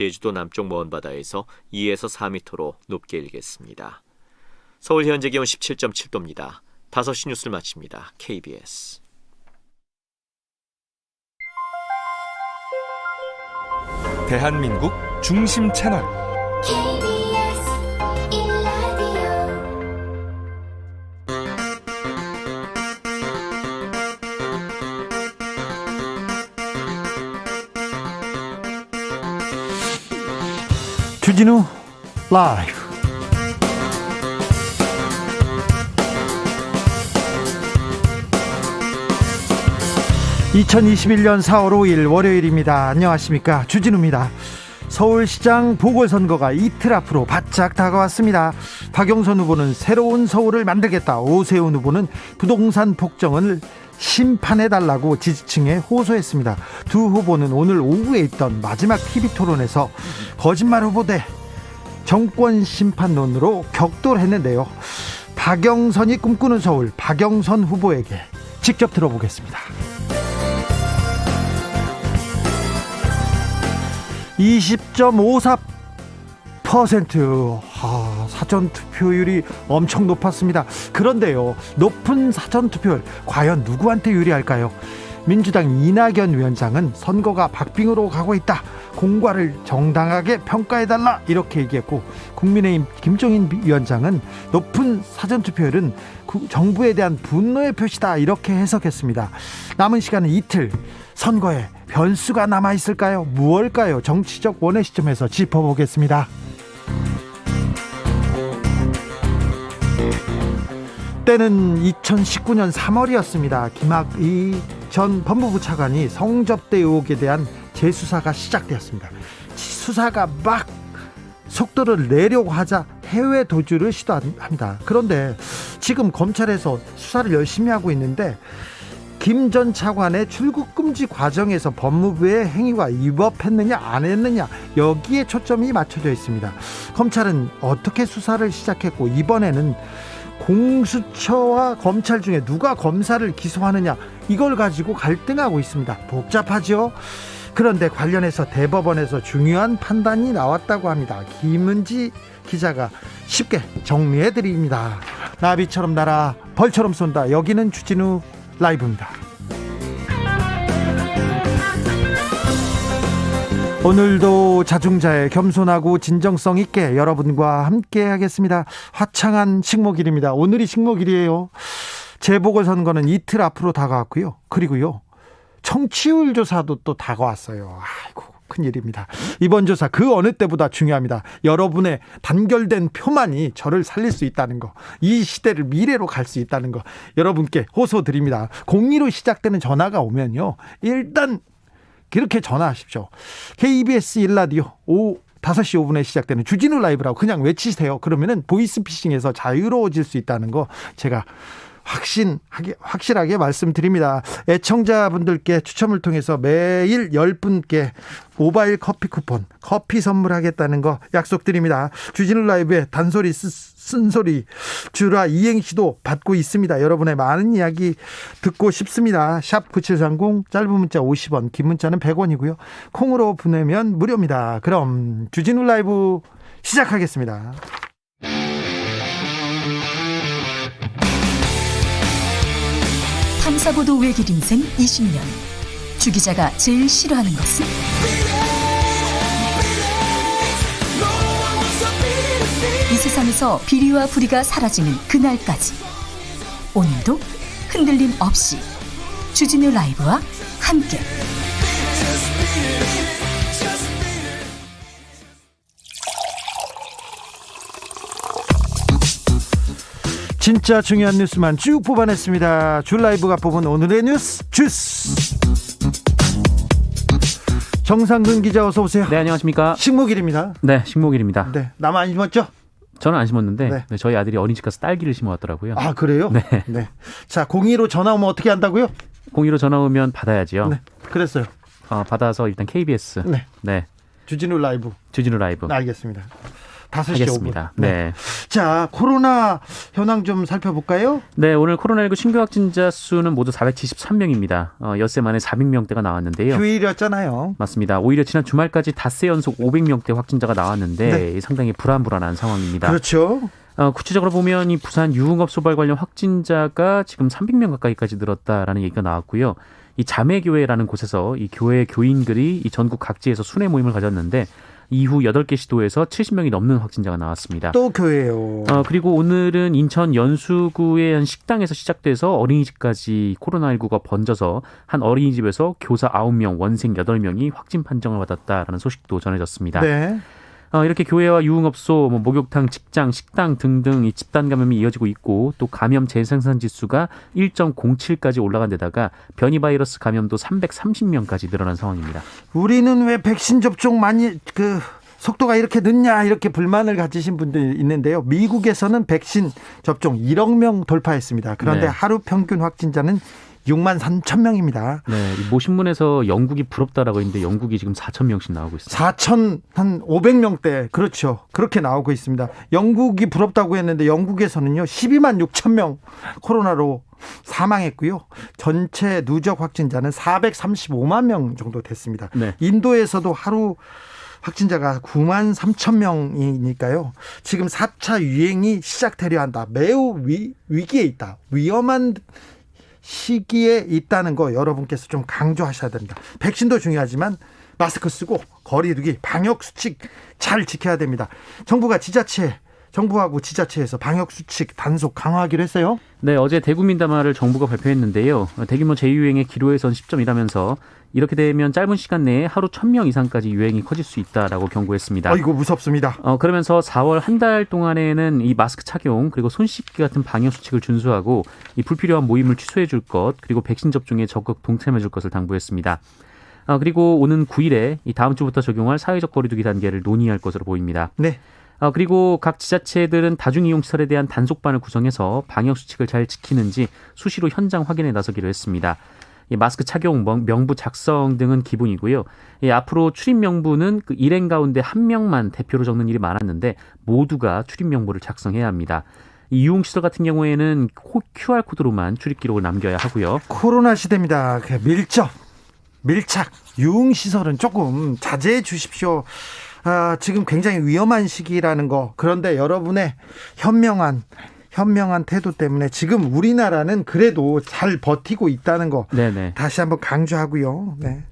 제주도 남쪽 먼 바다에서 2에서 4m로 높게 일겠습니다. 서울 현재 기온 17.7도입니다. 5시 뉴스를 마칩니다. KBS. 대한민국 중심 채널 KBS 1라디오. 주진우 라이브. (2021년 4월 5일) 월요일입니다. 안녕하십니까, 주진우입니다. 서울시장 보궐선거가 이틀 앞으로 바짝 다가왔습니다. 박영선 후보는 새로운 서울을 만들겠다, 오세훈 후보는 부동산 폭정을 심판해달라고 지지층에 호소했습니다. 두 후보는 오늘 오후에 있던 마지막 TV토론에서 거짓말 후보 대 정권 심판론으로 격돌했는데요. 박영선이 꿈꾸는 서울, 박영선 후보에게 직접 들어보겠습니다. 20.54%. 사전투표율이 엄청 높았습니다. 그런데요, 높은 사전투표율 과연 누구한테 유리할까요? 민주당 이낙연 위원장은 선거가 박빙으로 가고 있다, 공과를 정당하게 평가해달라, 이렇게 얘기했고, 국민의힘 김종인 위원장은 높은 사전투표율은 정부에 대한 분노의 표시다, 이렇게 해석했습니다. 남은 시간은 이틀. 선거에 변수가 남아있을까요? 무엇일까요? 정치적 원의 시점에서 짚어보겠습니다. 때는 2019년 3월이었습니다. 김학의 전 법무부 차관이 성접대 의혹에 대한 재수사가 시작되었습니다. 수사가 막 속도를 내려고 하자 해외 도주를 시도합니다. 그런데 지금 검찰에서 수사를 열심히 하고 있는데, 김 전 차관의 출국 금지 과정에서 법무부의 행위와 위법했느냐 안 했느냐, 여기에 초점이 맞춰져 있습니다. 검찰은 어떻게 수사를 시작했고, 이번에는 공수처와 검찰 중에 누가 검사를 기소하느냐, 이걸 가지고 갈등하고 있습니다. 복잡하죠. 그런데 관련해서 대법원에서 중요한 판단이 나왔다고 합니다. 김은지 기자가 쉽게 정리해드립니다. 나비처럼 날아 벌처럼 쏜다. 여기는 주진우 라이브입니다. 오늘도 자중자애, 겸손하고 진정성 있게 여러분과 함께 하겠습니다. 화창한 식목일입니다. 오늘이 식목일이에요. 재보궐선거는 이틀 앞으로 다가왔고요. 그리고요, 청취율 조사도 또 다가왔어요. 아이고, 큰일입니다. 이번 조사 그 어느 때보다 중요합니다. 여러분의 단결된 표만이 저를 살릴 수 있다는 거, 이 시대를 미래로 갈 수 있다는 거, 여러분께 호소드립니다. 02로 시작되는 전화가 오면요, 일단 그렇게 전화하십시오. KBS 1라디오 5시 5분에 시작되는 주진우 라이브라고 그냥 외치세요. 그러면은 보이스피싱에서 자유로워질 수 있다는 거 제가 확실하게 말씀드립니다. 애청자분들께 추첨을 통해서 매일 10분께 모바일 커피 쿠폰, 커피 선물하겠다는 거 약속드립니다. 주진우 라이브의 단소리 쓴소리 주라 이행시도 받고 있습니다. 여러분의 많은 이야기 듣고 싶습니다. 샵 9730, 짧은 문자 50원, 긴 문자는 100원이고요. 콩으로 보내면 무료입니다. 그럼 주진우 라이브 시작하겠습니다. 탐사보도 외길 인생 20년. 주 기자가 제일 싫어하는 것은? 이 세상에서 비리와 부리가 사라지는 그날까지, 오늘도 흔들림 없이 주진우 라이브와 함께 진짜 중요한 뉴스만 쭉 뽑아냈습니다. 주 라이브가 뽑은 오늘의 뉴스 주스. 정상근 기자, 어서 오세요. 네, 안녕하십니까. 식목일입니다. 네, 식목일입니다. 네, 나무 안 심었죠? 저는 안 심었는데 네. 저희 아들이 어린이집 가서 딸기를 심어왔더라고요. 아, 그래요? 네. 네. 자, 02로 전화 오면 어떻게 한다고요? 02로 전화 오면 받아야지요. 네, 그랬어요. 받아서 일단 KBS. 네. 네. 주진우 라이브. 주진우 라이브. 알겠습니다. 5시 5분. 하겠습니다. 네. 자, 코로나 현황 좀 살펴볼까요? 네, 오늘 코로나19 신규 확진자 수는 모두 473명입니다. 엿새 만에 400명대가 나왔는데요. 휴일이었잖아요. 맞습니다. 오히려 지난 주말까지 닷새 연속 500명대 확진자가 나왔는데 상당히 불안불안한 상황입니다. 그렇죠. 구체적으로 보면 이 부산 유흥업 소발 관련 확진자가 지금 300명 가까이까지 늘었다라는 얘기가 나왔고요. 이 자매교회라는 곳에서 이 교회 교인들이 이 전국 각지에서 순회 모임을 가졌는데 이후 8개 시도에서 70명이 넘는 확진자가 나왔습니다. 또 교회요. 그리고 오늘은 인천 연수구의 한 식당에서 시작돼서 어린이집까지 코로나19가 번져서 한 어린이집에서 교사 9명, 원생 8명이 확진 판정을 받았다라는 소식도 전해졌습니다. 네. 이렇게 교회와 유흥업소, 목욕탕, 직장, 식당 등등 이 집단 감염이 이어지고 있고 또 감염 재생산 지수가 1.07까지 올라간 데다가 변이 바이러스 감염도 330명까지 늘어난 상황입니다. 우리는 왜 백신 접종 많이 속도가 이렇게 늦냐 이렇게 불만을 가지신 분들이 있는데요. 미국에서는 백신 접종 1억 명 돌파했습니다. 그런데 네. 하루 평균 확진자는 6만 3천 명입니다. 네, 모 신문에서 영국이 부럽다라고 했는데 영국이 지금 4천 명씩 나오고 있습니다. 4,500명대 그렇죠. 그렇게 나오고 있습니다. 영국이 부럽다고 했는데 영국에서는요 12만 6천 명 코로나로 사망했고요. 전체 누적 확진자는 435만 명 정도 됐습니다. 네. 인도에서도 하루 확진자가 9만 3천 명이니까요. 지금 4차 유행이 시작되려 한다. 매우 위기에 있다. 위험한 시기에 있다는 거 여러분께서 좀 강조하셔야 됩니다. 백신도 중요하지만 마스크 쓰고 거리 두기, 방역 수칙 잘 지켜야 됩니다. 정부하고 지자체에서 방역 수칙 단속 강화하기로 했어요. 네, 어제 대구 민담화를 정부가 발표했는데요. 대규모 재유행의 기로에 선 시점이라면서 이렇게 되면 짧은 시간 내에 하루 1,000명 이상까지 유행이 커질 수 있다라고 경고했습니다. 이거 무섭습니다. 그러면서 4월 한 달 동안에는 이 마스크 착용 그리고 손 씻기 같은 방역 수칙을 준수하고 이 불필요한 모임을 취소해 줄 것 그리고 백신 접종에 적극 동참해 줄 것을 당부했습니다. 그리고 오는 9일에 이 다음 주부터 적용할 사회적 거리두기 단계를 논의할 것으로 보입니다. 네. 그리고 각 지자체들은 다중이용시설에 대한 단속반을 구성해서 방역 수칙을 잘 지키는지 수시로 현장 확인에 나서기로 했습니다. 이 마스크 착용, 명부 작성 등은 기본이고요. 앞으로 출입 명부는 그 일행 가운데 한 명만 대표로 적는 일이 많았는데 모두가 출입 명부를 작성해야 합니다. 이 유흥시설 같은 경우에는 QR코드로만 출입 기록을 남겨야 하고요. 코로나 시대입니다. 밀착, 유흥시설은 조금 자제해 주십시오. 지금 굉장히 위험한 시기라는 거. 그런데 여러분의 현명한 태도 때문에 지금 우리나라는 그래도 잘 버티고 있다는 거 네네. 다시 한번 강조하고요. 네.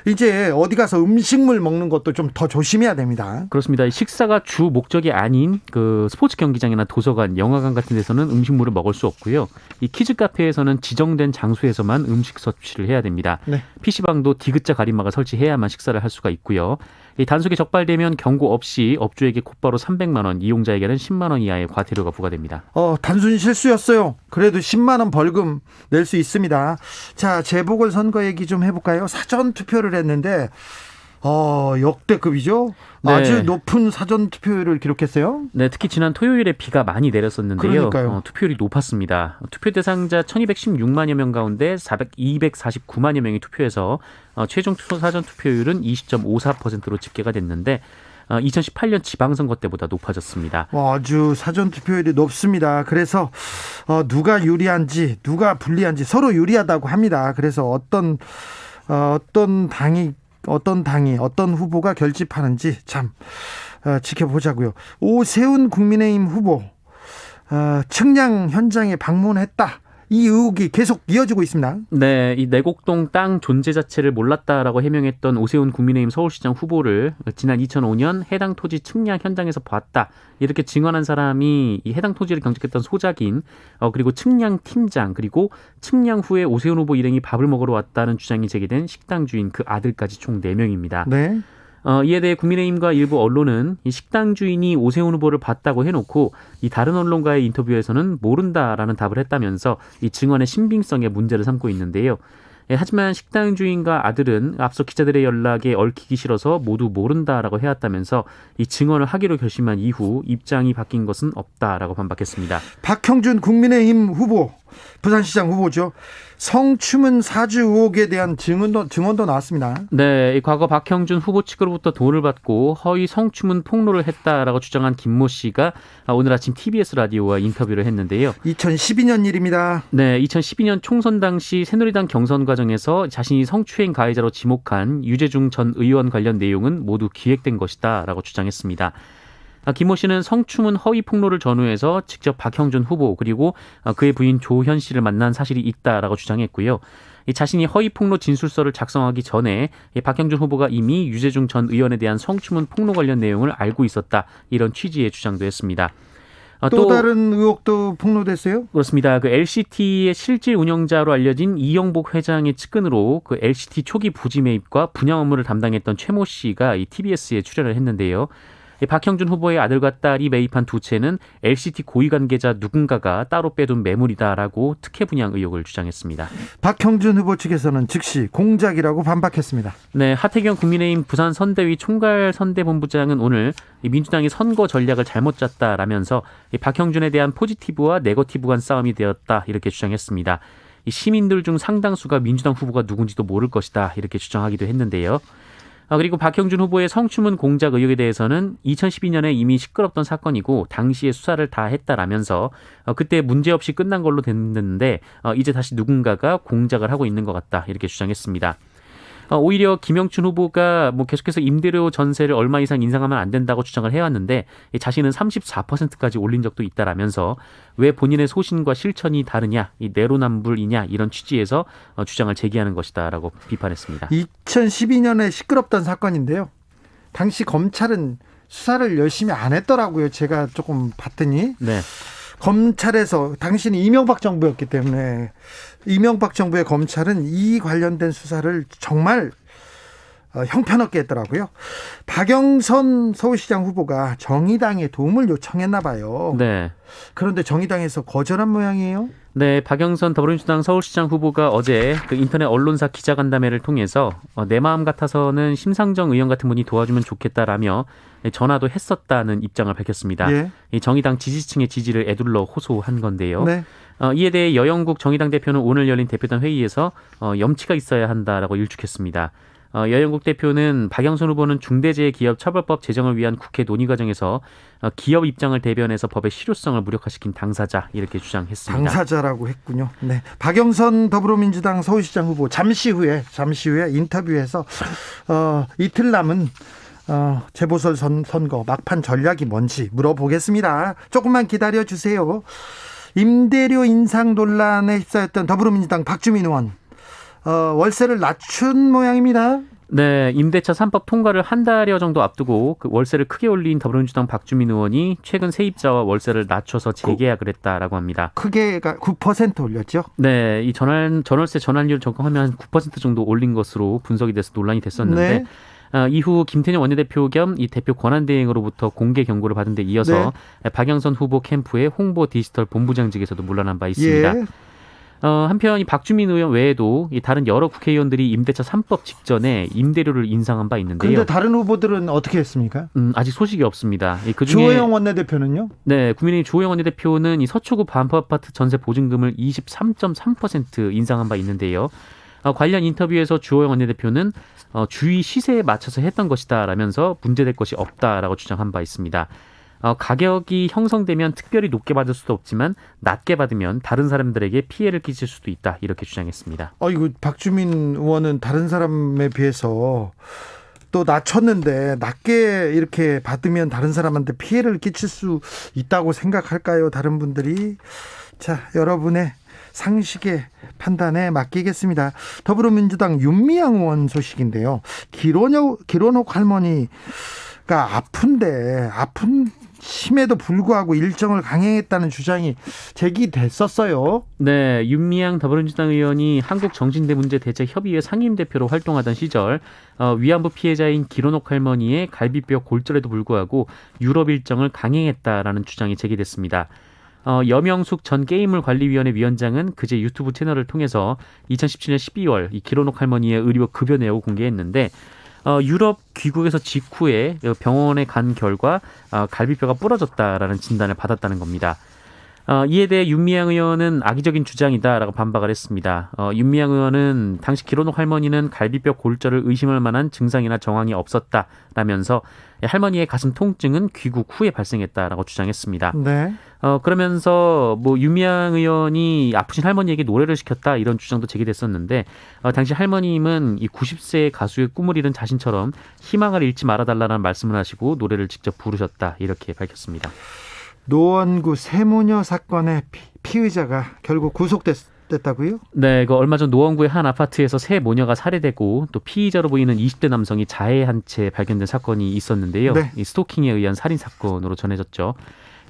이제 어디 가서 음식물 먹는 것도 좀 더 조심해야 됩니다. 그렇습니다. 식사가 주 목적이 아닌 그 스포츠 경기장이나 도서관, 영화관 같은 데서는 음식물을 먹을 수 없고요. 이 키즈 카페에서는 지정된 장소에서만 음식 섭취를 해야 됩니다. 네. PC방도 디귿자 가림막을 설치해야만 식사를 할 수가 있고요. 이 단속이 적발되면 경고 없이 업주에게 곧바로 300만 원, 이용자에게는 10만 원 이하의 과태료가 부과됩니다. 단순히 실수였어요. 그래도 10만 원 벌금 낼 수 있습니다. 자, 재보궐선거 얘기 좀 해볼까요? 사전 투표를 했는데 역대급이죠. 네. 아주 높은 사전 투표율을 기록했어요. 네, 특히 지난 토요일에 비가 많이 내렸었는데요. 그러니까요. 투표율이 높았습니다. 투표 대상자 1,216만여 명 가운데 249만여 명이 투표해서 최종 사전 투표율은 20.54%로 집계가 됐는데 2018년 지방선거 때보다 높아졌습니다. 아주 사전 투표율이 높습니다. 그래서 누가 유리한지 누가 불리한지 서로 유리하다고 합니다. 그래서 어떤 당이 어떤 후보가 결집하는지 참 지켜보자고요. 오세훈 국민의힘 후보 측량 현장에 방문했다. 이 의혹이 계속 이어지고 있습니다. 네, 이 내곡동 땅 존재 자체를 몰랐다라고 해명했던 오세훈 국민의힘 서울시장 후보를 지난 2005년 해당 토지 측량 현장에서 봤다. 이렇게 증언한 사람이 이 해당 토지를 경작했던 소작인 그리고 측량 팀장 그리고 측량 후에 오세훈 후보 일행이 밥을 먹으러 왔다는 주장이 제기된 식당 주인 그 아들까지 총 4명입니다. 네. 이에 대해 국민의힘과 일부 언론은 이 식당 주인이 오세훈 후보를 봤다고 해놓고 이 다른 언론과의 인터뷰에서는 모른다라는 답을 했다면서 이 증언의 신빙성에 문제를 삼고 있는데요. 하지만 식당 주인과 아들은 앞서 기자들의 연락에 얽히기 싫어서 모두 모른다라고 해왔다면서 이 증언을 하기로 결심한 이후 입장이 바뀐 것은 없다라고 반박했습니다. 박형준 국민의힘 후보 부산시장 후보죠. 성추문 사주 의혹에 대한 증언도 나왔습니다. 네, 이 과거 박형준 후보 측으로부터 돈을 받고 허위 성추문 폭로를 했다라고 주장한 김모 씨가 오늘 아침 TBS 라디오와 인터뷰를 했는데요. 2012년 일입니다. 네, 2012년 총선 당시 새누리당 경선 과정에서 자신이 성추행 가해자로 지목한 유재중 전 의원 관련 내용은 모두 기획된 것이다라고 주장했습니다. 김모 씨는 성추문 허위 폭로를 전후해서 직접 박형준 후보 그리고 그의 부인 조현 씨를 만난 사실이 있다라고 주장했고요. 자신이 허위 폭로 진술서를 작성하기 전에 박형준 후보가 이미 유재중 전 의원에 대한 성추문 폭로 관련 내용을 알고 있었다, 이런 취지의 주장도 했습니다. 또 다른 의혹도 폭로됐어요? 그렇습니다. 그 LCT의 실질 운영자로 알려진 이영복 회장의 측근으로 그 LCT 초기 부지 매입과 분양 업무를 담당했던 최모 씨가 이 TBS에 출연을 했는데요. 박형준 후보의 아들과 딸이 매입한 두 채는 LCT 고위 관계자 누군가가 따로 빼둔 매물이다라고 특혜 분양 의혹을 주장했습니다. 박형준 후보 측에서는 즉시 공작이라고 반박했습니다. 네, 하태경 국민의힘 부산 선대위 총괄 선대본부장은 오늘 민주당이 선거 전략을 잘못 짰다라면서 박형준에 대한 포지티브와 네거티브 간 싸움이 되었다, 이렇게 주장했습니다. 시민들 중 상당수가 민주당 후보가 누군지도 모를 것이다, 이렇게 주장하기도 했는데요. 그리고 박형준 후보의 성추문 공작 의혹에 대해서는 2012년에 이미 시끄럽던 사건이고 당시에 수사를 다 했다라면서 그때 문제없이 끝난 걸로 됐는데 이제 다시 누군가가 공작을 하고 있는 것 같다, 이렇게 주장했습니다. 오히려 김영춘 후보가 계속해서 임대료 전세를 얼마 이상 인상하면 안 된다고 주장을 해왔는데 자신은 34%까지 올린 적도 있다라면서 왜 본인의 소신과 실천이 다르냐, 이 내로남불이냐, 이런 취지에서 주장을 제기하는 것이다라고 비판했습니다. 2012년에 시끄럽던 사건인데요. 당시 검찰은 수사를 열심히 안 했더라고요. 제가 조금 봤더니. 네. 검찰에서 당시는 이명박 정부였기 때문에 이명박 정부의 검찰은 이 관련된 수사를 정말 형편없게 했더라고요. 박영선 서울시장 후보가 정의당에 도움을 요청했나 봐요. 네. 그런데 정의당에서 거절한 모양이에요. 네, 박영선 더불어민주당 서울시장 후보가 어제 그 인터넷 언론사 기자간담회를 통해서 내 마음 같아서는 심상정 의원 같은 분이 도와주면 좋겠다라며 전화도 했었다는 입장을 밝혔습니다. 예. 이 정의당 지지층의 지지를 에둘러 호소한 건데요. 네. 이에 대해 여영국 정의당 대표는 오늘 열린 대표단 회의에서 염치가 있어야 한다라고 일축했습니다. 여영국 대표는 박영선 후보는 중대재해기업처벌법 제정을 위한 국회 논의 과정에서 기업 입장을 대변해서 법의 실효성을 무력화시킨 당사자, 이렇게 주장했습니다. 당사자라고 했군요. 네. 박영선 더불어민주당 서울시장 후보 잠시 후에 인터뷰에서 이틀 남은 재보궐 선거 막판 전략이 뭔지 물어보겠습니다. 조금만 기다려 주세요. 임대료 인상 논란에 휩싸였던 더불어민주당 박주민 의원, 월세를 낮춘 모양입니다. 네, 임대차 3법 통과를 한 달여 정도 앞두고 그 월세를 크게 올린 더불어민주당 박주민 의원이 최근 세입자와 월세를 낮춰서 재계약을 했다라고 합니다. 크게가 9% 올렸죠? 네, 이 전월세 전환율 적용하면 한 9% 정도 올린 것으로 분석이 돼서 논란이 됐었는데, 네. 이후 김태년 원내대표 겸 이 대표 권한대행으로부터 공개 경고를 받은 데 이어서 박영선 후보 캠프의 홍보 디지털 본부장직에서도 물러난 바 있습니다. 예. 한편 이 박주민 의원 외에도 이 다른 여러 국회의원들이 임대차 3법 직전에 임대료를 인상한 바 있는데요. 그런데 다른 후보들은 어떻게 했습니까? 아직 소식이 없습니다. 그중에 주호영 원내대표는요? 네, 국민의힘 주호영 원내대표는 이 서초구 반포아파트 전세 보증금을 23.3% 인상한 바 있는데요. 관련 인터뷰에서 주호영 원내대표는 주위 시세에 맞춰서 했던 것이다라면서 문제될 것이 없다라고 주장한 바 있습니다. 가격이 형성되면 특별히 높게 받을 수도 없지만 낮게 받으면 다른 사람들에게 피해를 끼칠 수도 있다, 이렇게 주장했습니다. 이거 박주민 의원은 다른 사람에 비해서 또 낮췄는데 낮게 이렇게 받으면 다른 사람한테 피해를 끼칠 수 있다고 생각할까요? 다른 분들이. 자, 여러분의 상식의 판단에 맡기겠습니다. 더불어민주당 윤미향 의원 소식인데요. 기론옥 할머니가 아픈 심에도 불구하고 일정을 강행했다는 주장이 제기됐었어요. 네, 윤미향 더불어민주당 의원이 한국정신대문제대책협의회 상임대표로 활동하던 시절 위안부 피해자인 기론옥 할머니의 갈비뼈 골절에도 불구하고 유럽 일정을 강행했다라는 주장이 제기됐습니다. 여명숙 전 게임물관리위원회 위원장은 그제 유튜브 채널을 통해서 2017년 12월 이 기론옥 할머니의 의료 급여 내역을 공개했는데 유럽 귀국에서 직후에 병원에 간 결과 갈비뼈가 부러졌다라는 진단을 받았다는 겁니다. 이에 대해 윤미향 의원은 악의적인 주장이다라고 반박을 했습니다. 윤미향 의원은 당시 기론옥 할머니는 갈비뼈 골절을 의심할 만한 증상이나 정황이 없었다라면서 할머니의 가슴 통증은 귀국 후에 발생했다라고 주장했습니다. 네. 그러면서 뭐 윤미향 의원이 아프신 할머니에게 노래를 시켰다 이런 주장도 제기됐었는데 당시 할머님은 이 90세의 가수의 꿈을 이룬 자신처럼 희망을 잃지 말아달라는 말씀을 하시고 노래를 직접 부르셨다 이렇게 밝혔습니다. 노원구 세모녀 사건의 피의자가 결국 구속됐다고요? 네, 얼마 전 노원구의 한 아파트에서 세 모녀가 살해되고 또 피의자로 보이는 20대 남성이 자해한 채 발견된 사건이 있었는데요. 네. 이 스토킹에 의한 살인 사건으로 전해졌죠.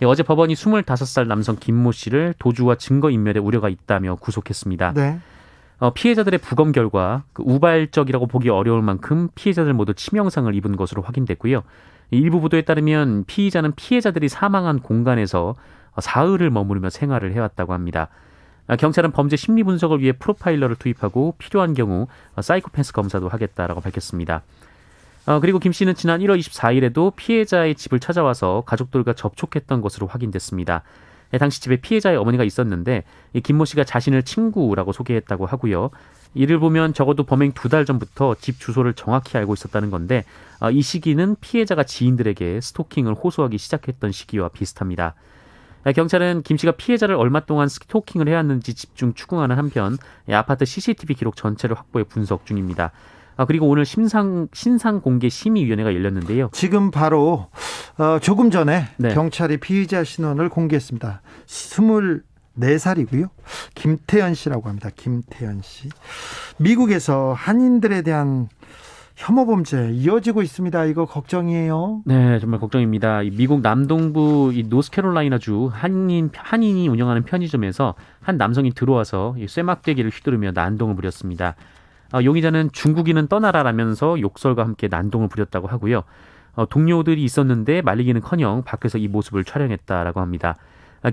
어제 법원이 25살 남성 김모 씨를 도주와 증거인멸의 우려가 있다며 구속했습니다. 네. 피해자들의 부검 결과 우발적이라고 보기 어려울 만큼 피해자들 모두 치명상을 입은 것으로 확인됐고요. 일부 보도에 따르면 피의자는 피해자들이 사망한 공간에서 사흘을 머무르며 생활을 해왔다고 합니다. 경찰은 범죄 심리 분석을 위해 프로파일러를 투입하고 필요한 경우 사이코패스 검사도 하겠다라고 밝혔습니다. 그리고 김 씨는 지난 1월 24일에도 피해자의 집을 찾아와서 가족들과 접촉했던 것으로 확인됐습니다. 당시 집에 피해자의 어머니가 있었는데 김모 씨가 자신을 친구라고 소개했다고 하고요. 이를 보면 적어도 범행 2달 전부터 집 주소를 정확히 알고 있었다는 건데 이 시기는 피해자가 지인들에게 스토킹을 호소하기 시작했던 시기와 비슷합니다. 경찰은 김 씨가 피해자를 얼마 동안 스토킹을 해왔는지 집중 추궁하는 한편 아파트 CCTV 기록 전체를 확보해 분석 중입니다. 그리고 오늘 신상공개심의위원회가 열렸는데요. 지금 바로 조금 전에 네. 경찰이 피의자 신원을 공개했습니다. 24살이고요. 김태현 씨라고 합니다. 김태현 씨. 미국에서 한인들에 대한 혐오 범죄 이어지고 있습니다. 이거 걱정이에요. 네, 정말 걱정입니다. 미국 남동부 노스캐롤라이나주 한인이 운영하는 편의점에서 한 남성이 들어와서 쇠막대기를 휘두르며 난동을 부렸습니다. 용의자는 중국인은 떠나라라면서 욕설과 함께 난동을 부렸다고 하고요. 동료들이 있었는데 말리기는커녕 밖에서 이 모습을 촬영했다라고 합니다.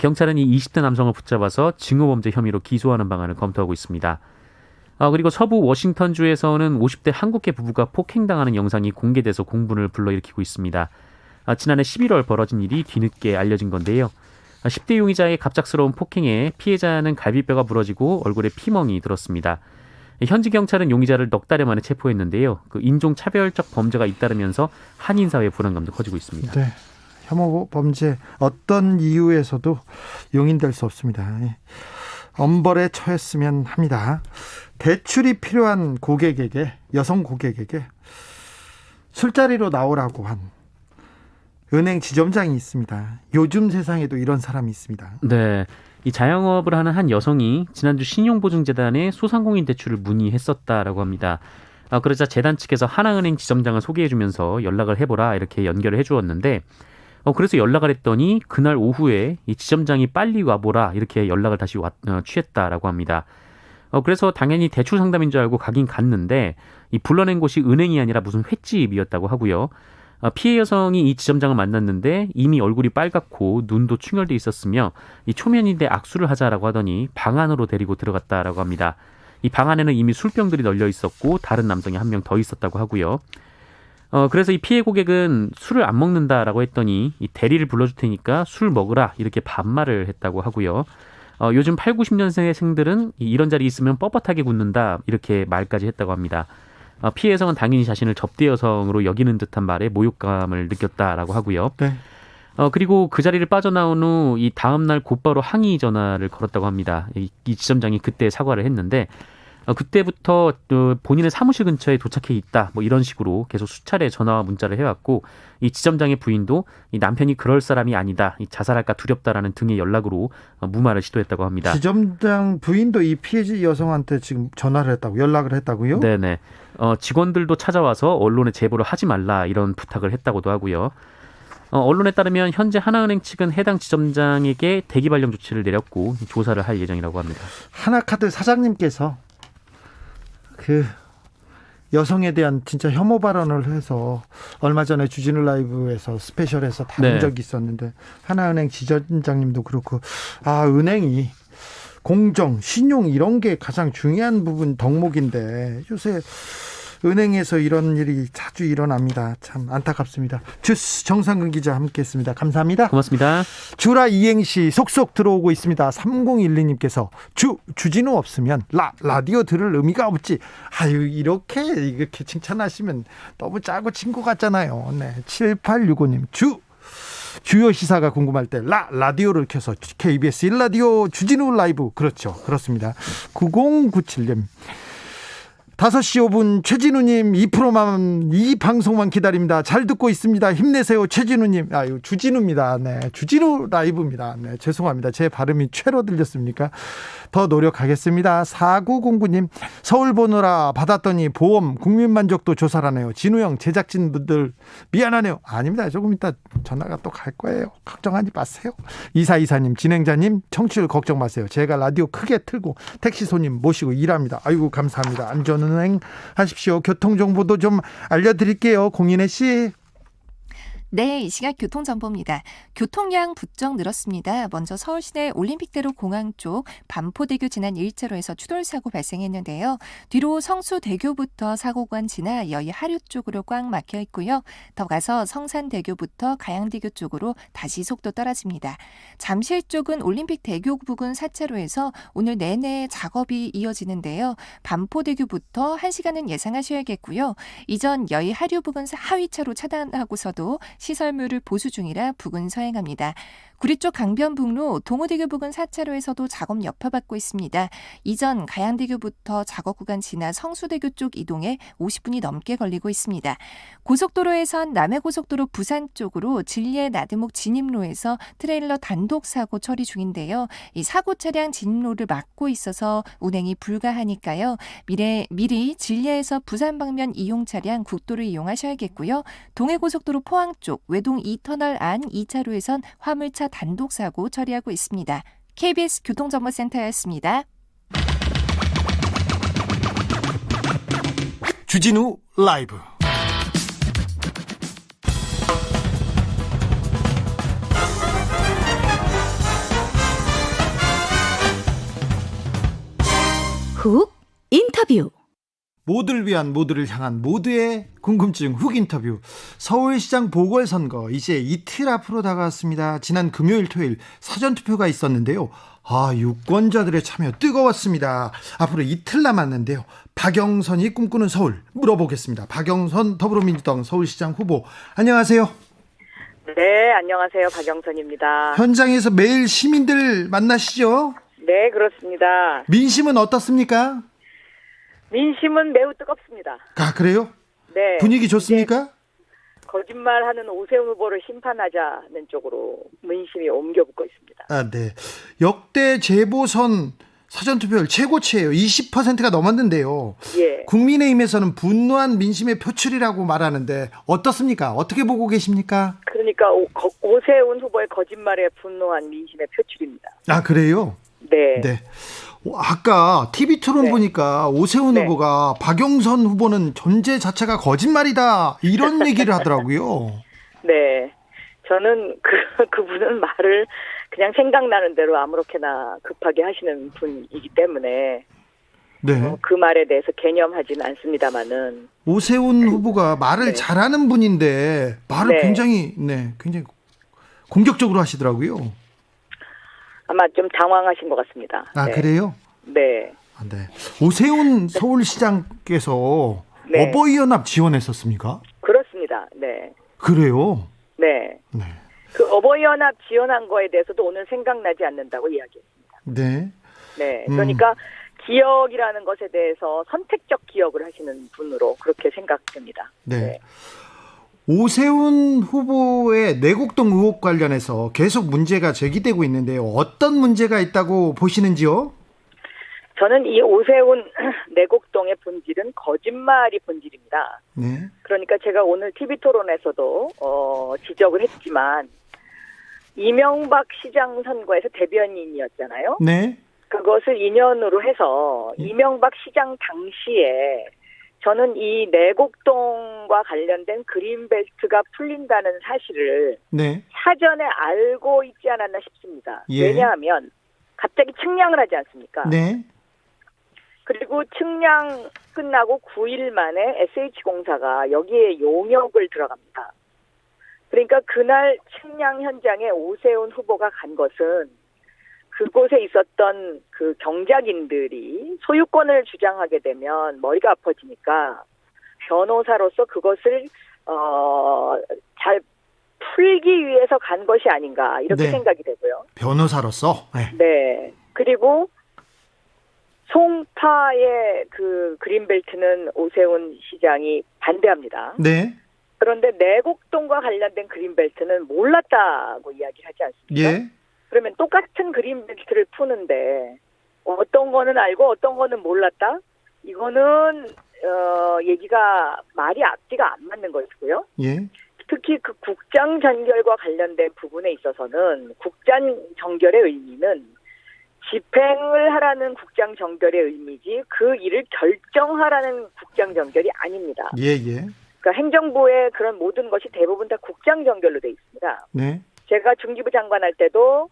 경찰은 이 20대 남성을 붙잡아서 증오범죄 혐의로 기소하는 방안을 검토하고 있습니다. 그리고 서부 워싱턴주에서는 50대 한국계 부부가 폭행당하는 영상이 공개돼서 공분을 불러일으키고 있습니다. 지난해 11월 벌어진 일이 뒤늦게 알려진 건데요. 10대 용의자의 갑작스러운 폭행에 피해자는 갈비뼈가 부러지고 얼굴에 피멍이 들었습니다. 현지 경찰은 용의자를 넉 달여 만에 체포했는데요. 인종차별적 범죄가 잇따르면서 한인사회의 불안감도 커지고 있습니다. 네. 혐오 범죄 어떤 이유에서도 용인될 수 없습니다. 엄벌에 처했으면 합니다. 대출이 필요한 고객에게, 여성 고객에게 술자리로 나오라고 한 은행 지점장이 있습니다. 요즘 세상에도 이런 사람이 있습니다. 네. 이 자영업을 하는 한 여성이 지난주 신용보증재단에 소상공인 대출을 문의했었다라고 합니다. 그러자 재단 측에서 하나은행 지점장을 소개해주면서 연락을 해보라 이렇게 연결을 해주었는데 그래서 연락을 했더니 그날 오후에 이 지점장이 빨리 와보라 이렇게 연락을 다시 취했다라고 합니다. 그래서 당연히 대출 상담인 줄 알고 가긴 갔는데 이 불러낸 곳이 은행이 아니라 무슨 횟집이었다고 하고요. 피해 여성이 이 지점장을 만났는데 이미 얼굴이 빨갛고 눈도 충혈돼 있었으며 이 초면인데 악수를 하자라고 하더니 방 안으로 데리고 들어갔다라고 합니다. 이 방 안에는 이미 술병들이 널려 있었고 다른 남성이 한 명 더 있었다고 하고요. 그래서 이 피해 고객은 술을 안 먹는다라고 했더니 이 대리를 불러줄 테니까 술 먹으라 이렇게 반말을 했다고 하고요. 요즘 8, 90년생들은 이런 자리 있으면 뻣뻣하게 굳는다 이렇게 말까지 했다고 합니다. 피해 여성은 당연히 자신을 접대 여성으로 여기는 듯한 말에 모욕감을 느꼈다라고 하고요. 네. 그리고 그 자리를 빠져나온 후 이 다음 날 곧바로 항의 전화를 걸었다고 합니다. 이 지점장이 그때 사과를 했는데 그때부터 본인의 사무실 근처에 도착해 있다 뭐 이런 식으로 계속 수차례 전화와 문자를 해왔고 이 지점장의 부인도 이 남편이 그럴 사람이 아니다 이 자살할까 두렵다라는 등의 연락으로 무마를 시도했다고 합니다. 지점장 부인도 이 피해 여성한테 지금 전화를 했다고 연락을 했다고요? 네네. 직원들도 찾아와서 언론에 제보를 하지 말라 이런 부탁을 했다고도 하고요. 언론에 따르면 현재 하나은행 측은 해당 지점장에게 대기 발령 조치를 내렸고 조사를 할 예정이라고 합니다. 하나카드 사장님께서 그 여성에 대한 진짜 혐오 발언을 해서 얼마 전에 주진우 라이브에서 스페셜에서 다룬 네. 적이 있었는데 하나은행 지점장님도 그렇고 은행이 공정, 신용 이런 게 가장 중요한 부분 덕목인데 요새 은행에서 이런 일이 자주 일어납니다. 참 안타깝습니다. 주스 정상근 기자 함께했습니다. 감사합니다. 고맙습니다. 주라 이행시 속속 들어오고 있습니다. 3012님께서 주진우 없으면 라디오 들을 의미가 없지. 아유 이렇게 칭찬하시면 너무 짜고 친 것 같잖아요. 네. 7865님 주요 시사가 궁금할 때 라디오를 켜서 KBS 1라디오 주진우 라이브. 그렇죠. 그렇습니다. 9097님 5시 5분 최진우님 2%만 이 방송만 기다립니다. 잘 듣고 있습니다. 힘내세요 최진우님. 아유 주진우입니다. 네, 주진우 라이브입니다. 네, 죄송합니다. 제 발음이 최로 들렸습니까? 더 노력하겠습니다. 4909님 서울 보느라 받았더니 보험 국민만족도 조사라네요. 진우형 제작진분들 미안하네요. 아닙니다. 조금 이따 전화가 또 갈 거예요. 걱정하지 마세요. 2424님 진행자님 청취율 걱정 마세요. 제가 라디오 크게 틀고 택시 손님 모시고 일합니다. 아이고 감사합니다. 안전운행 하십시오. 교통정보도 좀 알려드릴게요. 공인혜 씨. 네, 이 시각 교통정보입니다. 교통량 부쩍 늘었습니다. 먼저 서울시내 올림픽대로 공항 쪽 반포대교 지난 1차로에서 추돌사고 발생했는데요. 뒤로 성수대교부터 사고관 지나 여의 하류 쪽으로 꽉 막혀 있고요. 더 가서 성산대교부터 가양대교 쪽으로 다시 속도 떨어집니다. 잠실 쪽은 올림픽대교 부근 4차로에서 오늘 내내 작업이 이어지는데요. 반포대교부터 1시간은 예상하셔야겠고요. 이전 여의 하류 부근 하위차로 차단하고서도 시설물을 보수 중이라 부근 서행합니다. 구리 쪽 강변북로 동호대교 부근 4차로에서도 작업 여파받고 있습니다. 이전 가양대교부터 작업 구간 지나 성수대교 쪽 이동에 50분이 넘게 걸리고 있습니다. 고속도로에선 남해고속도로 부산 쪽으로 진리의 나들목 진입로에서 트레일러 단독 사고 처리 중인데요. 이 사고 차량 진입로를 막고 있어서 운행이 불가하니까요. 미리 진리에서 부산 방면 이용 차량 국도를 이용하셔야겠고요. 동해고속도로 포항 쪽 외동 2터널 안 2차로에선 화물차 단독 사고 처리하고 있습니다. KBS 교통정보센터였습니다. 주진우 라이브. 훅 인터뷰. 모두를 위한 모두를 향한 모두의 궁금증 훅 인터뷰. 서울시장 보궐선거 이제 이틀 앞으로 다가왔습니다. 지난 금요일 토요일 사전투표가 있었는데요. 유권자들의 참여 뜨거웠습니다. 앞으로 이틀 남았는데요. 박영선이 꿈꾸는 서울 물어보겠습니다. 박영선 더불어민주당 서울시장 후보 안녕하세요. 네, 안녕하세요. 박영선입니다. 현장에서 매일 시민들 만나시죠? 네, 그렇습니다. 민심은 어떻습니까? 민심은 매우 뜨겁습니다. 그래요? 네. 분위기 좋습니까? 거짓말하는 오세훈 후보를 심판하자는 쪽으로 민심이 옮겨붙고 있습니다. 네. 역대 재보선 사전투표율 최고치예요. 20%가 넘었는데요. 예. 국민의힘에서는 분노한 민심의 표출이라고 말하는데 어떻습니까? 어떻게 보고 계십니까? 그러니까 오세훈 후보의 거짓말에 분노한 민심의 표출입니다. 그래요? 네. 네. 아까 TV 토론 네. 보니까 오세훈 네. 후보가 박영선 후보는 존재 자체가 거짓말이다 이런 얘기를 하더라고요. 네. 저는 그분은 말을 그냥 생각나는 대로 아무렇게나 급하게 하시는 분이기 때문에 네. 그 말에 대해서 개념하지는 않습니다만은 오세훈 후보가 말을 네. 잘하는 분인데 말을 네. 굉장히 공격적으로 하시더라고요. 아마 좀 당황하신 것 같습니다. 네. 그래요? 네. 네. 오세훈 서울시장께서 네. 어버이연합 지원했었습니까? 그렇습니다. 네. 그래요? 네. 네. 그 어버이연합 지원한 거에 대해서도 오늘 생각나지 않는다고 이야기했습니다. 네. 네. 그러니까 기억이라는 것에 대해서 선택적 기억을 하시는 분으로 그렇게 생각됩니다. 네. 네. 오세훈 후보의 내곡동 의혹 관련해서 계속 문제가 제기되고 있는데요. 어떤 문제가 있다고 보시는지요? 저는 이 오세훈 내곡동의 본질은 거짓말이 본질입니다. 네. 그러니까 제가 오늘 TV 토론에서도 지적을 했지만 이명박 시장 선거에서 대변인이었잖아요. 네. 그것을 인연으로 해서 이명박 시장 당시에 저는 이 내곡동과 관련된 그린벨트가 풀린다는 사실을 네. 사전에 알고 있지 않았나 싶습니다. 예. 왜냐하면 갑자기 측량을 하지 않습니까? 네. 그리고 측량 끝나고 9일 만에 SH공사가 여기에 용역을 들어갑니다. 그러니까 그날 측량 현장에 오세훈 후보가 간 것은 그곳에 있었던 그 경작인들이 소유권을 주장하게 되면 머리가 아파지니까 변호사로서 그것을 잘 풀기 위해서 간 것이 아닌가 이렇게 네. 생각이 되고요. 변호사로서. 네. 네. 그리고 송파의 그 그린벨트는 오세훈 시장이 반대합니다. 네. 그런데 내곡동과 관련된 그린벨트는 몰랐다고 이야기를 하지 않습니까? 예. 그러면 똑같은 그린벨트를 푸는데 어떤 거는 알고 어떤 거는 몰랐다? 이거는 얘기가 말이 앞뒤가 안 맞는 것이고요. 예. 특히 그 국장 전결과 관련된 부분에 있어서는 국장 전결의 의미는 집행을 하라는 국장 전결의 의미지 그 일을 결정하라는 국장 전결이 아닙니다. 예, 예. 그러니까 행정부의 그런 모든 것이 대부분 다 국장 전결로 돼 있습니다. 네. 제가 중기부 장관 할 때도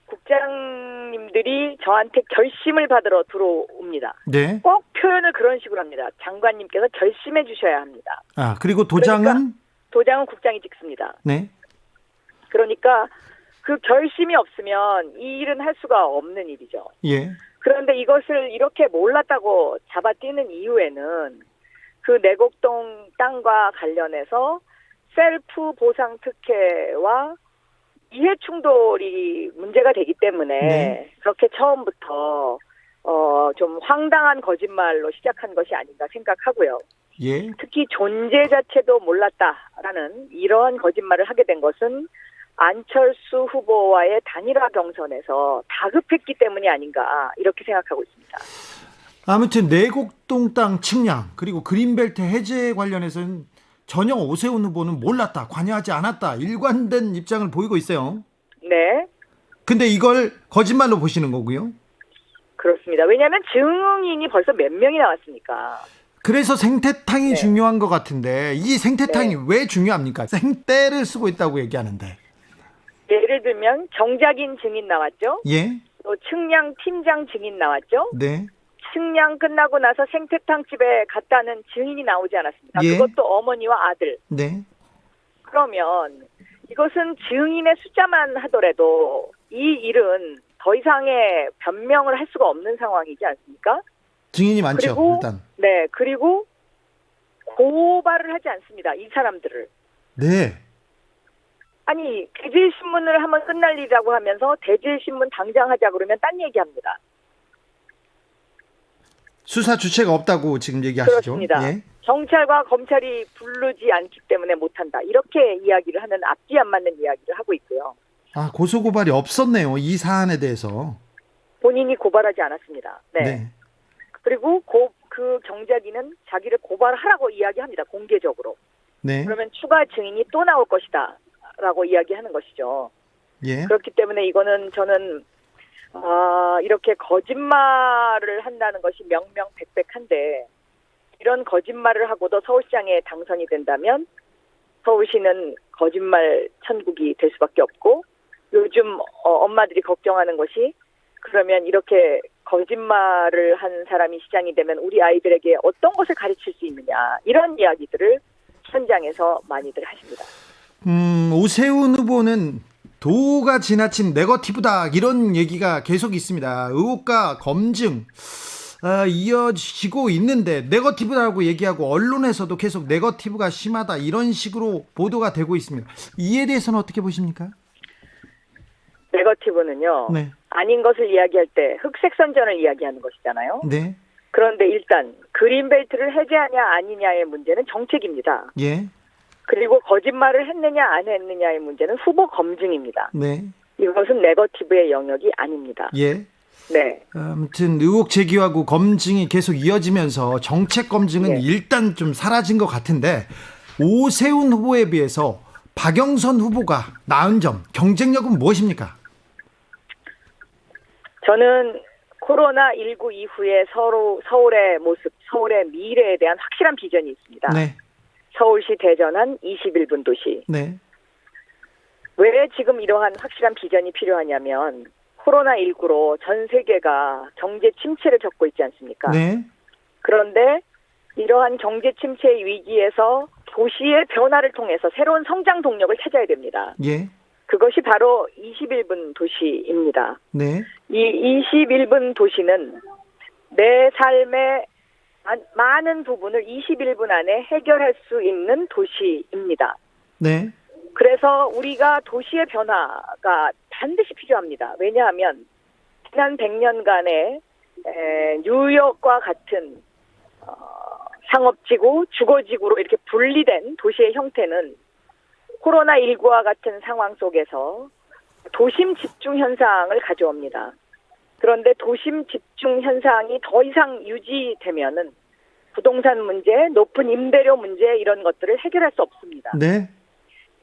국장님들이 저한테 결심을 받으러 들어옵니다. 네. 꼭 표현을 그런 식으로 합니다. 장관님께서 결심해 주셔야 합니다. 아, 그리고 도장은 도장은 국장이 찍습니다. 네. 그러니까 그 결심이 없으면 이 일은 할 수가 없는 일이죠. 예. 그런데 이것을 이렇게 몰랐다고 잡아뛰는 이유에는 그 내곡동 땅과 관련해서 셀프 보상 특혜와 이해 충돌이 문제가 되기 때문에 네. 그렇게 처음부터 좀 황당한 거짓말로 시작한 것이 아닌가 생각하고요. 예. 특히 존재 자체도 몰랐다라는 이러한 거짓말을 하게 된 것은 안철수 후보와의 단일화 경선에서 다급했기 때문이 아닌가 이렇게 생각하고 있습니다. 아무튼 내곡동 땅 측량 그리고 그린벨트 해제 관련해서는 전혀 오세훈 후보는 몰랐다, 관여하지 않았다, 일관된 입장을 보이고 있어요. 네, 근데 이걸 거짓말로 보시는 거고요. 그렇습니다. 왜냐하면 증인이 벌써 몇 명이 나왔으니까. 그래서 생태탕이 네. 중요한 것 같은데 이 생태탕이 왜 중요합니까? 생떼를 쓰고 있다고 얘기하는데. 예를 들면 정작인 증인 나왔죠. 예. 또 측량 팀장 증인 나왔죠. 네. 측량 끝나고 나서 생태탕 집에 갔다는 증인이 나오지 않았습니까? 예. 그것도 어머니와 아들. 네. 그러면 이것은 증인의 숫자만 하더라도 이 일은 더 이상의 변명을 할 수가 없는 상황이지 않습니까? 증인이 많죠. 그리고 일단. 네, 그리고 고발을 하지 않습니다. 이 사람들을. 네. 아니, 대질신문을 하면 끝날 일이라고 하면서 대질신문 당장 하자 그러면 딴 얘기합니다. 수사 주체가 없다고 지금 얘기하시죠. 그렇습니다. 예. 경찰과 검찰이 부르지 않기 때문에 못한다. 이렇게 이야기를 하는 앞뒤 안 맞는 이야기를 하고 있고요. 아, 고소고발이 없었네요. 이 사안에 대해서. 본인이 고발하지 않았습니다. 네. 네. 그리고 그 경작인은 자기를 고발하라고 이야기합니다. 공개적으로. 네. 그러면 추가 증인이 또 나올 것이다. 라고 이야기하는 것이죠. 예. 그렇기 때문에 이거는 저는 이렇게 거짓말을 한다는 것이 명명백백한데 이런 거짓말을 하고도 서울시장에 당선이 된다면 서울시는 거짓말 천국이 될 수밖에 없고 요즘 엄마들이 걱정하는 것이 그러면 이렇게 거짓말을 한 사람이 시장이 되면 우리 아이들에게 어떤 것을 가르칠 수 있느냐 이런 이야기들을 현장에서 많이들 하십니다. 오세훈 후보는 도가 지나친 네거티브다 이런 얘기가 계속 있습니다. 의혹과 검증 이어지고 있는데 네거티브라고 얘기하고 언론에서도 계속 네거티브가 심하다 이런 식으로 보도가 되고 있습니다. 이에 대해서는 어떻게 보십니까? 네거티브는요. 네. 아닌 것을 이야기할 때 흑색 선전을 이야기하는 것이잖아요. 네. 그런데 일단 그린벨트를 해제하냐 아니냐의 문제는 정책입니다. 예. 그리고 거짓말을 했느냐 안 했느냐의 문제는 후보 검증입니다. 네. 이것은 네거티브의 영역이 아닙니다. 예. 네. 아무튼 의혹 제기하고 검증이 계속 이어지면서 정책 검증은 네. 일단 좀 사라진 것 같은데 오세훈 후보에 비해서 박영선 후보가 나은 점, 경쟁력은 무엇입니까? 저는 코로나19 이후에 서울의 모습, 서울의 미래에 대한 확실한 비전이 있습니다. 네. 서울시 대전한 21분 도시. 네. 왜 지금 이러한 확실한 비전이 필요하냐면 코로나19로 전 세계가 경제 침체를 겪고 있지 않습니까? 네. 그런데 이러한 경제 침체의 위기에서 도시의 변화를 통해서 새로운 성장 동력을 찾아야 됩니다. 예. 그것이 바로 21분 도시입니다. 네. 이 21분 도시는 내 삶의 많은 부분을 21분 안에 해결할 수 있는 도시입니다. 네. 그래서 우리가 도시의 변화가 반드시 필요합니다. 왜냐하면 지난 100년간의 뉴욕과 같은 상업지구, 주거지구로 이렇게 분리된 도시의 형태는 코로나19와 같은 상황 속에서 도심 집중 현상을 가져옵니다. 그런데 도심 집중 현상이 더 이상 유지되면은 부동산 문제, 높은 임대료 문제 이런 것들을 해결할 수 없습니다. 네.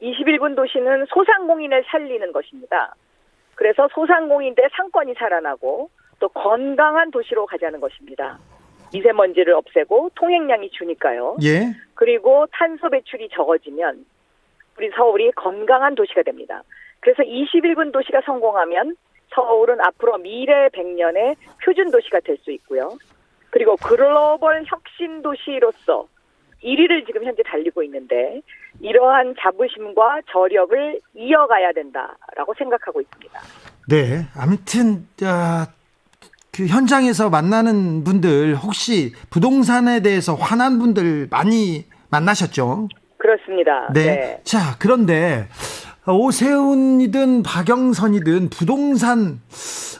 21분 도시는 소상공인을 살리는 것입니다. 그래서 소상공인들의 상권이 살아나고 또 건강한 도시로 가자는 것입니다. 미세먼지를 없애고 통행량이 주니까요. 예. 그리고 탄소 배출이 적어지면 우리 서울이 건강한 도시가 됩니다. 그래서 21분 도시가 성공하면 서울은 앞으로 미래 100년의 표준 도시가 될 수 있고요. 그리고 글로벌 혁신 도시로서 1위를 지금 현재 달리고 있는데 이러한 자부심과 저력을 이어가야 된다라고 생각하고 있습니다. 네. 아무튼 그 현장에서 만나는 분들 혹시 부동산에 대해서 화난 분들 많이 만나셨죠? 그렇습니다. 네. 네. 자, 그런데 오세훈이든 박영선이든 부동산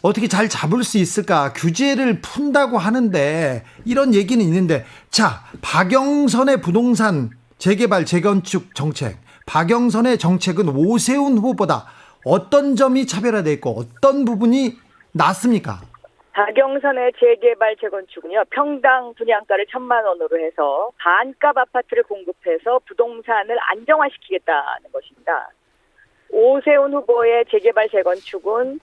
어떻게 잘 잡을 수 있을까? 규제를 푼다고 하는데 이런 얘기는 있는데, 자, 박영선의 부동산 재개발 재건축 정책, 박영선의 정책은 오세훈 후보보다 어떤 점이 차별화되어 있고 어떤 부분이 낫습니까? 박영선의 재개발 재건축은요, 평당 분양가를 1,000만 원으로 해서 반값 아파트를 공급해서 부동산을 안정화시키겠다는 것입니다. 오세훈 후보의 재개발 재건축은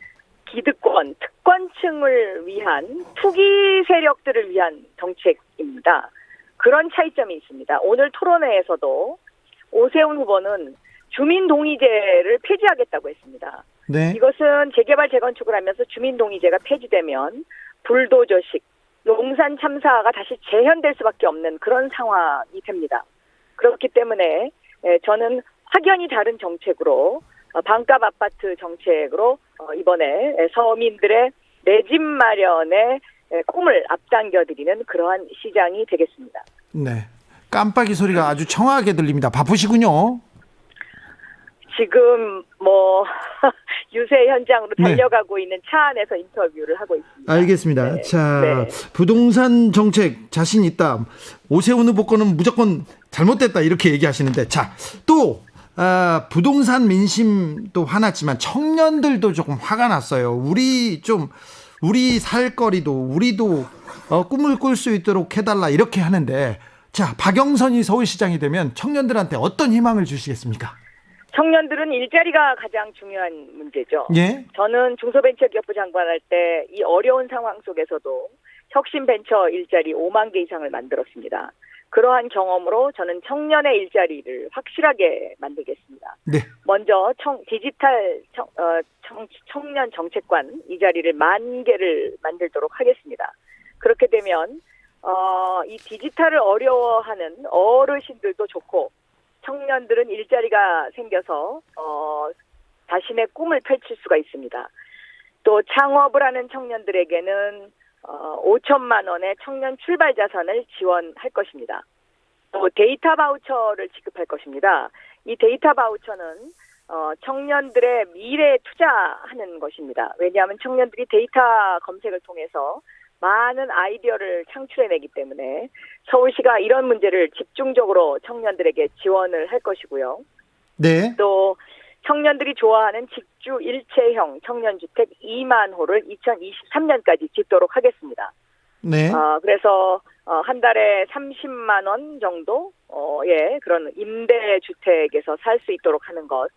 기득권, 특권층을 위한 투기 세력들을 위한 정책입니다. 그런 차이점이 있습니다. 오늘 토론회에서도 오세훈 후보는 주민동의제를 폐지하겠다고 했습니다. 네. 이것은 재개발 재건축을 하면서 주민동의제가 폐지되면 불도저식, 용산 참사가 다시 재현될 수밖에 없는 그런 상황이 됩니다. 그렇기 때문에 저는 확연히 다른 정책으로 반값 아파트 정책으로 이번에 서민들의 내 집 마련의 꿈을 앞당겨드리는 그러한 시장이 되겠습니다. 네. 깜빡이 소리가 아주 청아하게 들립니다. 바쁘시군요. 지금 유세 현장으로 달려가고 있는 차 안에서 인터뷰를 하고 있습니다. 알겠습니다. 네. 자, 네. 부동산 정책 자신 있다. 오세훈 후보 거는 무조건 잘못됐다 이렇게 얘기하시는데, 자, 또 부동산 민심도 화났지만 청년들도 조금 화가 났어요. 우리 살 거리도 우리도 꿈을 꿀 수 있도록 해달라 이렇게 하는데, 자, 박영선이 서울시장이 되면 청년들한테 어떤 희망을 주시겠습니까? 청년들은 일자리가 가장 중요한 문제죠. 예. 저는 중소벤처기업부 장관할 때 이 어려운 상황 속에서도 혁신벤처 일자리 5만 개 이상을 만들었습니다. 그러한 경험으로 저는 청년의 일자리를 확실하게 만들겠습니다. 네. 먼저 디지털 청년 정책관 이 자리를 10,000개를 만들도록 하겠습니다. 그렇게 되면 이 디지털을 어려워하는 어르신들도 좋고 청년들은 일자리가 생겨서 자신의 꿈을 펼칠 수가 있습니다. 또 창업을 하는 청년들에게는 5천만 원의 청년 출발 자산을 지원할 것입니다. 또 데이터 바우처를 지급할 것입니다. 이 데이터 바우처는 청년들의 미래에 투자하는 것입니다. 왜냐하면 청년들이 데이터 검색을 통해서 많은 아이디어를 창출해내기 때문에 서울시가 이런 문제를 집중적으로 청년들에게 지원을 할 것이고요. 네. 또 청년들이 좋아하는 직주 일체형 청년주택 2만 호를 2023년까지 짓도록 하겠습니다. 네. 그래서 한 달에 30만 원 정도의 그런 임대주택에서 살 수 있도록 하는 것.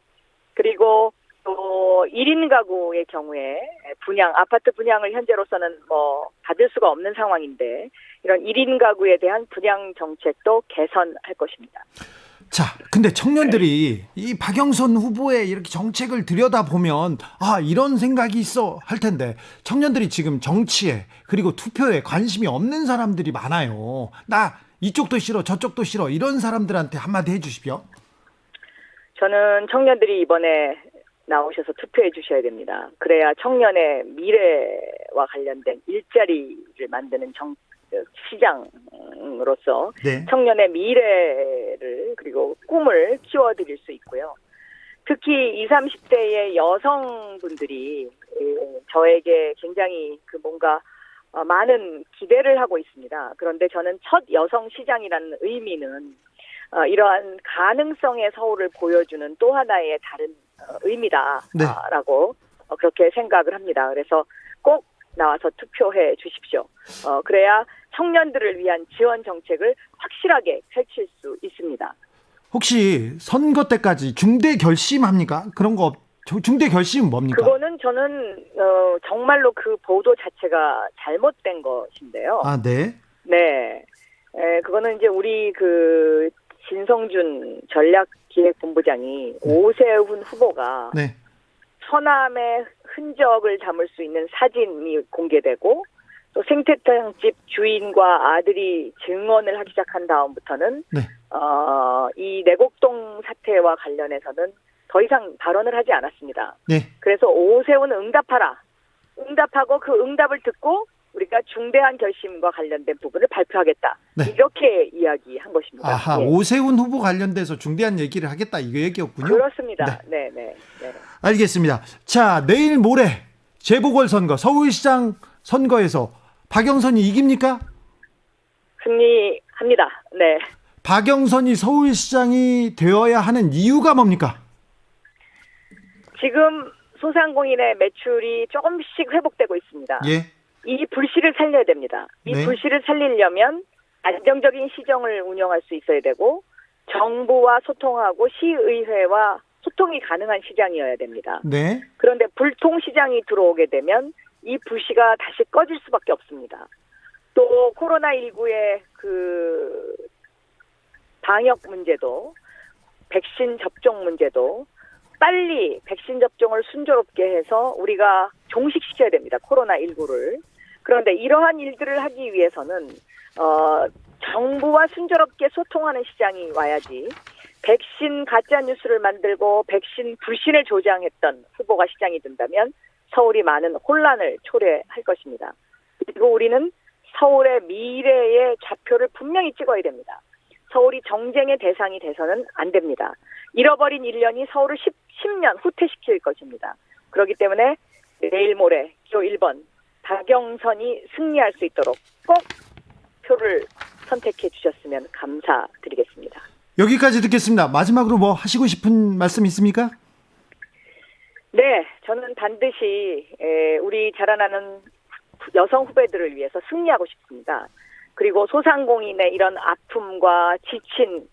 그리고 또 1인 가구의 경우에 아파트 분양을 현재로서는 받을 수가 없는 상황인데 이런 1인 가구에 대한 분양 정책도 개선할 것입니다. 자, 근데 청년들이 이 박영선 후보의 이렇게 정책을 들여다보면 이런 생각이 있어 할 텐데 청년들이 지금 정치에 그리고 투표에 관심이 없는 사람들이 많아요. 나 이쪽도 싫어 저쪽도 싫어 이런 사람들한테 한마디 해주십시오. 저는 청년들이 이번에 나오셔서 투표해 주셔야 됩니다. 그래야 청년의 미래와 관련된 일자리를 만드는 시장으로서 네. 청년의 미래를 그리고 꿈을 키워드릴 수 있고요. 특히 20, 30대의 여성분들이 저에게 굉장히 뭔가 많은 기대를 하고 있습니다. 그런데 저는 첫 여성 시장이라는 의미는 이러한 가능성의 서울을 보여주는 또 하나의 다른 의미다라고 그렇게 생각을 합니다. 그래서 꼭 나와서 투표해 주십시오. 그래야 청년들을 위한 지원 정책을 확실하게 펼칠 수 있습니다. 혹시 선거 때까지 중대 결심합니까? 그런 거 중대 결심은 뭡니까? 그거는 저는 정말로 그 보도 자체가 잘못된 것인데요. 아, 네. 네. 그거는 이제 우리 진성준 전략기획본부장이 오세훈 후보가 네. 처남의 흔적을 담을 수 있는 사진이 공개되고 또 생태탕집 주인과 아들이 증언을 하기 시작한 다음부터는 네. 이 내곡동 사태와 관련해서는 더 이상 발언을 하지 않았습니다. 네. 그래서 오세훈 응답하라. 응답하고 그 응답을 듣고 우리가 중대한 결심과 관련된 부분을 발표하겠다. 네. 이렇게 이야기한 것입니다. 아하, 예. 오세훈 후보 관련돼서 중대한 얘기를 하겠다 이거 얘기였군요. 그렇습니다. 네. 알겠습니다. 자, 내일 모레 재보궐선거 서울시장 선거에서 박영선이 이깁니까? 승리합니다. 네. 박영선이 서울시장이 되어야 하는 이유가 뭡니까? 지금 소상공인의 매출이 조금씩 회복되고 있습니다. 예. 이 불씨를 살려야 됩니다. 이 네. 불씨를 살리려면 안정적인 시정을 운영할 수 있어야 되고 정부와 소통하고 시의회와 소통이 가능한 시장이어야 됩니다. 네. 그런데 불통시장이 들어오게 되면 이 불씨가 다시 꺼질 수밖에 없습니다. 또 코로나19의 방역 문제도 백신 접종 문제도 빨리 백신 접종을 순조롭게 해서 우리가 종식시켜야 됩니다. 코로나19를. 그런데 이러한 일들을 하기 위해서는 정부와 순조롭게 소통하는 시장이 와야지 백신 가짜뉴스를 만들고 백신 불신을 조장했던 후보가 시장이 된다면 서울이 많은 혼란을 초래할 것입니다. 그리고 우리는 서울의 미래의 좌표를 분명히 찍어야 됩니다. 서울이 정쟁의 대상이 돼서는 안 됩니다. 잃어버린 1년이 서울을 10년 후퇴시킬 것입니다. 그렇기 때문에 내일 모레 기호 1번 박영선이 승리할 수 있도록 꼭 표를 선택해 주셨으면 감사드리겠습니다. 여기까지 듣겠습니다. 마지막으로 뭐 하시고 싶은 말씀 있습니까? 네, 저는 반드시 우리 자라나는 여성 후배들을 위해서 승리하고 싶습니다. 그리고 소상공인의 이런 아픔과 지친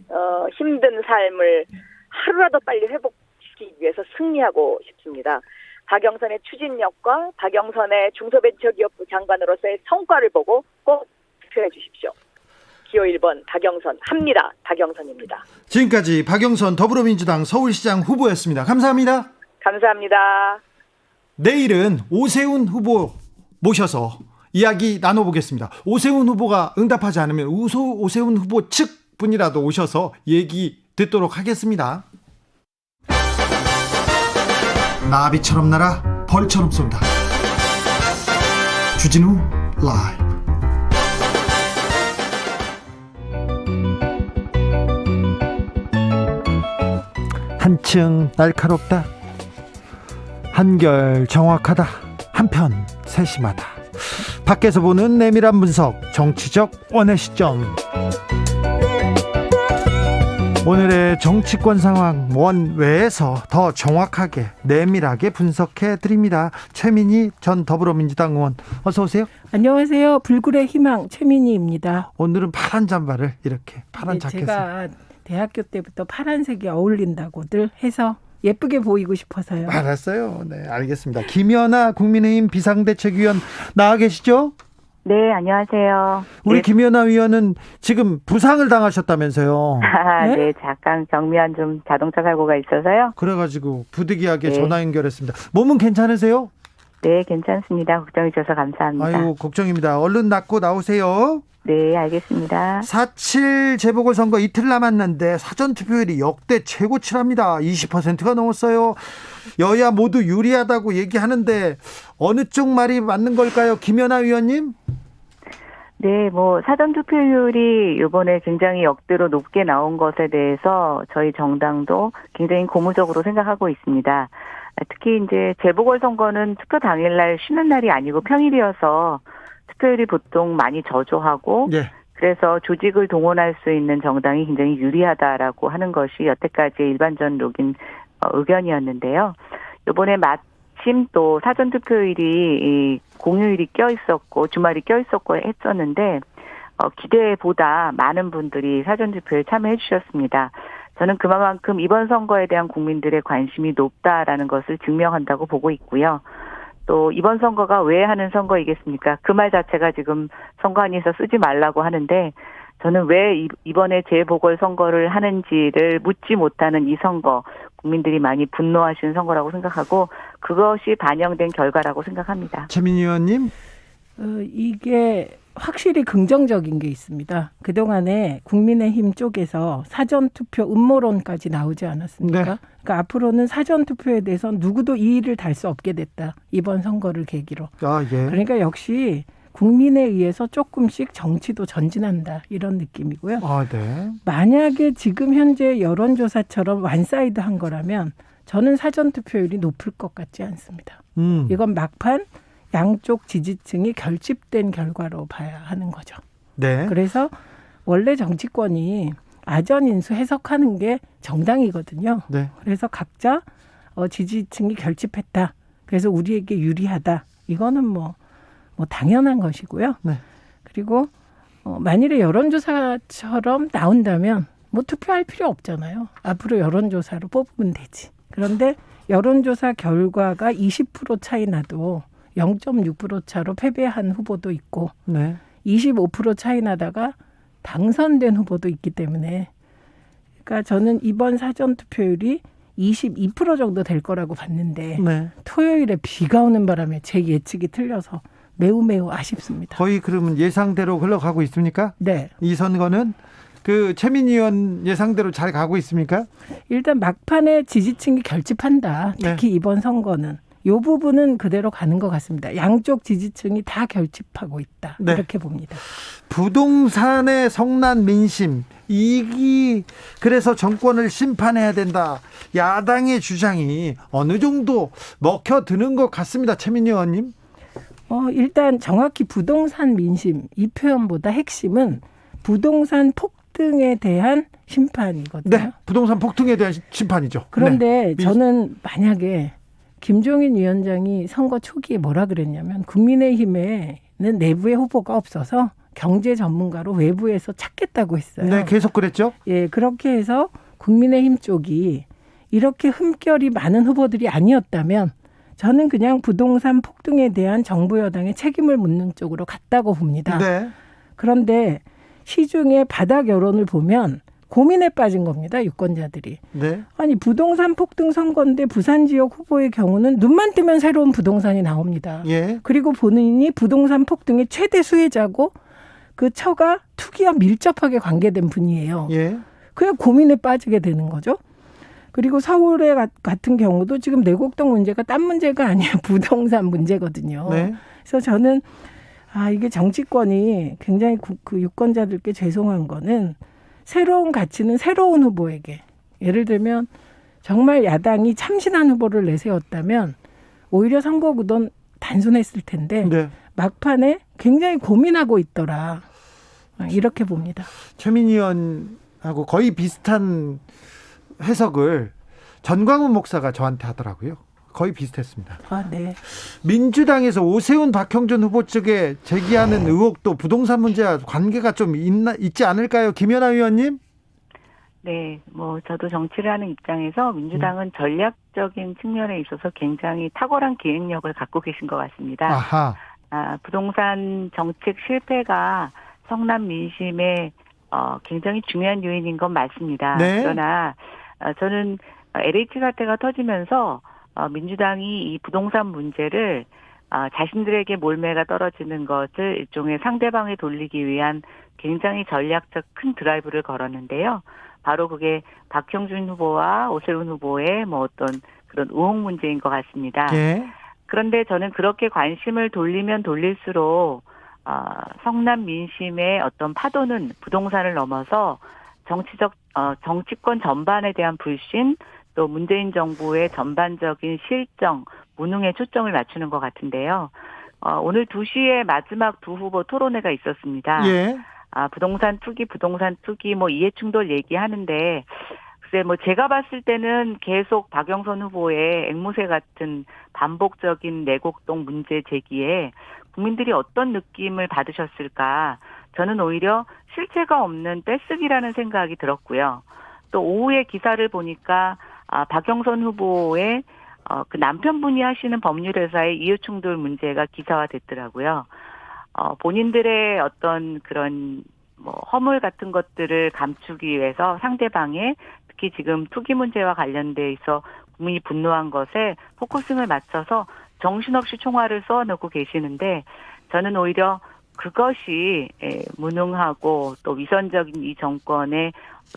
힘든 삶을 하루라도 빨리 회복시키기 위해서 승리하고 싶습니다. 박영선의 추진력과 박영선의 중소벤처기업부 장관으로서의 성과를 보고 꼭 투표해 주십시오. 기호 1번 박영선 합니다. 박영선입니다. 지금까지 박영선 더불어민주당 서울시장 후보였습니다. 감사합니다. 감사합니다. 내일은 오세훈 후보 모셔서 이야기 나눠보겠습니다. 오세훈 후보가 응답하지 않으면 오세훈 후보 측 분이라도 오셔서 얘기 듣도록 하겠습니다. 나비처럼 날아 벌처럼 쏜다. 주진우 라이브. 한층 날카롭다. 한결 정확하다. 한편 세심하다. 밖에서 보는 내밀한 분석, 정치적 원의 시점. 오늘의 정치권 상황 원외에서 더 정확하게 내밀하게 분석해 드립니다. 최민희 전 더불어민주당 의원, 어서 오세요. 안녕하세요. 불굴의 희망 최민희입니다. 오늘은 파란 잠바를 이렇게 파란 자켓을. 제가 대학교 때부터 파란색이 어울린다고들 해서 예쁘게 보이고 싶어서요. 알았어요. 네, 알겠습니다. 김연아 국민의힘 비상대책위원 나와 계시죠? 네, 안녕하세요. 우리 네. 김연아 위원은 지금 부상을 당하셨다면서요. 네? 네? 잠깐 경미한 좀 자동차 사고가 있어서요. 그래가지고 부득이하게 네. 전화 연결했습니다. 몸은 괜찮으세요? 네, 괜찮습니다. 걱정해 주셔서 감사합니다. 아이고 걱정입니다. 얼른 낫고 나오세요. 네, 알겠습니다. 4.7 재보궐선거 이틀 남았는데 사전투표율이 역대 최고치랍니다. 20%가 넘었어요. 여야 모두 유리하다고 얘기하는데 어느 쪽 말이 맞는 걸까요? 김연아 위원님? 네, 뭐 사전 투표율이 이번에 굉장히 역대로 높게 나온 것에 대해서 저희 정당도 굉장히 고무적으로 생각하고 있습니다. 특히 이제 재보궐선거는 투표 당일날 쉬는 날이 아니고 평일이어서 투표율이 보통 많이 저조하고 예. 그래서 조직을 동원할 수 있는 정당이 굉장히 유리하다라고 하는 것이 여태까지의 일반적인 의견이었는데요. 이번에 마침 또 사전투표일이 공휴일이 껴있었고 주말이 껴있었고 했었는데 기대보다 많은 분들이 사전투표에 참여해 주셨습니다. 저는 그만큼 이번 선거에 대한 국민들의 관심이 높다라는 것을 증명한다고 보고 있고요. 또 이번 선거가 왜 하는 선거이겠습니까? 그 말 자체가 지금 선관위에서 쓰지 말라고 하는데 저는 왜 이번에 재보궐선거를 하는지를 묻지 못하는 이 선거 국민들이 많이 분노하시는 선거라고 생각하고 그것이 반영된 결과라고 생각합니다. 최민희 의원님? 이게 확실히 긍정적인 게 있습니다. 그동안에 국민의힘 쪽에서 사전투표 음모론까지 나오지 않았습니까? 네. 그러니까 앞으로는 사전투표에 대해서 누구도 이의를 달 수 없게 됐다. 이번 선거를 계기로. 아, 예. 그러니까 역시 국민에 의해서 조금씩 정치도 전진한다. 이런 느낌이고요. 아, 네. 만약에 지금 현재 여론조사처럼 완사이드한 거라면 저는 사전투표율이 높을 것 같지 않습니다. 이건 막판 양쪽 지지층이 결집된 결과로 봐야 하는 거죠. 네. 그래서 원래 정치권이 아전인수 해석하는 게 정당이거든요. 네. 그래서 각자 지지층이 결집했다. 그래서 우리에게 유리하다. 이거는 뭐 당연한 것이고요. 네. 그리고 만일에 여론조사처럼 나온다면 뭐 투표할 필요 없잖아요. 앞으로 여론조사로 뽑으면 되지. 그런데 여론조사 결과가 20% 차이 나도 0.6% 차로 패배한 후보도 있고 네. 25% 차이 나다가 당선된 후보도 있기 때문에 그러니까 저는 이번 사전투표율이 22% 정도 될 거라고 봤는데 네. 토요일에 비가 오는 바람에 제 예측이 틀려서 매우 아쉽습니다. 거의 그러면 예상대로 흘러가고 있습니까? 네. 이 선거는 그 최민희 의원 예상대로 잘 가고 있습니까? 일단 막판에 지지층이 결집한다. 특히 네. 이번 선거는. 이 부분은 그대로 가는 것 같습니다. 양쪽 지지층이 다 결집하고 있다. 네. 이렇게 봅니다. 부동산의 성난 민심 이기 그래서 정권을 심판해야 된다. 야당의 주장이 어느 정도 먹혀드는 것 같습니다. 최민희 의원님. 일단 정확히 부동산 민심 이 표현보다 핵심은 부동산 폭등에 대한 심판이거든요. 네, 부동산 폭등에 대한 심판이죠. 그런데 네. 저는 만약에 김종인 위원장이 선거 초기에 뭐라 그랬냐면 국민의힘에는 내부에 후보가 없어서 경제 전문가로 외부에서 찾겠다고 했어요. 네, 계속 그랬죠. 예, 그렇게 해서 국민의힘 쪽이 이렇게 흠결이 많은 후보들이 아니었다면 저는 그냥 부동산 폭등에 대한 정부 여당의 책임을 묻는 쪽으로 갔다고 봅니다. 네. 그런데 시중에 바닥 여론을 보면 고민에 빠진 겁니다. 유권자들이. 네. 아니 부동산 폭등 선거인데 부산 지역 후보의 경우는 눈만 뜨면 새로운 부동산이 나옵니다. 예. 그리고 본인이 부동산 폭등의 최대 수혜자고 그 처가 투기와 밀접하게 관계된 분이에요. 예. 그냥 고민에 빠지게 되는 거죠. 그리고 서울의 같은 경우도 지금 내곡동 문제가 딴 문제가 아니에요. 부동산 문제거든요. 네. 그래서 저는 이게 정치권이 굉장히 그 유권자들께 죄송한 거는 새로운 가치는 새로운 후보에게 예를 들면 정말 야당이 참신한 후보를 내세웠다면 오히려 선거구don 단순했을 텐데 네. 막판에 굉장히 고민하고 있더라. 이렇게 봅니다. 최민희 의원하고 거의 비슷한 해석을 전광훈 목사가 저한테 하더라고요. 거의 비슷했습니다. 네. 민주당에서 오세훈 박형준 후보 측에 제기하는 의혹도 부동산 문제와 관계가 좀 있지 않을까요? 김연아 의원님? 네, 저도 정치를 하는 입장에서 민주당은 전략적인 측면에 있어서 굉장히 탁월한 기획력을 갖고 계신 것 같습니다. 아하. 부동산 정책 실패가 성남 민심에 굉장히 중요한 요인인 건 맞습니다. 네. 그러나 저는 LH 사태가 터지면서 민주당이 이 부동산 문제를 자신들에게 몰매가 떨어지는 것을 일종의 상대방에 돌리기 위한 굉장히 전략적 큰 드라이브를 걸었는데요. 바로 그게 박형준 후보와 오세훈 후보의 어떤 그런 의혹 문제인 것 같습니다. 예. 그런데 저는 그렇게 관심을 돌리면 돌릴수록 성남 민심의 어떤 파도는 부동산을 넘어서 정치권 전반에 대한 불신, 또 문재인 정부의 전반적인 실정, 무능에 초점을 맞추는 것 같은데요. 오늘 2시에 마지막 두 후보 토론회가 있었습니다. 예. 부동산 투기 이해충돌 얘기하는데, 글쎄 제가 봤을 때는 계속 박영선 후보의 앵무새 같은 반복적인 내곡동 문제 제기에 국민들이 어떤 느낌을 받으셨을까? 저는 오히려 실체가 없는 떼쓰기라는 생각이 들었고요. 또 오후에 기사를 보니까 박영선 후보의 그 남편분이 하시는 법률회사의 이해충돌 문제가 기사화됐더라고요. 본인들의 어떤 그런 허물 같은 것들을 감추기 위해서 상대방의 특히 지금 투기 문제와 관련돼 있어 국민이 분노한 것에 포커싱을 맞춰서 정신없이 총알을 쏘아놓고 계시는데, 저는 오히려 그것이 무능하고 또 위선적인 이 정권의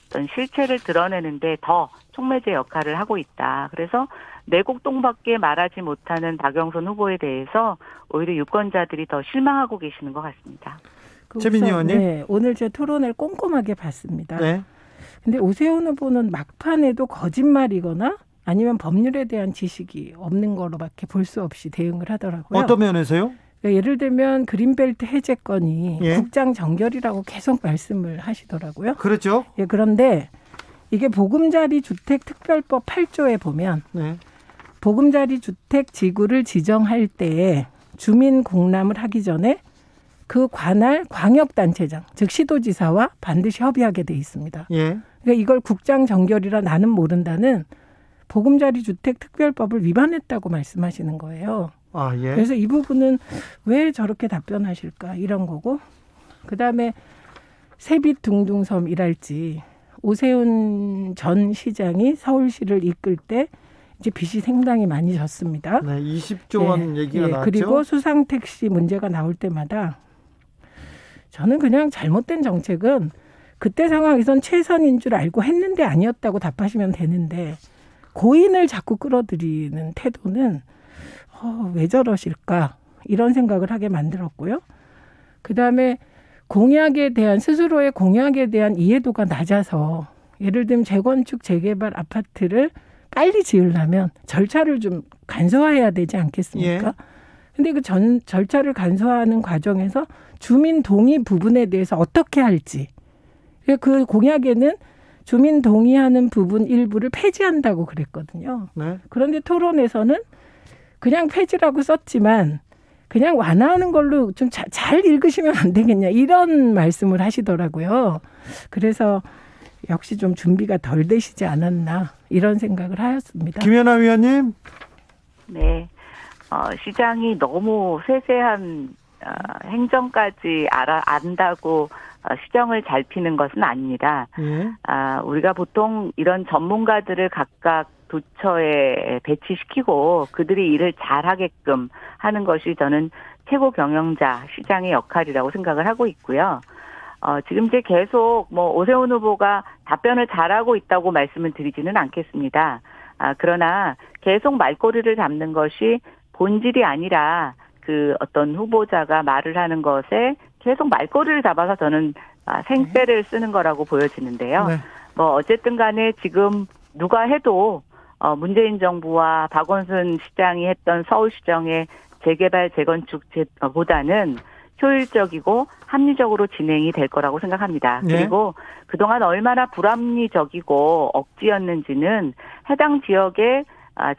어떤 실체를 드러내는데 더 촉매제 역할을 하고 있다. 그래서 내곡동밖에 말하지 못하는 박영선 후보에 대해서 오히려 유권자들이 더 실망하고 계시는 것 같습니다. 최민희 의원님. 네, 오늘 제 토론을 꼼꼼하게 봤습니다. 네. 근데 오세훈 후보는 막판에도 거짓말이거나 아니면 법률에 대한 지식이 없는 거로밖에 볼 수 없이 대응을 하더라고요. 어떤 면에서요? 그러니까 예를 들면 그린벨트 해제 건이 예. 국장 정결이라고 계속 말씀을 하시더라고요. 그렇죠. 예, 그런데 이게 보금자리 주택 특별법 8조에 보면 네. 보금자리 주택 지구를 지정할 때에 주민 공람을 하기 전에 그 관할 광역단체장, 즉 시도지사와 반드시 협의하게 돼 있습니다. 예. 그러니까 이걸 국장 정결이라 나는 모른다는 보금자리 주택 특별법을 위반했다고 말씀하시는 거예요. 아, 예. 그래서 이 부분은 왜 저렇게 답변하실까 이런 거고, 그다음에 세빛 둥둥섬이랄지 오세훈 전 시장이 서울시를 이끌 때 이제 빚이 상당히 많이 졌습니다. 네, 20조 원 얘기가 나왔죠. 그리고 수상택시 문제가 나올 때마다 저는 그냥 잘못된 정책은 그때 상황에선 최선인 줄 알고 했는데 아니었다고 답하시면 되는데, 고인을 자꾸 끌어들이는 태도는 왜 저러실까 이런 생각을 하게 만들었고요. 그다음에 공약에 대한 스스로의 공약에 대한 이해도가 낮아서, 예를 들면 재건축 재개발 아파트를 빨리 지으려면 절차를 좀 간소화해야 되지 않겠습니까? 예. 근데 그 절차를 간소화하는 과정에서 주민 동의 부분에 대해서 어떻게 할지, 그 공약에는 주민 동의하는 부분 일부를 폐지한다고 그랬거든요. 네. 그런데 토론에서는 그냥 폐지라고 썼지만 그냥 완화하는 걸로 좀 잘 읽으시면 안 되겠냐 이런 말씀을 하시더라고요. 그래서 역시 좀 준비가 덜 되시지 않았나 이런 생각을 하였습니다. 김연아 위원님. 네. 시장이 너무 세세한 행정까지 안다고 시정을 잘 피는 것은 아닙니다. 예. 우리가 보통 이런 전문가들을 각각 부처에 배치시키고 그들이 일을 잘하게끔 하는 것이 저는 최고 경영자 시장의 역할이라고 생각을 하고 있고요. 지금 이제 계속 오세훈 후보가 답변을 잘하고 있다고 말씀을 드리지는 않겠습니다. 그러나 계속 말꼬리를 잡는 것이 본질이 아니라 그 어떤 후보자가 말을 하는 것에 계속 말꼬리를 잡아서 저는 생떼를 쓰는 거라고 보여지는데요. 네. 어쨌든 간에 지금 누가 해도 문재인 정부와 박원순 시장이 했던 서울시정의 재개발 재건축보다는 효율적이고 합리적으로 진행이 될 거라고 생각합니다. 네. 그리고 그동안 얼마나 불합리적이고 억지였는지는 해당 지역의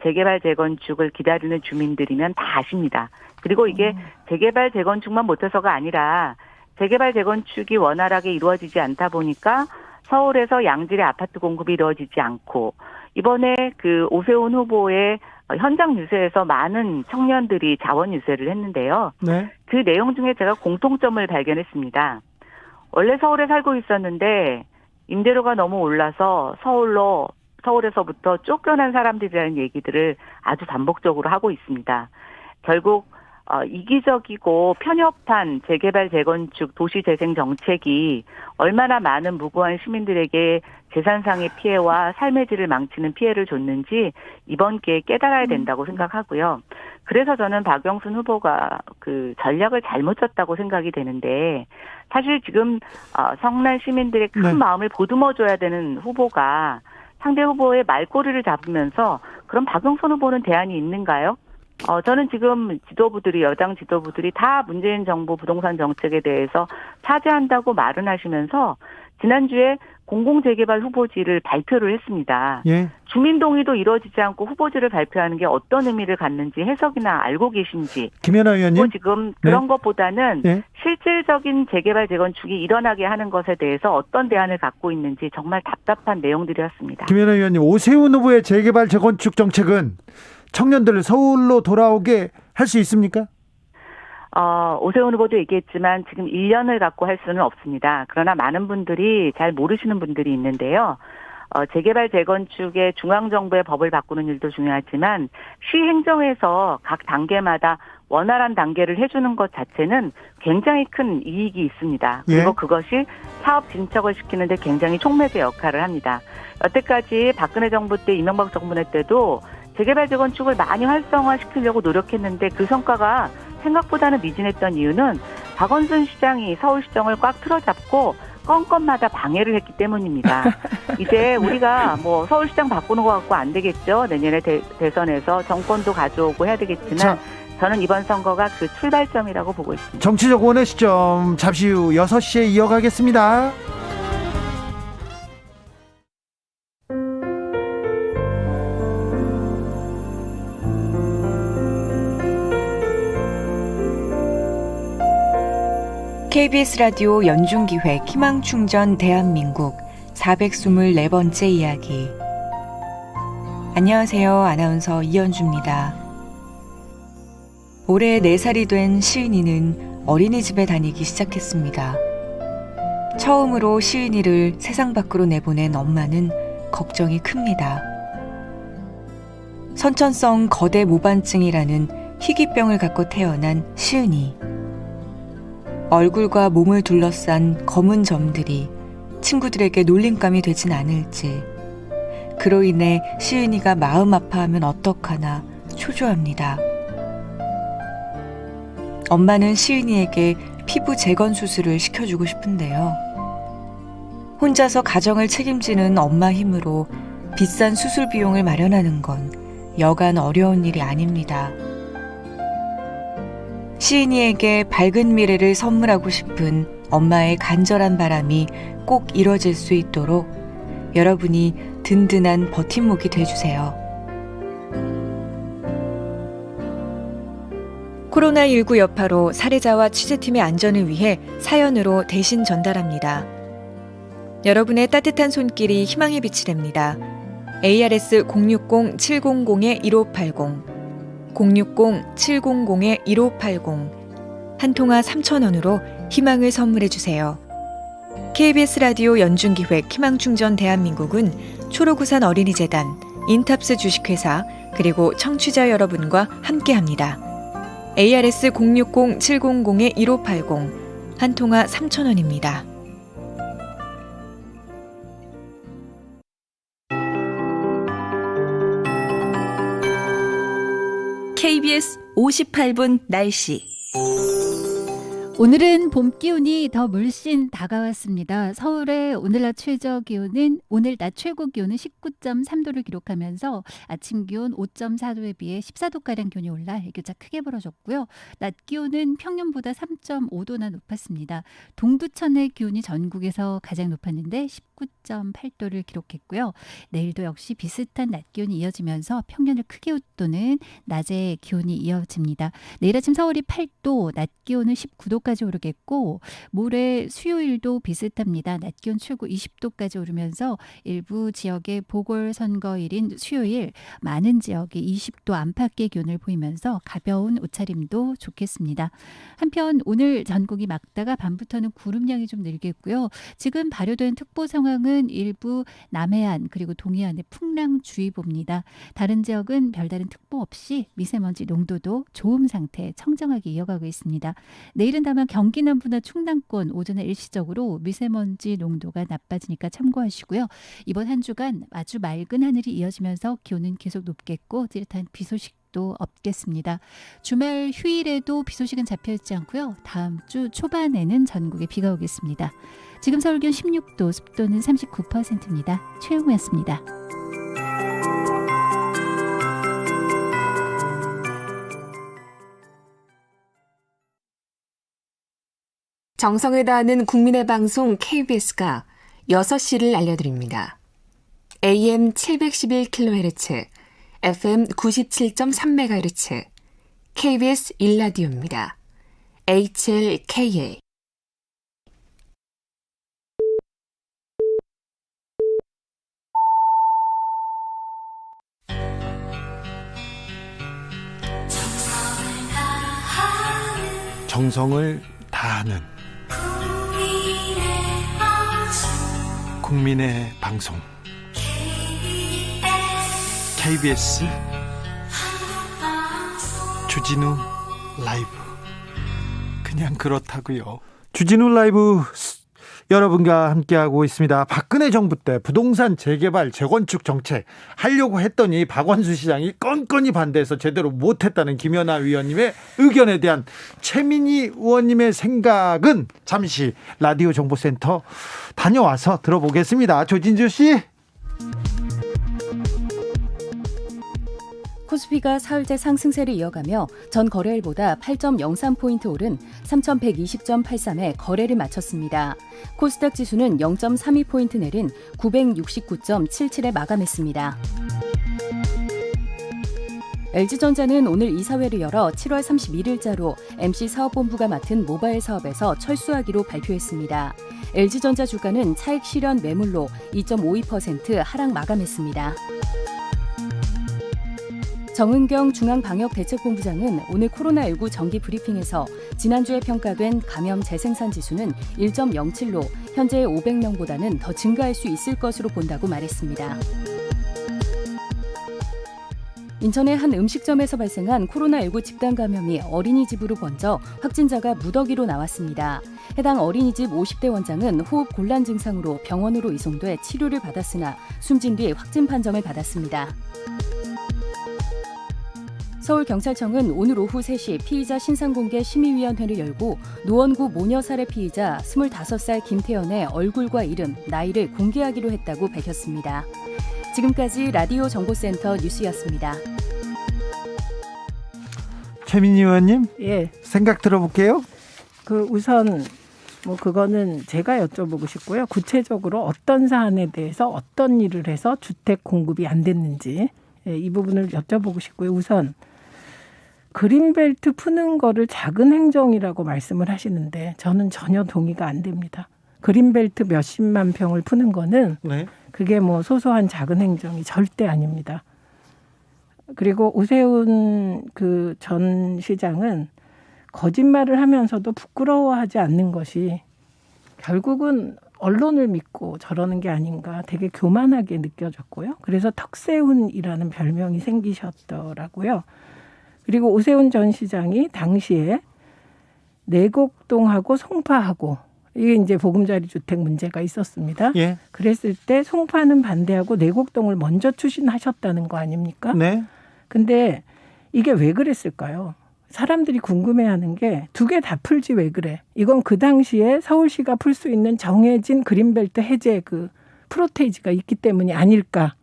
재개발 재건축을 기다리는 주민들이면 다 아십니다. 그리고 이게 재개발 재건축만 못해서가 아니라 재개발 재건축이 원활하게 이루어지지 않다 보니까 서울에서 양질의 아파트 공급이 이루어지지 않고 이번에 그 오세훈 후보의 현장 유세에서 많은 청년들이 자원 유세를 했는데요. 네. 그 내용 중에 제가 공통점을 발견했습니다. 원래 서울에 살고 있었는데 임대료가 너무 올라서 서울에서부터 쫓겨난 사람들이라는 얘기들을 아주 반복적으로 하고 있습니다. 결국 이기적이고 편협한 재개발, 재건축, 도시재생 정책이 얼마나 많은 무고한 시민들에게 재산상의 피해와 삶의 질을 망치는 피해를 줬는지 이번 기회에 깨달아야 된다고 생각하고요. 그래서 저는 박영순 후보가 그 전략을 잘못 짰다고 생각이 되는데, 사실 지금 성남 시민들의 큰 네. 마음을 보듬어줘야 되는 후보가 상대 후보의 말꼬리를 잡으면서 그럼 박영순 후보는 대안이 있는가요? 저는 지금 여당 지도부들이 다 문재인 정부 부동산 정책에 대해서 차지한다고 말은 하시면서 지난주에 공공재개발 후보지를 발표를 했습니다. 예. 주민동의도 이루어지지 않고 후보지를 발표하는 게 어떤 의미를 갖는지 해석이나 알고 계신지. 김연아 의원님. 지금 그런 것보다는 네. 실질적인 재개발, 재건축이 일어나게 하는 것에 대해서 어떤 대안을 갖고 있는지 정말 답답한 내용들이었습니다. 김연아 의원님, 오세훈 후보의 재개발, 재건축 정책은 청년들을 서울로 돌아오게 할 수 있습니까? 오세훈 후보도 얘기했지만 지금 1년을 갖고 할 수는 없습니다. 그러나 많은 분들이 잘 모르시는 분들이 있는데요. 재개발, 재건축의 중앙정부의 법을 바꾸는 일도 중요하지만 시행정에서 각 단계마다 원활한 단계를 해주는 것 자체는 굉장히 큰 이익이 있습니다. 그리고 예. 그것이 사업 진척을 시키는데 굉장히 촉매제 역할을 합니다. 여태까지 박근혜 정부 때, 이명박 정부 때도 재개발, 재건축을 많이 활성화시키려고 노력했는데 그 성과가 생각보다는 미진했던 이유는 박원순 시장이 서울시정을 꽉 틀어잡고 건건마다 방해를 했기 때문입니다. 이제 우리가 서울시장 바꾸는 거 갖고 안 되겠죠. 내년에 대선에서 정권도 가져오고 해야 되겠지만 자, 저는 이번 선거가 그 출발점이라고 보고 있습니다. 정치적 원의 시점 잠시 후 6시에 이어가겠습니다. KBS 라디오 연중기획 희망충전 대한민국 424번째 이야기. 안녕하세요. 아나운서 이연주입니다. 올해 4살이 된 시은이는 어린이집에 다니기 시작했습니다. 처음으로 시은이를 세상 밖으로 내보낸 엄마는 걱정이 큽니다. 선천성 거대 모반증이라는 희귀병을 갖고 태어난 시은이. 얼굴과 몸을 둘러싼 검은 점들이 친구들에게 놀림감이 되진 않을지, 그로 인해 시은이가 마음 아파하면 어떡하나 초조합니다. 엄마는 시은이에게 피부 재건 수술을 시켜주고 싶은데요. 혼자서 가정을 책임지는 엄마 힘으로 비싼 수술 비용을 마련하는 건 여간 어려운 일이 아닙니다. 시은이에게 밝은 미래를 선물하고 싶은 엄마의 간절한 바람이 꼭 이뤄질 수 있도록 여러분이 든든한 버팀목이 돼주세요. 코로나19 여파로 사례자와 취재팀의 안전을 위해 사연으로 대신 전달합니다. 여러분의 따뜻한 손길이 희망의 빛이 됩니다. ARS 060-700-1580 060-700-1580 한 통화 3,000원으로 희망을 선물해주세요. KBS 라디오 연중기획 희망충전 대한민국은 초록우산 어린이재단, 인탑스 주식회사, 그리고 청취자 여러분과 함께합니다. ARS 060-700-1580 한 통화 3,000원입니다. KBS 58분 날씨. 오늘은 봄 기온이 더 물씬 다가왔습니다. 서울의 오늘 낮 최저 기온은 오늘 낮 최고 기온은 19.3도를 기록하면서 아침 기온 5.4도에 비해 14도가량 기온이 올라 일교차 크게 벌어졌고요. 낮 기온은 평년보다 3.5도나 높았습니다. 동두천의 기온이 전국에서 가장 높았는데 19.8도를 기록했고요. 내일도 역시 비슷한 낮 기온이 이어지면서 평년을 크게 웃도는 낮의 기온이 이어집니다. 내일 아침 서울이 8도, 낮 기온은 19도까지 오르겠고 모레 수요일도 비슷합니다. 낮 기온 최고 20도까지 오르면서 일부 지역의 보궐선거일인 수요일 많은 지역이 20도 안팎의 기온을 보이면서 가벼운 옷차림도 좋겠습니다. 한편 오늘 전국이 맑다가 밤부터는 구름량이 좀 늘겠고요. 지금 발효된 특보 상황은 일부 남해안 그리고 동해안의 풍랑주의보입니다. 다른 지역은 별다른 특보 없이 미세먼지 농도도 좋음 상태 청정하게 이어가고 있습니다. 내일은 다만 경기 남부나 충남권 오전에 일시적으로 미세먼지 농도가 나빠지니까 참고하시고요. 이번 한 주간 아주 맑은 하늘이 이어지면서 기온은 계속 높겠고 찌릿한 비 소식도 없겠습니다. 주말 휴일에도 비 소식은 잡혀있지 않고요. 다음 주 초반에는 전국에 비가 오겠습니다. 지금 서울 기온 16도, 습도는 39%입니다. 최영우였습니다. 정성을 다하는 국민의 방송 KBS가 6시를 알려드립니다. AM 711kHz, FM 97.3MHz, KBS 1라디오입니다. HLKA. 정성을 다하는 국민의 방송 KBS 주진우 라이브. 그냥 그렇다고요. 주진우 라이브 여러분과 함께하고 있습니다. 박근혜 정부 때 부동산 재개발 재건축 정책 하려고 했더니 박원순 시장이 건건히 반대해서 제대로 못했다는 김연아 위원님의 의견에 대한 최민희 의원님의 생각은 잠시 라디오 정보센터 다녀와서 들어보겠습니다. 조진주 씨. 코스피가 사흘째 상승세를 이어가며 전 거래일보다 8.03포인트 오른 3,120.83에 거래를 마쳤습니다. 코스닥 지수는 0.32포인트 내린 969.77에 마감했습니다. LG전자는 오늘 이사회를 열어 7월 31일자로 MC사업본부가 맡은 모바일 사업에서 철수하기로 발표했습니다. LG전자 주가는 차익 실현 매물로 2.52% 하락 마감했습니다. 정은경 중앙방역대책본부장은 오늘 코로나19 정기 브리핑에서 지난주에 평가된 감염 재생산 지수는 1.07로 현재의 500명보다는 더 증가할 수 있을 것으로 본다고 말했습니다. 인천의 한 음식점에서 발생한 코로나19 집단 감염이 어린이집으로 번져 확진자가 무더기로 나왔습니다. 해당 어린이집 50대 원장은 호흡 곤란 증상으로 병원으로 이송돼 치료를 받았으나 숨진 뒤 확진 판정을 받았습니다. 서울경찰청은 오늘 오후 3시 피의자 신상공개 심의위원회를 열고 노원구 모녀 살해 피의자 25살 김태연의 얼굴과 이름, 나이를 공개하기로 했다고 밝혔습니다. 지금까지 라디오 정보센터 뉴스였습니다. 최민희 의원님, 예, 생각 들어볼게요. 우선 그거는 제가 여쭤보고 싶고요. 구체적으로 어떤 사안에 대해서 어떤 일을 해서 주택 공급이 안 됐는지, 이 부분을 여쭤보고 싶고요. 우선 그린벨트 푸는 거를 작은 행정이라고 말씀을 하시는데 저는 전혀 동의가 안 됩니다. 그린벨트 몇십만 평을 푸는 거는 그게 소소한 작은 행정이 절대 아닙니다. 그리고 오세훈 전 시장은 거짓말을 하면서도 부끄러워하지 않는 것이 결국은 언론을 믿고 저러는 게 아닌가 되게 교만하게 느껴졌고요. 그래서 턱세훈이라는 별명이 생기셨더라고요. 그리고 오세훈 전 시장이 당시에 내곡동하고 송파하고 이게 이제 보금자리 주택 문제가 있었습니다. 예. 그랬을 때 송파는 반대하고 내곡동을 먼저 추진하셨다는 거 아닙니까? 네. 근데 이게 왜 그랬을까요? 사람들이 궁금해하는 게 두 개 다 풀지 왜 그래? 이건 그 당시에 서울시가 풀 수 있는 정해진 그린벨트 해제 프로테이지가 있기 때문이 아닐까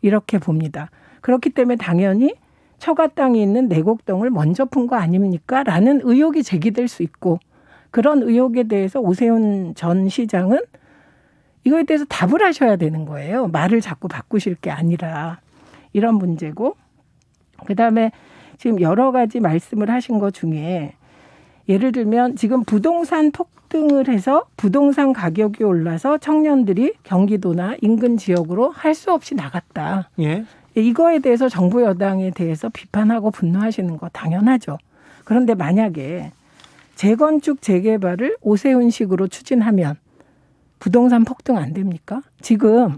이렇게 봅니다. 그렇기 때문에 당연히 처가 땅이 있는 내곡동을 먼저 푼 거 아닙니까? 라는 의혹이 제기될 수 있고 그런 의혹에 대해서 오세훈 전 시장은 이거에 대해서 답을 하셔야 되는 거예요. 말을 자꾸 바꾸실 게 아니라 이런 문제고 그다음에 지금 여러 가지 말씀을 하신 것 중에 예를 들면 지금 부동산 폭등을 해서 부동산 가격이 올라서 청년들이 경기도나 인근 지역으로 할 수 없이 나갔다. 예. 이거에 대해서 정부 여당에 대해서 비판하고 분노하시는 거 당연하죠. 그런데 만약에 재건축 재개발을 오세훈식으로 추진하면 부동산 폭등 안 됩니까? 지금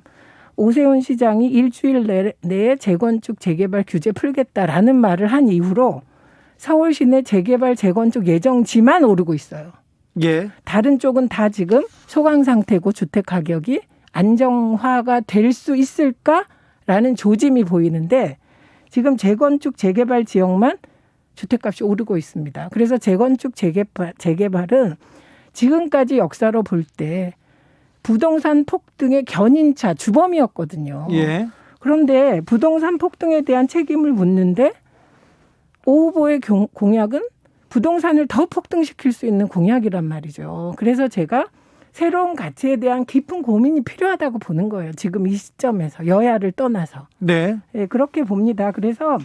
오세훈 시장이 일주일 내에 재건축 재개발 규제 풀겠다라는 말을 한 이후로 서울 시내 재개발 재건축 예정지만 오르고 있어요. 예. 다른 쪽은 다 지금 소강 상태고 주택 가격이 안정화가 될 수 있을까라는 조짐이 보이는데 지금 재건축 재개발 지역만 주택값이 오르고 있습니다. 그래서 재건축 재개발은 지금까지 역사로 볼 때 부동산 폭등의 견인차 주범이었거든요. 예. 그런데 부동산 폭등에 대한 책임을 묻는데 오 후보의 공약은 부동산을 더 폭등시킬 수 있는 공약이란 말이죠. 그래서 제가 새로운 가치에 대한 깊은 고민이 필요하다고 보는 거예요. 지금 이 시점에서 여야를 떠나서. 네. 네, 그렇게 봅니다. 그래서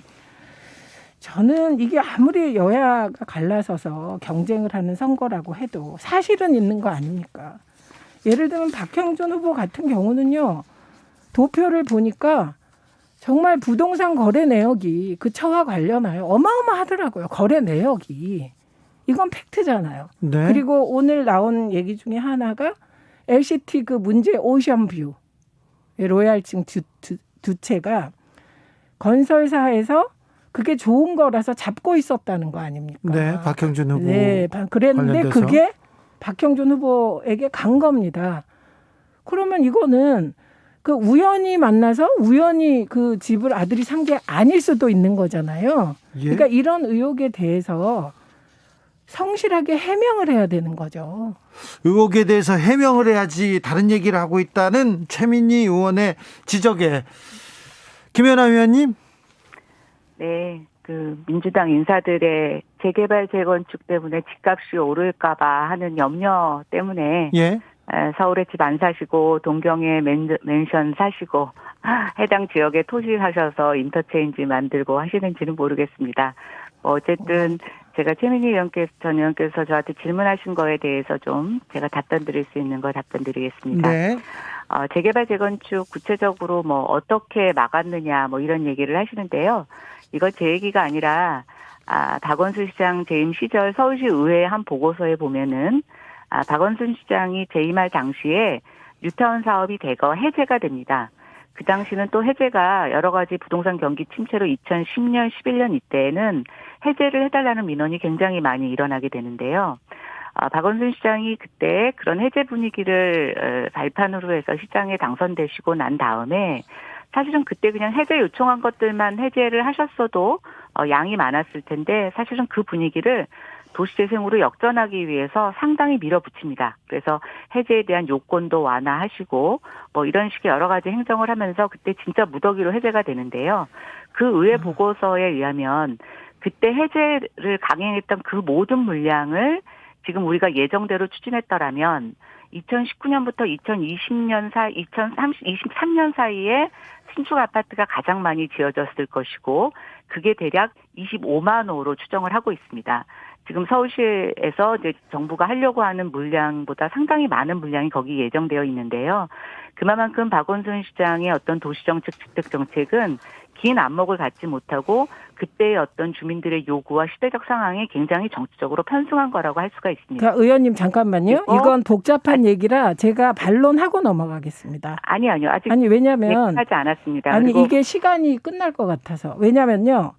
저는 이게 아무리 여야가 갈라서서 경쟁을 하는 선거라고 해도 사실은 있는 거 아닙니까? 예를 들면 박형준 후보 같은 경우는요. 도표를 보니까 정말 부동산 거래 내역이 그 처와 관련하여 어마어마하더라고요. 거래 내역이. 이건 팩트잖아요. 네. 그리고 오늘 나온 얘기 중에 하나가 LCT 그 문제 오션뷰 로얄층 두 채가 건설사에서 그게 좋은 거라서 잡고 있었다는 거 아닙니까? 네, 박형준 후보. 네, 그랬는데 관련돼서. 그게 박형준 후보에게 간 겁니다. 그러면 이거는 그 우연히 만나서 우연히 그 집을 아들이 산 게 아닐 수도 있는 거잖아요. 예. 그러니까 이런 의혹에 대해서 성실하게 해명을 해야 되는 거죠. 의혹에 대해서 해명을 해야지 다른 얘기를 하고 있다는 최민희 의원의 지적에 김연아 의원님. 네, 그 민주당 인사들의 재개발 재건축 때문에 집값이 오를까봐 하는 염려 때문에 예. 서울에 집 안 사시고 동경에 맨션 사시고 해당 지역에 토지 사셔서 인터체인지 만들고 하시는지는 모르겠습니다. 어쨌든 제가 최민희 전 의원께서 저한테 질문하신 거에 대해서 좀 제가 답변 드릴 수 있는 거 답변 드리겠습니다. 네. 재개발 재건축 구체적으로 뭐 어떻게 막았느냐 뭐 이런 얘기를 하시는데요. 이거 제 얘기가 아니라 박원순 시장 재임 시절 서울시 의회 한 보고서에 보면은 박원순 시장이 재임할 당시에 뉴타운 사업이 대거 해제가 됩니다. 그 당시는 또 해제가 여러 가지 부동산 경기 침체로 2010년, 11년 이때에는 해제를 해달라는 민원이 굉장히 많이 일어나게 되는데요. 박원순 시장이 그때 그런 해제 분위기를 발판으로 해서 시장에 당선되시고 난 다음에 사실은 그때 그냥 해제 요청한 것들만 해제를 하셨어도 양이 많았을 텐데 사실은 그 분위기를 도시재생으로 역전하기 위해서 상당히 밀어붙입니다. 그래서 해제에 대한 요건도 완화하시고 뭐 이런 식의 여러 가지 행정을 하면서 그때 진짜 무더기로 해제가 되는데요. 그 의회 보고서에 의하면 그때 해제를 강행했던 그 모든 물량을 지금 우리가 예정대로 추진했더라면 2019년부터 2023년 사이에 신축 아파트가 가장 많이 지어졌을 것이고 그게 대략 25만 호로 추정을 하고 있습니다. 지금 서울시에서 이제 정부가 하려고 하는 물량보다 상당히 많은 물량이 거기 예정되어 있는데요. 그만큼 박원순 시장의 어떤 도시정책, 주택정책은 긴 안목을 갖지 못하고 그때의 어떤 주민들의 요구와 시대적 상황에 굉장히 정치적으로 편승한 거라고 할 수가 있습니다. 그러니까 의원님 잠깐만요. 이건 복잡한 얘기라 제가 반론하고 넘어가겠습니다. 아니요. 아직 왜냐면 하지 않았습니다. 아니 그리고 이게 시간이 끝날 것 같아서. 왜냐면요.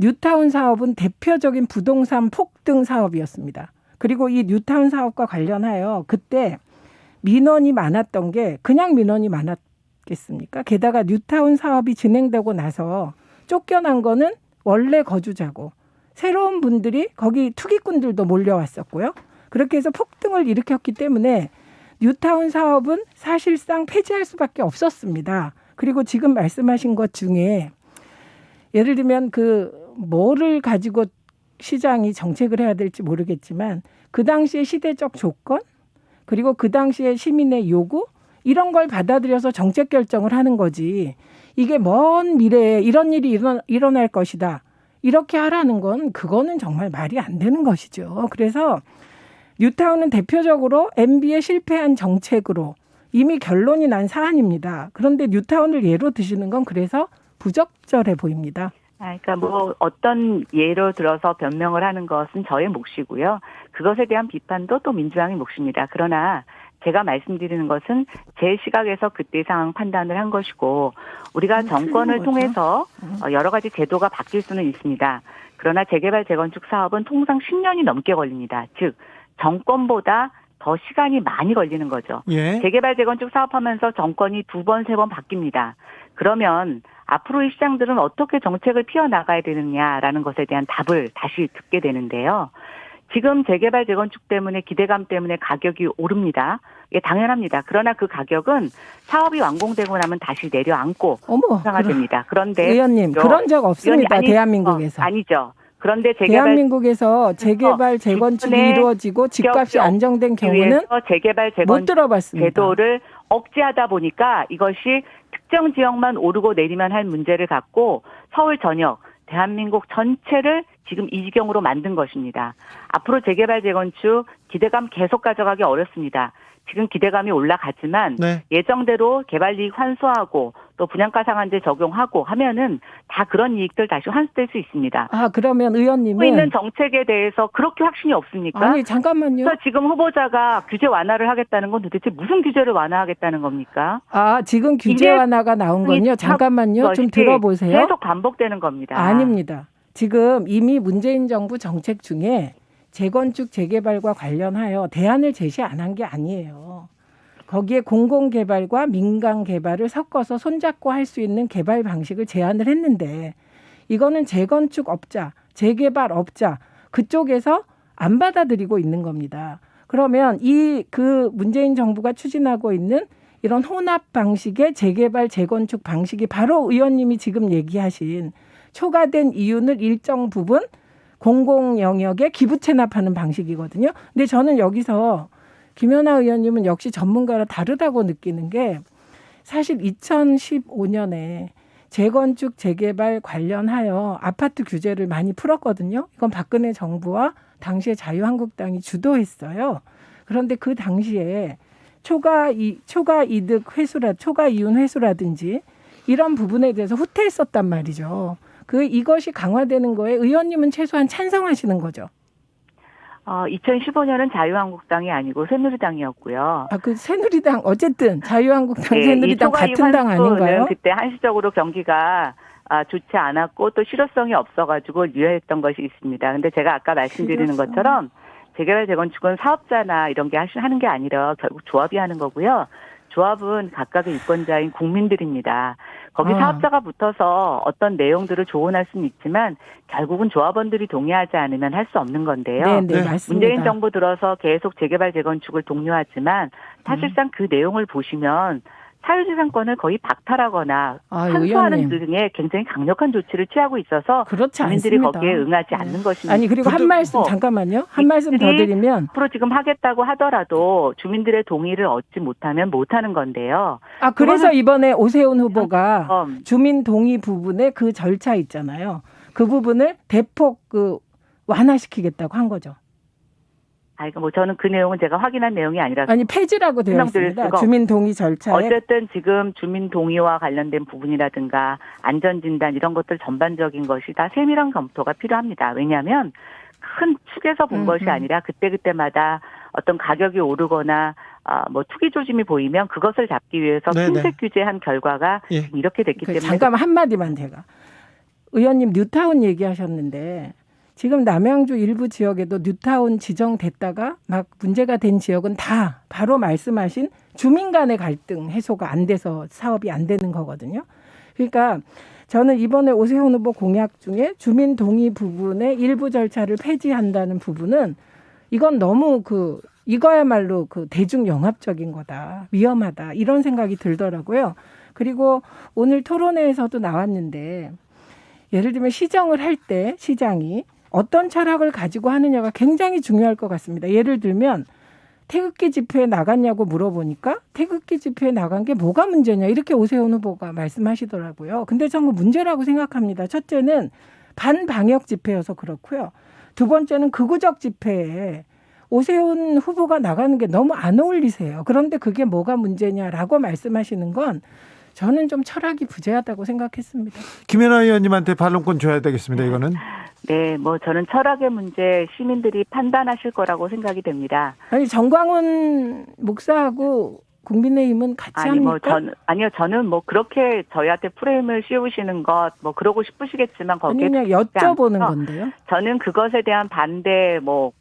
뉴타운 사업은 대표적인 부동산 폭등 사업이었습니다. 그리고 이 뉴타운 사업과 관련하여 그때 민원이 많았던 게 그냥 민원이 많았겠습니까? 게다가 뉴타운 사업이 진행되고 나서 쫓겨난 거는 원래 거주자고 새로운 분들이 거기 투기꾼들도 몰려왔었고요. 그렇게 해서 폭등을 일으켰기 때문에 뉴타운 사업은 사실상 폐지할 수밖에 없었습니다. 그리고 지금 말씀하신 것 중에 예를 들면 뭐를 가지고 시장이 정책을 해야 될지 모르겠지만 그 당시의 시대적 조건 그리고 그 당시의 시민의 요구 이런 걸 받아들여서 정책 결정을 하는 거지. 이게 먼 미래에 이런 일이 일어날 것이다. 이렇게 하라는 건 그거는 정말 말이 안 되는 것이죠. 그래서 뉴타운은 대표적으로 MB의 실패한 정책으로 이미 결론이 난 사안입니다. 그런데 뉴타운을 예로 드시는 건 그래서 부적절해 보입니다. 그러니까 뭐 어떤 예로 들어서 변명을 하는 것은 저의 몫이고요. 그것에 대한 비판도 또 민주당의 몫입니다. 그러나 제가 말씀드리는 것은 제 시각에서 그때 상황 판단을 한 것이고 우리가 정권을 통해서 여러 가지 제도가 바뀔 수는 있습니다. 그러나 재개발 재건축 사업은 통상 10년이 넘게 걸립니다. 즉 정권보다 더 시간이 많이 걸리는 거죠. 예. 재개발 재건축 사업하면서 정권이 2번, 3번 바뀝니다. 그러면 앞으로의 시장들은 어떻게 정책을 피워나가야 되느냐라는 것에 대한 답을 다시 듣게 되는데요. 지금 재개발 재건축 때문에 기대감 때문에 가격이 오릅니다. 이게 당연합니다. 그러나 그 가격은 사업이 완공되고 나면 다시 내려앉고 상하됩니다. 그런데 의원님 그런 적 없습니다. 대한민국에서. 아니죠. 그런데 대한민국에서 재개발 재건축이 이루어지고 집값이 안정된 경우는 재개발 못 들어봤습니다. 제도를 억제하다 보니까 이것이 특정 지역만 오르고 내리만 할 문제를 갖고 서울 전역 대한민국 전체를 지금 이 지경으로 만든 것입니다. 앞으로 재개발 재건축 기대감 계속 가져가기 어렵습니다. 지금 기대감이 올라가지만 예정대로 개발이익 환수하고 또 분양가 상한제 적용하고 하면은 다 그런 이익들 다시 환수될 수 있습니다. 그러면 의원님은 있는 정책에 대해서 그렇게 확신이 없습니까? 아니 잠깐만요. 그래서 지금 후보자가 규제 완화를 하겠다는 건 도대체 무슨 규제를 완화하겠다는 겁니까? 지금 규제 완화가 나온 건요. 잠깐만요. 좀 들어보세요. 계속 반복되는 겁니다. 아닙니다. 지금 이미 문재인 정부 정책 중에 재건축 재개발과 관련하여 대안을 제시 안 한 게 아니에요. 거기에 공공개발과 민간개발을 섞어서 손잡고 할 수 있는 개발 방식을 제안을 했는데 이거는 재건축업자, 재개발업자 그쪽에서 안 받아들이고 있는 겁니다. 그러면 그 문재인 정부가 추진하고 있는 이런 혼합 방식의 재개발, 재건축 방식이 바로 의원님이 지금 얘기하신 초과된 이윤을 일정 부분 공공 영역에 기부 체납하는 방식이거든요. 근데 저는 여기서 김연아 의원님은 역시 전문가라 다르다고 느끼는 게 사실 2015년에 재건축 재개발 관련하여 아파트 규제를 많이 풀었거든요. 이건 박근혜 정부와 당시에 자유한국당이 주도했어요. 그런데 그 당시에 초과 이득 회수라 초과 이윤 회수라든지 이런 부분에 대해서 후퇴했었단 말이죠. 이것이 강화되는 거에 의원님은 최소한 찬성하시는 거죠. 2015년은 자유한국당이 아니고 새누리당이었고요. 그 새누리당 어쨌든 자유한국당 새누리당 같은 당 아닌가요? 그때 한시적으로 경기가 좋지 않았고 또 실효성이 없어가지고 유예했던 것이 있습니다. 근데 제가 아까 말씀드리는 것처럼 재개발 재건축은 사업자나 이런 게 하는 게 아니라 결국 조합이 하는 거고요. 조합은 각각의 유권자인 국민들입니다. 거기 사업자가 붙어서 어떤 내용들을 조언할 수는 있지만 결국은 조합원들이 동의하지 않으면 할 수 없는 건데요. 네, 맞습니다. 문재인 정부 들어서 계속 재개발 재건축을 독려하지만 사실상 그 내용을 보시면 사유재산권을 거의 박탈하거나 환수하는 등의 굉장히 강력한 조치를 취하고 있어서 국민들이 거기에 응하지 않는 것입니다. 아니 그리고 한 말씀 잠깐만요. 한 말씀 더 드리면 앞으로 지금 하겠다고 하더라도 주민들의 동의를 얻지 못하면 못하는 건데요. 그래서 이번에 오세훈 후보가 주민 동의 부분에 그 절차 있잖아요. 그 부분을 대폭 완화시키겠다고 한 거죠. 저는 그 내용은 제가 확인한 내용이 아니라서. 폐지라고 되어 있습니다. 주민 동의 절차에. 어쨌든 지금 주민 동의와 관련된 부분이라든가 안전진단 이런 것들 전반적인 것이 다 세밀한 검토가 필요합니다. 왜냐하면 큰 축에서 본 것이 아니라 그때그때마다 어떤 가격이 오르거나 투기 조짐이 보이면 그것을 잡기 위해서 핀셋 규제한 결과가 이렇게 됐기 때문에. 잠깐만 한마디만 제가. 의원님 뉴타운 얘기하셨는데 지금 남양주 일부 지역에도 뉴타운 지정됐다가 막 문제가 된 지역은 다 바로 말씀하신 주민 간의 갈등 해소가 안 돼서 사업이 안 되는 거거든요. 그러니까 저는 이번에 오세훈 후보 공약 중에 주민 동의 부분의 일부 절차를 폐지한다는 부분은 이건 너무 이거야말로 대중 영합적인 거다. 위험하다. 이런 생각이 들더라고요. 그리고 오늘 토론회에서도 나왔는데 예를 들면 시정을 할 때 시장이 어떤 철학을 가지고 하느냐가 굉장히 중요할 것 같습니다. 예를 들면 태극기 집회에 나갔냐고 물어보니까 태극기 집회에 나간 게 뭐가 문제냐 이렇게 오세훈 후보가 말씀하시더라고요. 근데 저는 문제라고 생각합니다. 첫째는 반방역 집회여서 그렇고요. 두 번째는 극우적 집회에 오세훈 후보가 나가는 게 너무 안 어울리세요. 그런데 그게 뭐가 문제냐라고 말씀하시는 건 저는 좀 철학이 부재하다고 생각했습니다. 김연아 의원님한테 반론권 줘야 되겠습니다. 이거는. 네, 뭐 저는 철학의 문제 시민들이 판단하실 거라고 생각이 됩니다. 아니 정광훈 목사하고 국민의힘은 같이 합니까? 저는 뭐 그렇게 저희한테 프레임을 씌우시는 것 뭐 그러고 싶으시겠지만 거기에 아니 그냥 여쭤보는 건데요. 저는 그것에 대한 반대 뭐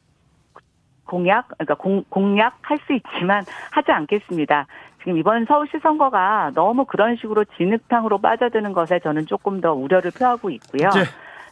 그러니까 공약할 수 있지만 하지 않겠습니다. 지금 이번 서울시 선거가 너무 그런 식으로 진흙탕으로 빠져드는 것에 저는 조금 더 우려를 표하고 있고요. 네.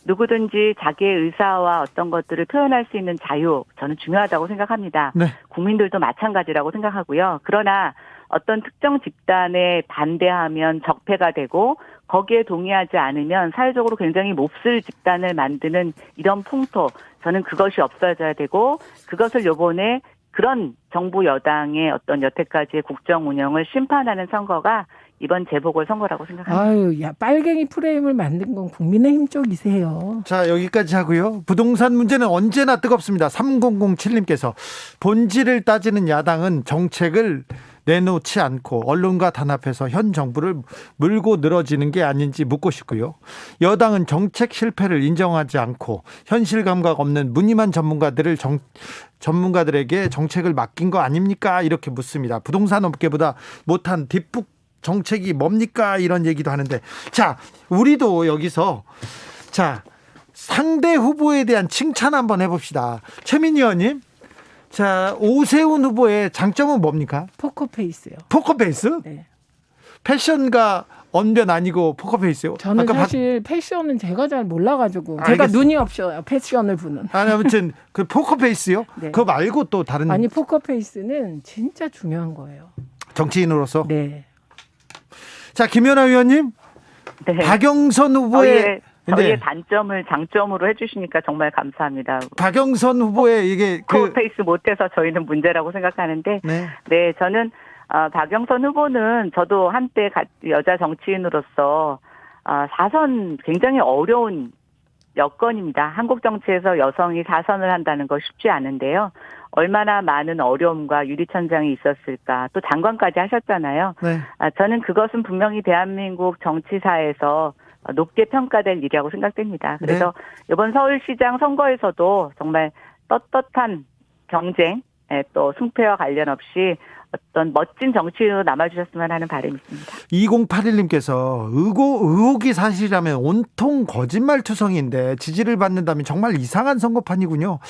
누구든지 자기의 의사와 어떤 것들을 표현할 수 있는 자유, 저는 중요하다고 생각합니다. 네. 국민들도 마찬가지라고 생각하고요. 그러나 어떤 특정 집단에 반대하면 적폐가 되고 거기에 동의하지 않으면 사회적으로 굉장히 몹쓸 집단을 만드는 이런 풍토, 저는 그것이 없어져야 되고 그것을 요번에 그런 정부 여당의 어떤 여태까지의 국정 운영을 심판하는 선거가 이번 재보궐선거라고 생각합니다. 아유, 야 빨갱이 프레임을 만든 건 국민의힘 쪽이세요. 자, 여기까지 하고요. 부동산 문제는 언제나 뜨겁습니다. 3007님께서 본질을 따지는 야당은 정책을 내놓지 않고 언론과 단합해서 현 정부를 물고 늘어지는 게 아닌지 묻고 싶고요. 여당은 정책 실패를 인정하지 않고 현실 감각 없는 무늬만 전문가들에게 정책을 맡긴 거 아닙니까? 이렇게 묻습니다. 부동산 업계보다 못한 뒷북 정책이 뭡니까? 이런 얘기도 하는데, 자, 우리도 여기서 자 상대 후보에 대한 칭찬 한번 해봅시다. 최민희 의원님, 자 오세훈 후보의 장점은 뭡니까? 포커페이스요. 포커페이스? 네. 패션과 언변 아니고 포커페이스요? 저는 사실 패션은 제가 잘 몰라가지고 제가 알겠습니다. 눈이 없어요. 패션을 보는. 아니 아무튼 그 포커페이스요? 네. 그거 말고 또 다른. 아니 포커페이스는 진짜 중요한 거예요. 정치인으로서. 네. 자 김연아 의원님, 네. 박영선 후보의 저희의 단점을 장점으로 해주시니까 정말 감사합니다. 박영선 후보의 이게 포커페이스 못해서 저희는 문제라고 생각하는데, 네, 저는 박영선 후보는 저도 한때 여자 정치인으로서 4선 굉장히 어려운 여건입니다. 한국 정치에서 여성이 4선을 한다는 거 쉽지 않은데요. 얼마나 많은 어려움과 유리천장이 있었을까. 또 장관까지 하셨잖아요. 네. 저는 그것은 분명히 대한민국 정치사에서 높게 평가될 일이라고 생각됩니다. 그래서 이번 서울시장 선거에서도 정말 떳떳한 경쟁, 또 승패와 관련 없이 어떤 멋진 정치인으로 남아주셨으면 하는 바람이 있습니다. 2081님께서 의혹이 사실이라면 온통 거짓말투성인데 지지를 받는다면 정말 이상한 선거판이군요.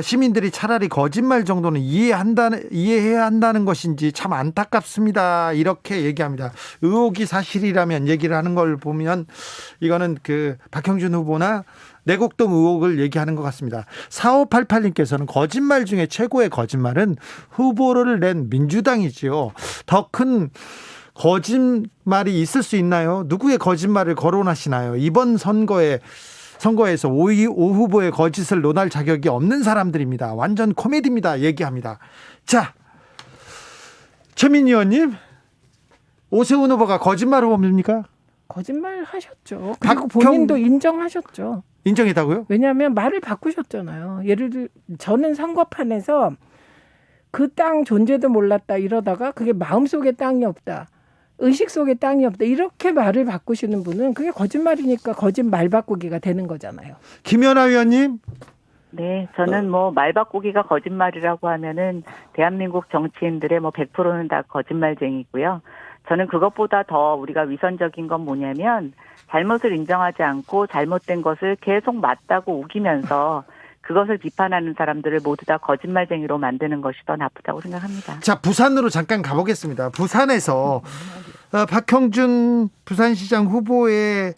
시민들이 차라리 거짓말 정도는 이해해야 한다는 것인지 참 안타깝습니다. 이렇게 얘기합니다. 의혹이 사실이라면 얘기를 하는 걸 보면 이거는 그 박형준 후보나 내곡동 의혹을 얘기하는 것 같습니다. 4588님께서는 거짓말 중에 최고의 거짓말은 후보를 낸 민주당이지요. 더 큰 거짓말이 있을 수 있나요? 누구의 거짓말을 거론하시나요? 이번 선거에서 오 후보의 거짓을 논할 자격이 없는 사람들입니다. 완전 코미디입니다. 얘기합니다. 자, 최민희 의원님, 오세훈 후보가 거짓말 후보입니까? 거짓말 하셨죠. 그리고 본인도 인정하셨죠. 인정했다고요? 왜냐하면 말을 바꾸셨잖아요. 예를 들어 저는 선거판에서 그 땅 존재도 몰랐다 이러다가 그게 마음속에 땅이 없다. 의식 속에 땅이 없다. 이렇게 말을 바꾸시는 분은 그게 거짓말이니까 거짓말 바꾸기가 되는 거잖아요. 김연아 의원님. 네, 저는 말 바꾸기가 거짓말이라고 하면은 대한민국 정치인들의 100%는 다 거짓말쟁이고요. 저는 그것보다 더 우리가 위선적인 건 뭐냐면 잘못을 인정하지 않고 잘못된 것을 계속 맞다고 우기면서 그것을 비판하는 사람들을 모두 다 거짓말쟁이로 만드는 것이 더 나쁘다고 생각합니다. 자, 부산으로 잠깐 가보겠습니다. 부산에서 박형준 부산시장 후보에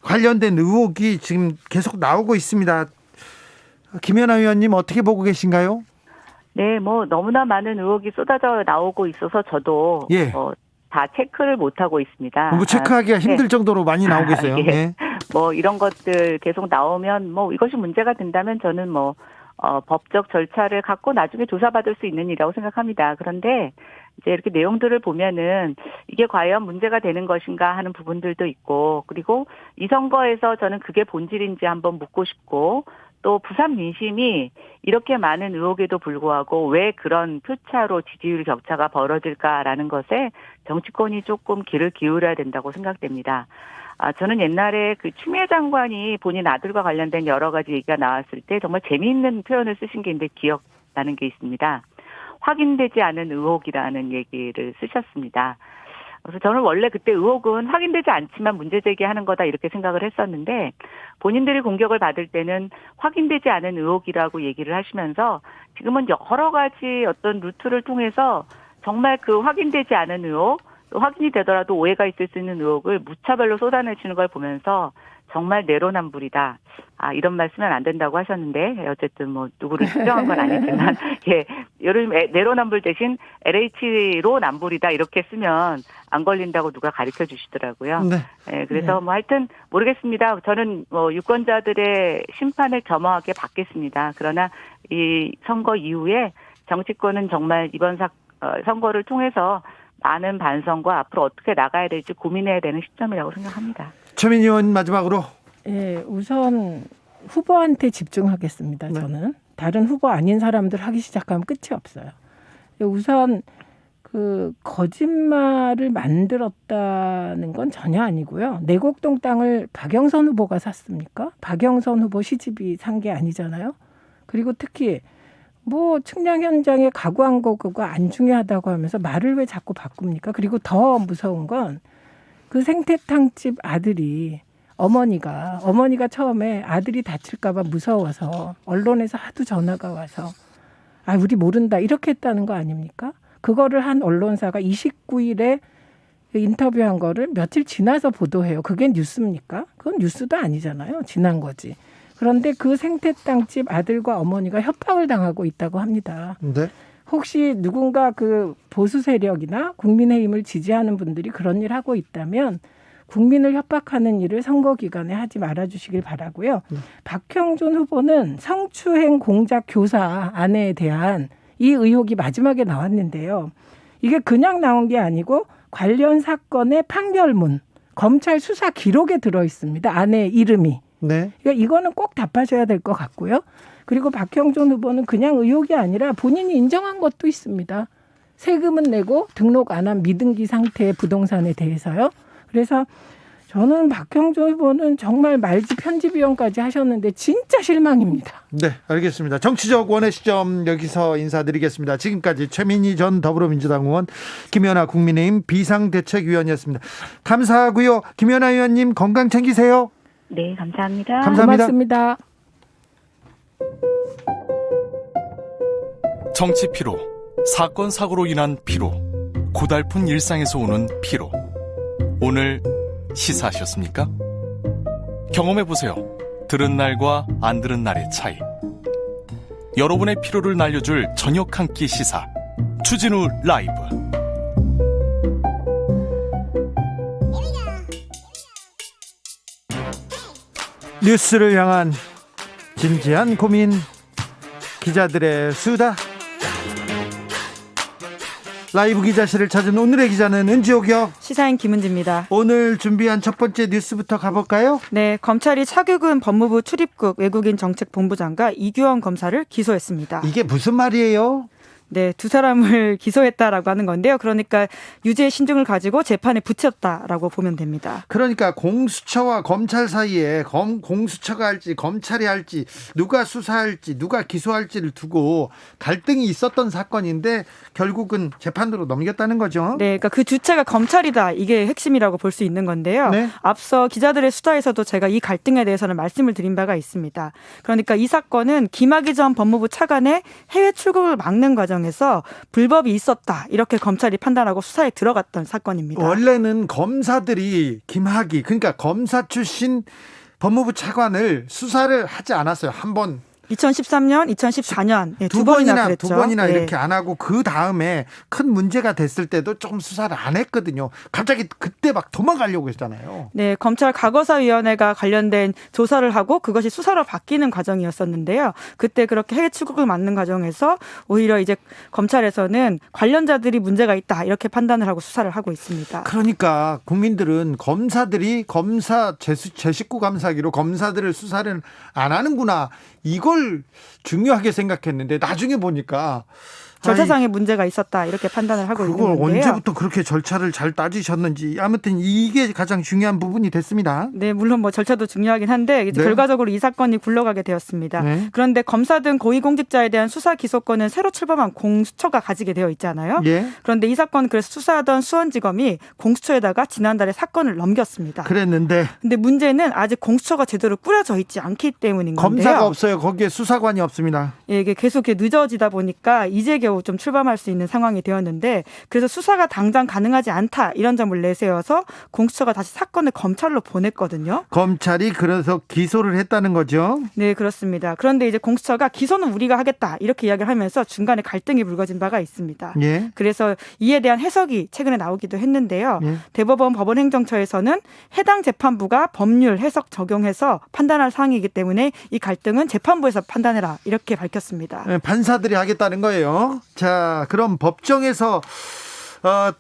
관련된 의혹이 지금 계속 나오고 있습니다. 김연아 의원님 어떻게 보고 계신가요? 네, 너무나 많은 의혹이 쏟아져 나오고 있어서 저도 다 체크를 못 하고 있습니다. 체크하기가 힘들 정도로 많이 나오고 있어요. 예. 이런 것들 계속 나오면 이것이 문제가 된다면 저는 법적 절차를 갖고 나중에 조사받을 수 있는 일이라고 생각합니다. 그런데 이제 이렇게 내용들을 보면은 이게 과연 문제가 되는 것인가 하는 부분들도 있고, 그리고 이 선거에서 저는 그게 본질인지 한번 묻고 싶고, 또 부산 민심이 이렇게 많은 의혹에도 불구하고 왜 그런 표차로 지지율 격차가 벌어질까라는 것에 정치권이 조금 귀를 기울여야 된다고 생각됩니다. 저는 옛날에 그 추미애 장관이 본인 아들과 관련된 여러 가지 얘기가 나왔을 때 정말 재미있는 표현을 쓰신 게 있는데 기억나는 게 있습니다. 확인되지 않은 의혹이라는 얘기를 쓰셨습니다. 그래서 저는 원래 그때 의혹은 확인되지 않지만 문제 제기하는 거다 이렇게 생각을 했었는데, 본인들이 공격을 받을 때는 확인되지 않은 의혹이라고 얘기를 하시면서 지금은 여러 가지 어떤 루트를 통해서 정말 그 확인되지 않은 의혹, 또 확인이 되더라도 오해가 있을 수 있는 의혹을 무차별로 쏟아내시는 걸 보면서 정말 내로남불이다. 이런 말씀은 안 된다고 하셨는데, 어쨌든 뭐 누구를 특정한 건 아니지만, 예, 요즘 내로남불 대신 LH로 남불이다 이렇게 쓰면 안 걸린다고 누가 가르쳐 주시더라고요. 네. 예, 그래서 뭐 하여튼 모르겠습니다. 저는 뭐 유권자들의 심판을 겸허하게 받겠습니다. 그러나 이 선거 이후에 정치권은 정말 이번 선거를 통해서 많은 반성과 앞으로 어떻게 나가야 될지 고민해야 되는 시점이라고 생각합니다. 최민희 의원 마지막으로. 예, 우선 후보한테 집중하겠습니다. 저는 다른 후보 아닌 사람들 하기 시작하면 끝이 없어요. 우선 그 거짓말을 만들었다는 건 전혀 아니고요. 내곡동 땅을 박영선 후보가 샀습니까? 박영선 후보 시집이 산 게 아니잖아요. 그리고 특히 뭐 측량 현장에 가구한 거가 안 중요하다고 하면서 말을 왜 자꾸 바꿉니까? 그리고 더 무서운 건 그 생태탕집 아들이 어머니가 처음에 아들이 다칠까 봐 무서워서 언론에서 하도 전화가 와서 우리 모른다 이렇게 했다는 거 아닙니까? 그거를 한 언론사가 29일에 인터뷰한 거를 며칠 지나서 보도해요. 그게 뉴스입니까? 그건 뉴스도 아니잖아요. 지난 거지. 그런데 그 생태땅집 아들과 어머니가 협박을 당하고 있다고 합니다. 네. 혹시 누군가 그 보수 세력이나 국민의힘을 지지하는 분들이 그런 일 하고 있다면 국민을 협박하는 일을 선거 기간에 하지 말아주시길 바라고요. 박형준 후보는 성추행 공작 교사 아내에 대한 이 의혹이 마지막에 나왔는데요. 이게 그냥 나온 게 아니고 관련 사건의 판결문, 검찰 수사 기록에 들어 있습니다. 아내의 이름이. 네. 그러니까 이거는 꼭 답하셔야 될 것 같고요. 그리고 박형준 후보는 그냥 의혹이 아니라 본인이 인정한 것도 있습니다. 세금은 내고 등록 안 한 미등기 상태의 부동산에 대해서요. 그래서 저는 박형준 후보는 정말 말지 편집위원까지 하셨는데 진짜 실망입니다. 네, 알겠습니다. 정치적 원의 시점 여기서 인사드리겠습니다. 지금까지 최민희 전 더불어민주당 의원, 김연아 국민의힘 비상대책위원이었습니다. 감사하고요. 김연아 의원님 건강 챙기세요. 네, 감사합니다. 감사합니다. 고맙습니다. 정치 피로, 사건 사고로 인한 피로, 고달픈 일상에서 오는 피로. 오늘 시사하셨습니까? 경험해보세요. 들은 날과 안 들은 날의 차이. 여러분의 피로를 날려줄 저녁 한 끼 시사 추진우 라이브. 뉴스를 향한 진지한 고민, 기자들의 수다. 라이브 기자실을 찾은 오늘의 기자는 은지옥이요. 시사인 김은지입니다. 오늘 준비한 첫 번째 뉴스부터 가볼까요? 네, 검찰이 차규근 법무부 출입국 외국인 정책본부장과 이규원 검사를 기소했습니다. 이게 무슨 말이에요? 네, 두 사람을 기소했다라고 하는 건데요. 그러니까 유죄의 신중을 가지고 재판에 붙였다라고 보면 됩니다. 그러니까 공수처와 검찰 사이에 공수처가 할지 검찰이 할지 누가 수사할지 누가 기소할지를 두고 갈등이 있었던 사건인데 결국은 재판으로 넘겼다는 거죠. 네, 그러니까 그 주체가 검찰이다. 이게 핵심이라고 볼 수 있는 건데요. 네? 앞서 기자들의 수다에서도 제가 이 갈등에 대해서는 말씀을 드린 바가 있습니다. 그러니까 이 사건은 김학의 전 법무부 차관의 해외 출국을 막는 과정에서 불법이 있었다. 이렇게 검찰이 판단하고 수사에 들어갔던 사건입니다. 원래는 검사들이 김학의, 그러니까 검사 출신 법무부 차관을 수사를 하지 않았어요. 한 번 2013년, 2014년 두 두 번이나 이렇게 안 하고 그 다음에 큰 문제가 됐을 때도 조금 수사를 안 했거든요. 갑자기 그때 막 도망가려고 했잖아요. 네, 검찰 과거사위원회가 관련된 조사를 하고 그것이 수사로 바뀌는 과정이었었는데요. 그때 그렇게 해외 출국을 막는 과정에서 오히려 이제 검찰에서는 관련자들이 문제가 있다 이렇게 판단을 하고 수사를 하고 있습니다. 그러니까 국민들은 검사들이 제 식구 감사기로 검사들을 수사를 안 하는구나. 이걸 중요하게 생각했는데 나중에 보니까 절차상의 문제가 있었다 이렇게 판단을 하고 있는 건데요. 그걸 언제부터 그렇게 절차를 잘 따지셨는지 아무튼 이게 가장 중요한 부분이 됐습니다. 네, 물론 뭐 절차도 중요하긴 한데 이제 네. 결과적으로 이 사건이 굴러가게 되었습니다. 네. 그런데 검사 등 고위공직자에 대한 수사 기소권은 새로 출범한 공수처가 가지게 되어 있잖아요. 예. 그런데 이 사건 그래서 수사하던 수원지검이 공수처에다가 지난달에 사건을 넘겼습니다. 그랬는데 근데 문제는 아직 공수처가 제대로 꾸려져 있지 않기 때문인 건데요. 검사가 없어요. 거기에 수사관이 없습니다. 예, 이게 계속 이렇게 늦어지다 보니까 이제 겨우 좀 출범할 수 있는 상황이 되었는데 그래서 수사가 당장 가능하지 않다 이런 점을 내세워서 공수처가 다시 사건을 검찰로 보냈거든요. 검찰이 그래서 기소를 했다는 거죠. 네, 그렇습니다. 그런데 이제 공수처가 기소는 우리가 하겠다 이렇게 이야기를 하면서 중간에 갈등이 불거진 바가 있습니다. 예. 그래서 이에 대한 해석이 최근에 나오기도 했는데요. 예. 대법원 법원행정처에서는 해당 재판부가 법률 해석 적용해서 판단할 사항이기 때문에 이 갈등은 재판부에서 판단해라 이렇게 밝혔습니다. 예, 판사들이 하겠다는 거예요. 자, 그럼 법정에서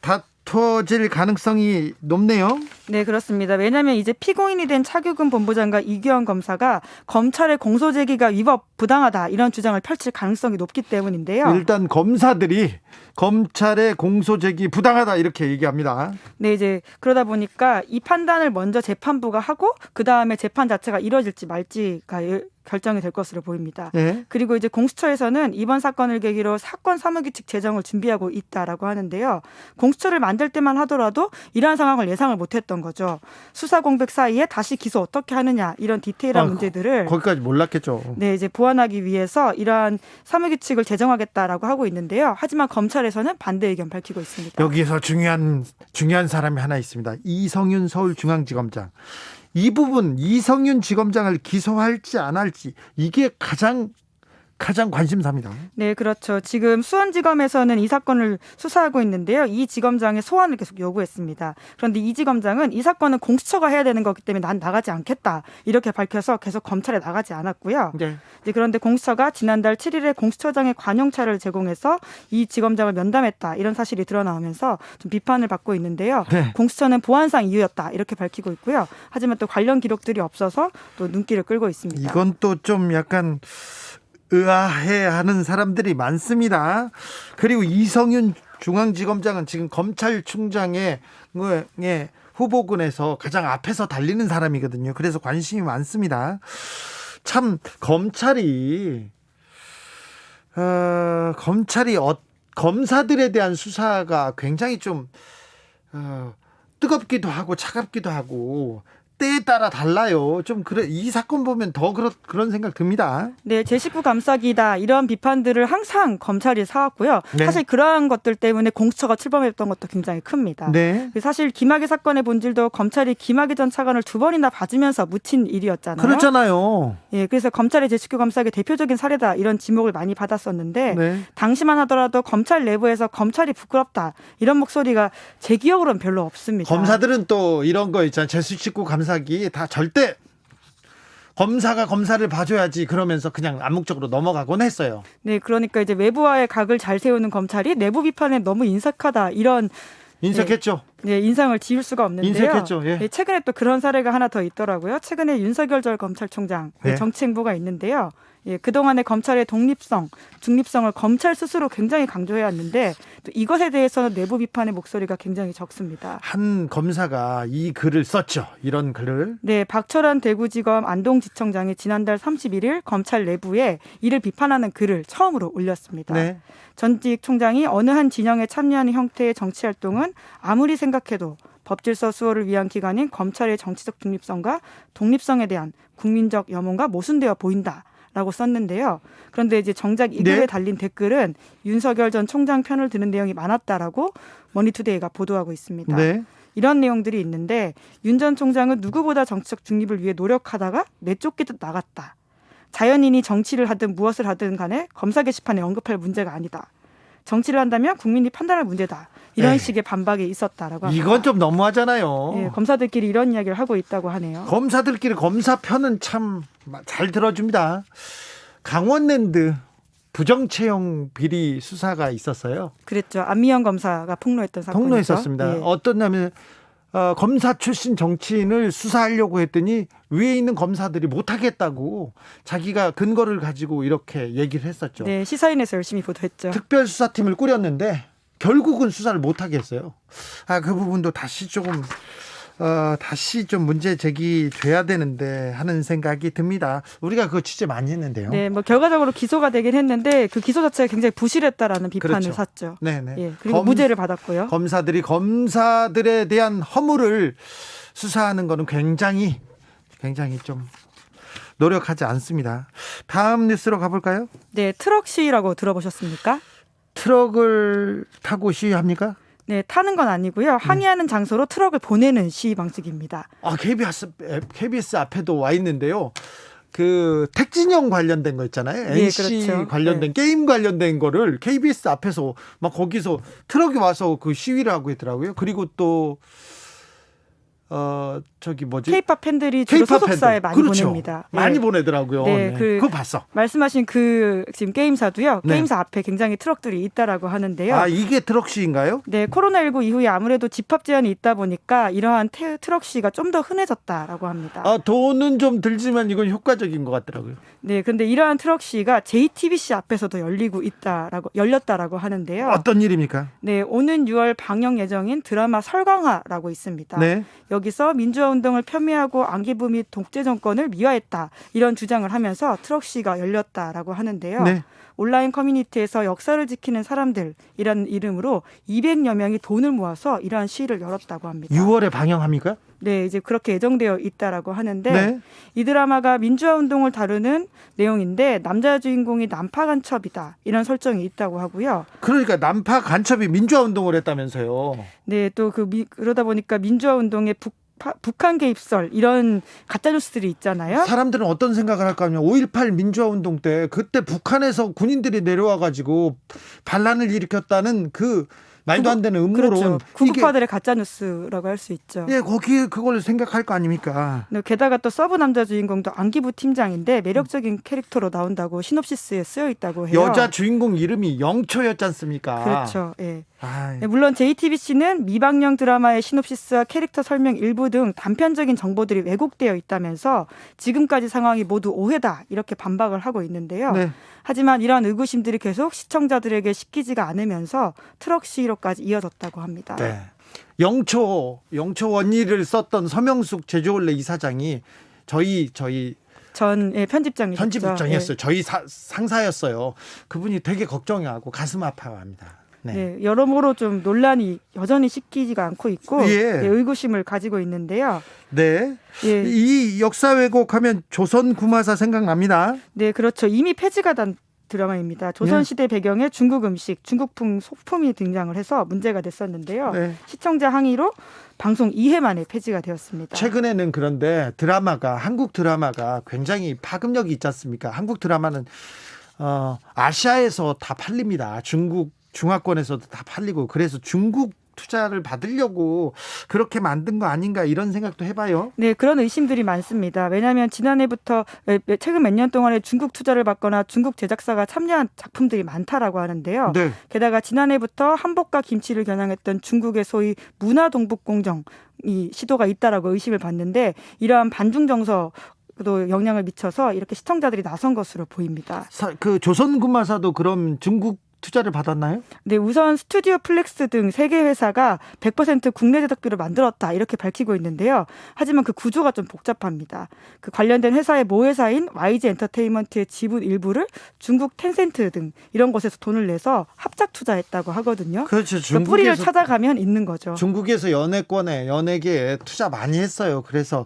다퉈질 가능성이 높네요. 네, 그렇습니다. 왜냐하면 이제 피고인이 된 차규근 본부장과 이규영 검사가 검찰의 공소제기가 위법 부당하다 이런 주장을 펼칠 가능성이 높기 때문인데요. 일단 검사들이 검찰의 공소제기 부당하다 이렇게 얘기합니다. 네, 이제 그러다 보니까 이 판단을 먼저 재판부가 하고 그 다음에 재판 자체가 이뤄질지 말지가 결정이 될 것으로 보입니다. 네. 그리고 이제 공수처에서는 이번 사건을 계기로 사건 사무규칙 제정을 준비하고 있다라고 하는데요. 공수처를 만들 때만 하더라도 이러한 상황을 예상을 못했던 거죠. 수사 공백 사이에 다시 기소 어떻게 하느냐 이런 디테일한 문제들을 거기까지 몰랐겠죠. 네, 이제 보완하기 위해서 이러한 사무규칙을 제정하겠다라고 하고 있는데요. 하지만 검찰에서는 반대 의견 밝히고 있습니다. 여기서 중요한 사람이 하나 있습니다. 이성윤 서울중앙지검장. 이 부분 이성윤 지검장을 기소할지 안 할지 이게 가장 관심사입니다. 네, 그렇죠. 지금 수원지검에서는 이 사건을 수사하고 있는데요. 이 지검장의 소환을 계속 요구했습니다. 그런데 이 지검장은 이 사건은 공수처가 해야 되는 거기 때문에 난 나가지 않겠다 이렇게 밝혀서 계속 검찰에 나가지 않았고요. 네. 이제 그런데 공수처가 지난달 7일에 공수처장의 관용차를 제공해서 이 지검장을 면담했다 이런 사실이 드러나오면서 좀 비판을 받고 있는데요. 네. 공수처는 보안상 이유였다 이렇게 밝히고 있고요. 하지만 또 관련 기록들이 없어서 또 눈길을 끌고 있습니다. 이건 또 좀 약간 의아해하는 사람들이 많습니다. 그리고 이성윤 중앙지검장은 지금 검찰총장의 후보군에서 가장 앞에서 달리는 사람이거든요. 그래서 관심이 많습니다. 참 검찰이 검사들에 대한 수사가 굉장히 좀 뜨겁기도 하고 차갑기도 하고 때에 따라 달라요. 좀 그래 이 사건 보면 더 그런 생각 듭니다. 네, 제19 감싸기다 이런 비판들을 항상 검찰이 사왔고요. 네. 사실 그러한 것들 때문에 공수처가 출범했던 것도 굉장히 큽니다. 네. 사실 김학의 사건의 본질도 검찰이 김학의 전 차관을 2번이나 봐주면서 묻힌 일이었잖아요. 그렇잖아요. 예, 그래서 검찰의 제19 감싸기 대표적인 사례다 이런 지목을 많이 받았었는데 네. 당시만 하더라도 검찰 내부에서 검찰이 부끄럽다 이런 목소리가 제 기억으로는 별로 없습니다. 검사들은 또 이런 거 있잖아요. 제19 감사기 다 절대 검사가 검사를 봐줘야지 그러면서 그냥 암묵적으로 넘어가곤 했어요. 네, 그러니까 이제 외부와의 각을 잘 세우는 검찰이 내부 비판에 너무 인색하다 이런 인색했죠. 네, 인상을 지울 수가 없는데요. 인색했죠. 예. 네, 최근에 또 그런 사례가 하나 더 있더라고요. 최근에 윤석열 전 검찰총장 네. 정치 행보가 있는데요. 예, 그동안의 검찰의 독립성, 중립성을 검찰 스스로 굉장히 강조해왔는데 또 이것에 대해서는 내부 비판의 목소리가 굉장히 적습니다. 한 검사가 이 글을 썼죠. 이런 글을. 네, 박철환 대구지검 안동지청장이 지난달 31일 검찰 내부에 이를 비판하는 글을 처음으로 올렸습니다. 네. 전직 총장이 어느 한 진영에 참여하는 형태의 정치활동은 아무리 생각해도 법질서 수호를 위한 기관인 검찰의 정치적 중립성과 독립성에 대한 국민적 염원과 모순되어 보인다. 라고 썼는데요. 그런데 이제 정작 이 글에 네. 달린 댓글은 윤석열 전 총장 편을 드는 내용이 많았다라고 머니투데이가 보도하고 있습니다. 네. 이런 내용들이 있는데 윤 전 총장은 누구보다 정치적 중립을 위해 노력하다가 내쫓기듯 나갔다. 자연인이 정치를 하든 무엇을 하든 간에 검사 게시판에 언급할 문제가 아니다. 정치를 한다면 국민이 판단할 문제다. 이런 네. 식의 반박이 있었다라고 합니다. 이건 좀 너무하잖아요. 예, 검사들끼리 이런 이야기를 하고 있다고 하네요. 검사들끼리 검사 편은 참 잘 들어줍니다. 강원랜드 부정채용 비리 수사가 있었어요. 그랬죠. 안미영 검사가 폭로했던 사건이죠. 폭로했었습니다. 예. 어떠냐면 검사 출신 정치인을 수사하려고 했더니 위에 있는 검사들이 못하겠다고 자기가 근거를 가지고 이렇게 얘기를 했었죠. 네, 시사인에서 열심히 보도했죠. 특별수사팀을 꾸렸는데 결국은 수사를 못하겠어요. 그 부분도 다시 좀 문제 제기돼야 되는데 하는 생각이 듭니다. 우리가 그거 취재 많이 했는데요. 네, 뭐 결과적으로 기소가 되긴 했는데 그 기소 자체가 굉장히 부실했다라는 비판을 그렇죠. 샀죠. 네네. 예, 그리고 무죄를 받았고요. 검사들에 대한 허물을 수사하는 거는 굉장히 좀 노력하지 않습니다. 다음 뉴스로 가볼까요? 네, 트럭 시위라고 들어보셨습니까? 트럭을 타고 시위합니까? 네, 타는 건 아니고요. 항의하는 장소로 트럭을 보내는 시위 방식입니다. KBS 앞에도 와 있는데요. 그 택진형 관련된 거 있잖아요. 예, NC 그렇죠. 관련된 게임 관련된 거를 KBS 앞에서 막 거기서 트럭이 와서 그 시위를 하고 있더라고요. 그리고 또 K-팝 팬들이 주로 소속사에 많이 그렇죠. 보냅니다. 네. 많이 보내더라고요. 네, 그거 봤어. 말씀하신 그 지금 게임사도요. 네. 게임사 앞에 굉장히 트럭들이 있다라고 하는데요. 이게 트럭 시위인가요? 네, 코로나19 이후에 아무래도 집합 제한이 있다 보니까 이러한 트럭 시위가 좀 더 흔해졌다라고 합니다. 돈은 좀 들지만 이건 효과적인 것 같더라고요. 네, 근데 이러한 트럭 시위가 JTBC 앞에서도 열렸다라고 하는데요. 어떤 일입니까? 네, 오는 6월 방영 예정인 드라마 설광화라고 있습니다. 네. 여기서 민주화 운동을 폄훼하고 안기부 및 독재 정권을 미화했다 이런 주장을 하면서 트럭 시위가 열렸다라고 하는데요. 네. 온라인 커뮤니티에서 역사를 지키는 사람들이라는 이름으로 200여 명이 돈을 모아서 이러한 시위를 열었다고 합니다. 6월에 방영합니까? 네, 이제 그렇게 예정되어 있다라고 하는데 네. 이 드라마가 민주화 운동을 다루는 내용인데 남자 주인공이 난파 간첩이다 이런 설정이 있다고 하고요. 그러니까 난파 간첩이 민주화 운동을 했다면서요. 네, 또 그러다 보니까 민주화 운동의 북한 개입설 이런 가짜 뉴스들이 있잖아요. 사람들은 어떤 생각을 할까 하면 5.18 민주화 운동 때 그때 북한에서 군인들이 내려와 가지고 반란을 일으켰다는 그 말도 안 되는 음모론. 그렇죠. 구급파들의 가짜 뉴스라고 할 수 있죠. 예, 거기에 그걸 생각할 거 아닙니까? 네, 게다가 또 서브 남자 주인공도 안기부 팀장인데 매력적인 캐릭터로 나온다고 시놉시스에 쓰여 있다고 해요. 여자 주인공 이름이 영초였지 않습니까? 그렇죠. 예. 네, 물론 JTBC는 미방영 드라마의 시놉시스와 캐릭터 설명 일부 등 단편적인 정보들이 왜곡되어 있다면서 지금까지 상황이 모두 오해다 이렇게 반박을 하고 있는데요. 네. 하지만 이러한 의구심들이 계속 시청자들에게 식히지가 않으면서 트럭 시위로까지 이어졌다고 합니다. 네. 영초 원리를 썼던 서명숙 제주올레 이사장이 저희 전 편집장이었죠. 편집국장이었어요. 저희 상사였어요. 그분이 되게 걱정하고 가슴 아파합니다. 네, 여러모로 좀 논란이 여전히 식히지가 않고 있고 예. 네, 의구심을 가지고 있는데요. 네, 예. 이 역사 왜곡하면 조선 구마사 생각납니다. 네, 그렇죠. 이미 폐지가 된 드라마입니다. 조선시대 배경에 중국 음식, 중국풍 소품이 등장을 해서 문제가 됐었는데요. 네. 시청자 항의로 방송 2회 만에 폐지가 되었습니다. 최근에는 그런데 한국 드라마가 굉장히 파급력이 있지 않습니까? 한국 드라마는 아시아에서 다 팔립니다. 중화권에서도 다 팔리고 그래서 중국 투자를 받으려고 그렇게 만든 거 아닌가 이런 생각도 해봐요. 네, 그런 의심들이 많습니다. 왜냐하면 지난해부터 최근 몇 년 동안에 중국 투자를 받거나 중국 제작사가 참여한 작품들이 많다라고 하는데요. 네. 게다가 지난해부터 한복과 김치를 겨냥했던 중국의 소위 문화동북공정이 시도가 있다라고 의심을 받는데 이러한 반중 정서도 영향을 미쳐서 이렇게 시청자들이 나선 것으로 보입니다. 그 조선구마사도 그럼 중국 투자를 받았나요? 네, 우선 스튜디오 플렉스 등 3개 회사가 100% 국내 제작비로 만들었다 이렇게 밝히고 있는데요. 하지만 그 구조가 좀 복잡합니다. 그 관련된 회사의 모회사인 YG 엔터테인먼트의 지분 일부를 중국 텐센트 등 이런 곳에서 돈을 내서 합작 투자했다고 하거든요. 그렇죠. 그러니까 뿌리를 찾아가면 있는 거죠. 중국에서 연예계에 투자 많이 했어요. 그래서